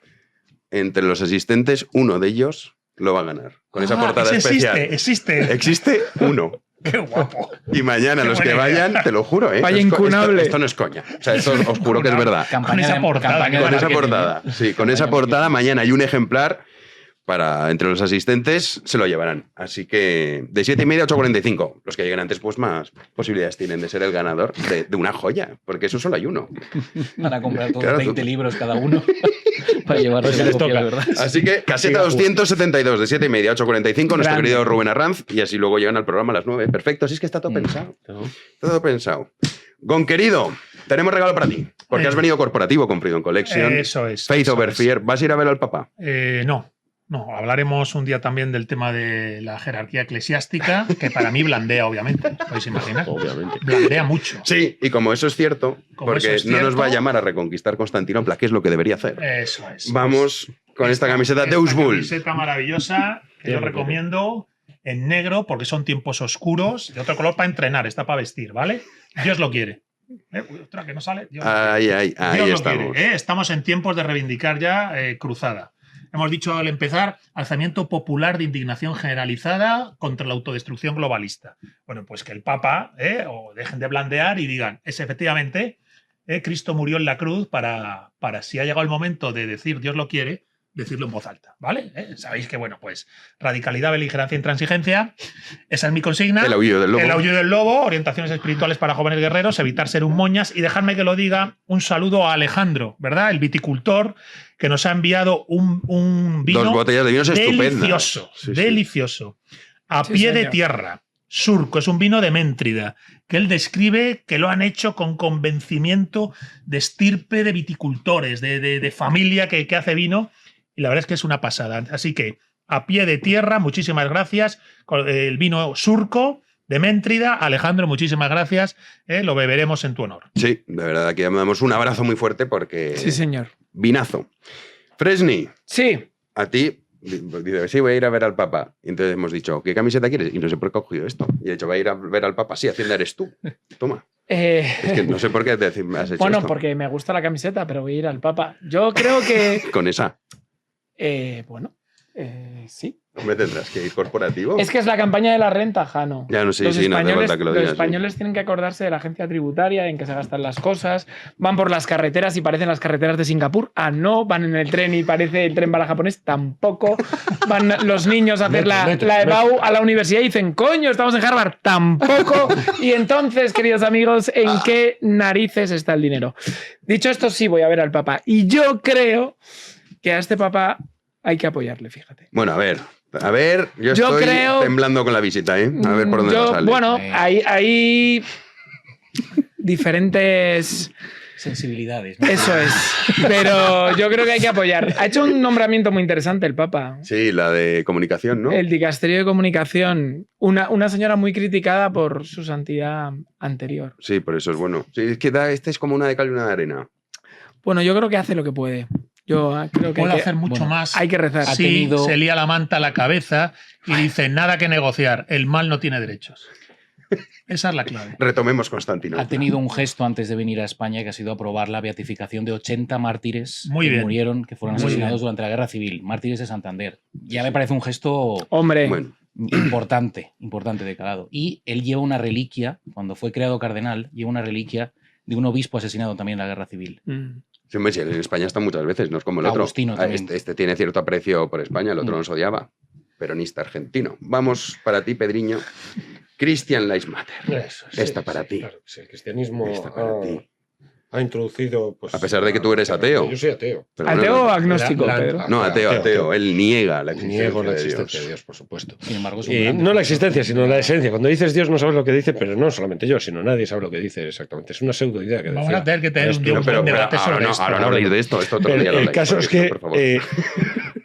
entre los asistentes, uno de ellos lo va a ganar. Con esa portada ese especial. Existe. Existe uno. ¡Qué guapo! Y mañana Qué los que buena idea. vayan, te lo juro, ¿eh? Vaya Esto- incunable. Esto no es coña. O sea, esto os juro que es verdad. Con esa portada, campaña Con de esa marketing, portada. ¿eh? Sí, con esa Campaña de portada marketing. mañana hay un ejemplar para entre los asistentes, se lo llevarán. Así que de 7:30 a 8:45. Los que lleguen antes, pues más posibilidades tienen de ser el ganador de una joya, porque eso solo hay uno. Van a comprar todos Claro, 20 tú- libros cada uno para llevarse Pues la les copia, toca. de verdad. Así que caseta Siga 272 de 7:30 a 8:45, nuestro Grande. querido Rubén Arranz, y así luego llegan al programa a las 9. Perfecto, así es que está todo pensado. Todo pensado. Gon, querido, tenemos regalo para ti, porque has venido corporativo con Freedom Collection. Eso es. Faith eso over es. Fear. ¿Vas a ir a ver al papá? No, hablaremos un día también del tema de la jerarquía eclesiástica, que para mí blandea, obviamente, os podéis imaginar. Obviamente. Blandea mucho. Sí, y como eso es cierto, Como porque eso es no nos cierto- va a llamar a reconquistar Constantinopla, que es lo que debería hacer. Eso es. Vamos con esta camiseta Esta Deus Bull. camiseta maravillosa que yo recomiendo en negro porque son tiempos oscuros, de otro color para entrenar, está para vestir, ¿vale? Dios lo quiere. Uy, ostras, que no sale. Dios lo quiere. Ahí Dios lo estamos. quiere, ¿eh? Estamos en tiempos de reivindicar ya cruzada. Hemos dicho al empezar, alzamiento popular de indignación generalizada contra la autodestrucción globalista. Bueno, pues que el Papa o dejen de blandear y digan, es efectivamente, Cristo murió en la cruz para si ha llegado el momento de decir Dios lo quiere, decirlo en voz alta, ¿vale? Sabéis que, bueno, pues radicalidad, beligerancia, intransigencia, esa es mi consigna. El aullido del lobo. El aullido del lobo, orientaciones espirituales para jóvenes guerreros, evitar ser un moñas y dejarme que lo diga un saludo a Alejandro, ¿verdad? El viticultor que nos ha enviado un vino 2 botellas de vinos estupendas. delicioso, Sí, sí. delicioso, a Sí, pie de señor. tierra. Surco, es un vino de Méntrida, que él describe que lo han hecho con convencimiento de estirpe de viticultores, de familia que hace vino, y la verdad es que es una pasada. Así que, a pie de tierra, muchísimas gracias. El vino Surco de Méntrida, Alejandro, muchísimas gracias. Lo beberemos en tu honor. Sí, de verdad, aquí damos un abrazo muy fuerte porque... Sí, señor. Vinazo. Fresni, Sí. a ti, dice, sí, voy a ir a ver al Papa. Y entonces hemos dicho, ¿qué camiseta quieres? Y no sé por qué he cogido esto. Y he dicho, voy a ir a ver al Papa. Sí, Hacienda eres tú. Toma. Es que no sé por qué me has hecho Bueno, esto. porque me gusta la camiseta, pero voy a ir al Papa. Yo creo que... Con esa. Sí. ¿Me tendrás que ir corporativo? Es que es la campaña de la renta, Jano. Ya no sé, Los sí, no hace españoles, falta que lo los digas. españoles tienen que acordarse de la agencia tributaria en que se gastan las cosas. Van por las carreteras y parecen las carreteras de Singapur. Ah, no. Van en el tren y parece el tren bala japonés. Tampoco. Van los niños a hacer la EBAU a la universidad y dicen, coño, estamos en Harvard. Tampoco. Y entonces, queridos amigos, ¿en qué narices está el dinero? Dicho esto, sí voy a ver al Papa. Y yo creo que a este Papa hay que apoyarle, fíjate. Bueno, a ver, yo Yo estoy creo- temblando con la visita, ¿eh? A ver por dónde nos sale. Bueno, hay diferentes... Sensibilidades, ¿no? Eso es. Pero yo creo que hay que apoyar. Ha hecho un nombramiento muy interesante el Papa. Sí, la de comunicación, ¿no? El dicasterio de comunicación. Una señora muy criticada por su santidad anterior. Sí, por eso es bueno. Sí, es que este es como una de cal y una de arena. Bueno, yo creo que hace lo que puede. Yo creo que, Puede hay que hacer mucho bueno, más. hay que rezar. Ha Sí, tenido- se lía la manta a la cabeza y dice, nada que negociar, el mal no tiene derechos. Esa es la clave. Retomemos Constantinopla. Ha tenido un gesto antes de venir a España que ha sido aprobar la beatificación de 80 mártires Muy que bien. murieron, que fueron Muy asesinados bien. durante la Guerra Civil, mártires de Santander. Ya me parece un gesto Hombre, Bueno, importante de calado. Y él lleva una reliquia, cuando fue creado cardenal, lleva una reliquia de un obispo asesinado también en la Guerra Civil. sí, hombre, sí, en España está muchas veces, no es como el otro. Agustino Ah, también. Este tiene cierto aprecio por España, el otro nos odiaba. Peronista argentino. Vamos para ti, Pedriño. Christian Lives Matter. Eso, Esta para ti. Claro que sí, el cristianismo Esta para ti. ha introducido... Pues, A pesar de que tú eres ateo. Yo soy ateo. Pero ¿ateo o no, agnóstico, La- Pedro? no, ateo. Él niega la existencia, Niego la de, existencia Dios. de Dios, por supuesto. Sin embargo, es un Y gran no la defensor. existencia, sino la esencia. Cuando dices Dios no sabes lo que dice, pero no solamente yo, sino nadie sabe lo que dice exactamente. Es una pseudo idea que Vamos decía. a tener que tener un día No, un pero, buen debate ahora sobre no, esto. ahora no habléis de esto otro día lo El habláis, caso por es que favor.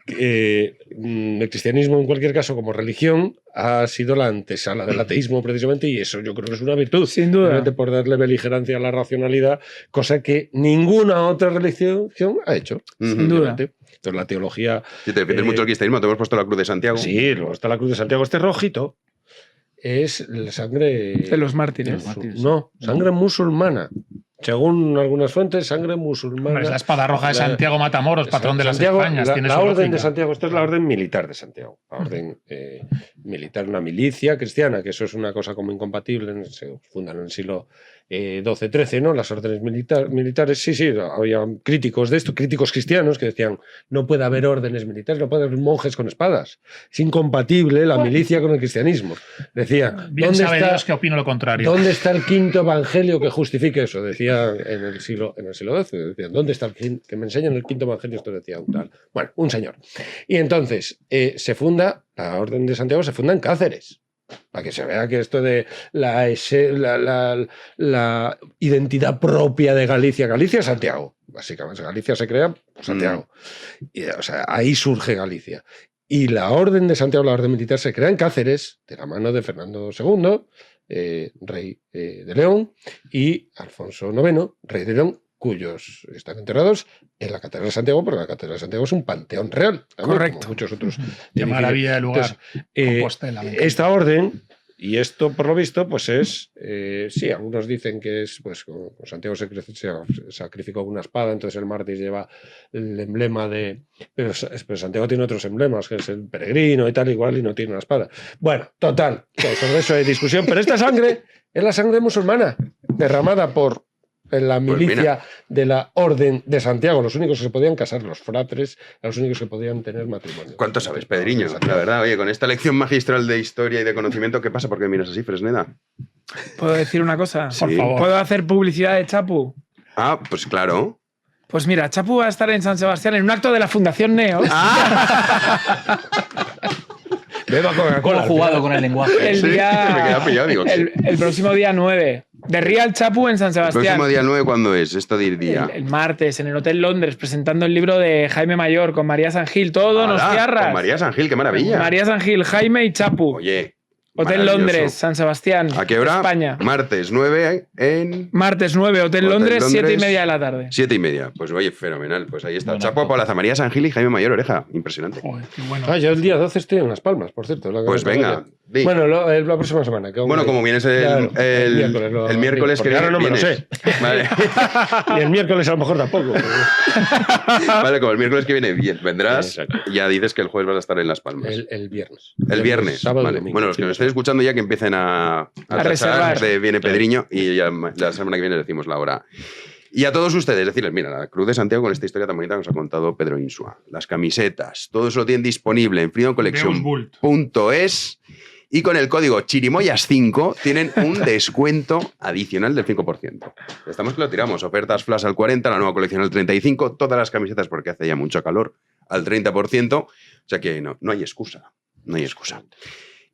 el cristianismo, en cualquier caso, como religión, ha sido la antesala del ateísmo, precisamente, y eso yo creo que es una virtud. Sin duda. Simplemente por darle beligerancia a la racionalidad, cosa que ninguna otra religión ha hecho. Sin duda. Entonces, la teología. Si te defiendes mucho el cristianismo, te hemos puesto la cruz de Santiago. Sí, luego está la cruz de Santiago. Este rojito es la sangre. De los mártires. De los mártires. No, sangre musulmana. según algunas fuentes, sangre musulmana. Hombre, es la espada roja de Santiago Matamoros, patrón de las Santiago, Españas. Tiene la su orden lógica. de Santiago, esto es la orden militar de Santiago. La orden militar, una milicia cristiana, que eso es una cosa como incompatible, se fundan en el siglo XII-XIII, ¿no? Las órdenes militares, sí, había críticos de esto, críticos cristianos que decían no puede haber órdenes militares, no puede haber monjes con espadas. Es incompatible la milicia con el cristianismo. Decía, Bien sabe Dios que opino lo contrario. ¿dónde está el quinto evangelio que justifique eso? Decía en el siglo XII. Decían, ¿dónde está que me enseñan el quinto evangelio? Esto decía un tal. Bueno, un señor. Y entonces se funda, la Orden de Santiago se funda en Cáceres. Para que se vea que esto de la identidad propia de Galicia. Galicia es Santiago. Básicamente, Galicia se crea por Santiago. Y, o sea, ahí surge Galicia. Y la Orden de Santiago, la Orden Militar, se crea en Cáceres, de la mano de Fernando II, rey de León, y Alfonso IX, rey de León, cuyos están enterrados en la Catedral de Santiago, porque la Catedral de Santiago es un panteón real. También, correcto. Como muchos otros. Qué maravilla de lugar. Entonces, Compostela, me encanta. esta orden, y esto por lo visto, pues es, sí, algunos dicen que es, pues con Santiago se sacrificó con una espada, entonces el mártir lleva el emblema de... Pero Santiago tiene otros emblemas, que es el peregrino y tal, igual, y no tiene una espada. Bueno, total, sobre eso hay discusión, pero esta sangre es la sangre musulmana, derramada por la milicia de la Orden de Santiago. Los únicos que se podían casar, los fratres, los únicos que podían tener matrimonio. ¿Cuánto sabes, Pedriño? La verdad, oye, con esta lección magistral de historia y de conocimiento, ¿qué pasa? ¿Por qué miras así, Fresneda? ¿Puedo decir una cosa? Sí. Por favor. ¿Puedo hacer publicidad de Chapu? Ah, pues claro. Pues mira, Chapu va a estar en San Sebastián en un acto de la Fundación Neos. Beba Coca-Cola. ¿Cómo ha jugado con el lenguaje? El Sí, día, me queda pillado, digo, el próximo día 9. De Real Chapu en San El Sebastián. próximo día 9, ¿cuándo es? Esto de día. El martes, en el Hotel Londres, presentando el libro de Jaime Mayor con María San Gil. Todo nos ¡Hala! cierras. Con María San Gil, qué maravilla. María San Gil, Jaime y Chapu. Oye. Hotel maravilloso. Londres, San Sebastián. ¿A qué hora? España. Martes 9 en... Martes 9, Hotel Londres, 7:30 de la tarde. 7:30. Pues oye, fenomenal. Pues ahí está. Bueno, Chapo, Paulaza, María San Gil y Jaime Mayor Oreja. Impresionante. Joder, qué bueno. Ah, yo el día 12 estoy en Las Palmas, por cierto. Pues venga. Di. Bueno, la próxima semana. Bueno, como vienes el miércoles que viene. Ahora no me lo vienes. sé. Vale. Y el miércoles a lo mejor tampoco. Vale, como el miércoles que viene vendrás, Exacto. ya dices que el jueves vas a estar en Las Palmas. El viernes. El viernes. Sábado y Vale. domingo. Bueno, los que nos estén escuchando ya que empiecen a tachar reservar. de viene Pedriño y ya la semana que viene decimos la hora. Y a todos ustedes, decirles, mira, la Cruz de Santiago con esta historia tan bonita que nos ha contado Pedro Insua. Las camisetas, todo eso lo tienen disponible en freedomcollection.es y con el código chirimoyas5 tienen un descuento adicional del 5%. Estamos que lo tiramos. Ofertas flash al 40%, la nueva colección al 35%, todas las camisetas porque hace ya mucho calor al 30%. O sea que no hay excusa. No hay excusa.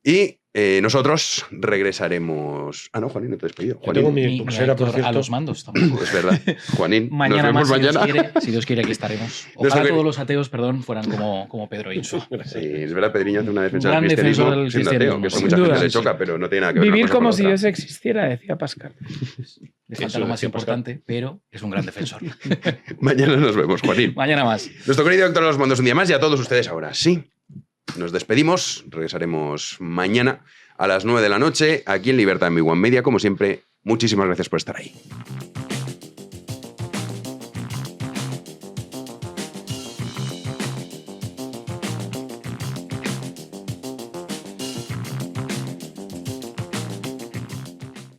Y nosotros regresaremos... Ah, no, Juanín, no te he despedido. Yo Juanín, tengo mi Ni pulsera, por Héctor cierto. a los mandos tampoco. es verdad. Juanín, Mañana nos más, vemos mañana. Si Dios quiere, aquí estaremos. Nuestro Ojalá querido- todos los ateos, perdón, fueran como Pedro Insua. Sí, es verdad, Pedriño hace una defensa Un del gran defensor cristianismo del siendo ateo, cristianismo, que eso sin mucha duda. gente le Sí, choca, pero no tiene nada que ver una Vivir cosa con como la si otra. Dios existiera, decía Pascal. Le falta Eso lo más decía Pascal. importante, pero es un gran defensor. Mañana nos vemos, Juanín. Mañana más. Nuestro querido Héctor Los Mandos un día más y a todos ustedes ahora sí. Nos despedimos, regresaremos mañana a las 9 de la noche aquí en Libertad en Big One Media. Como siempre, muchísimas gracias por estar ahí.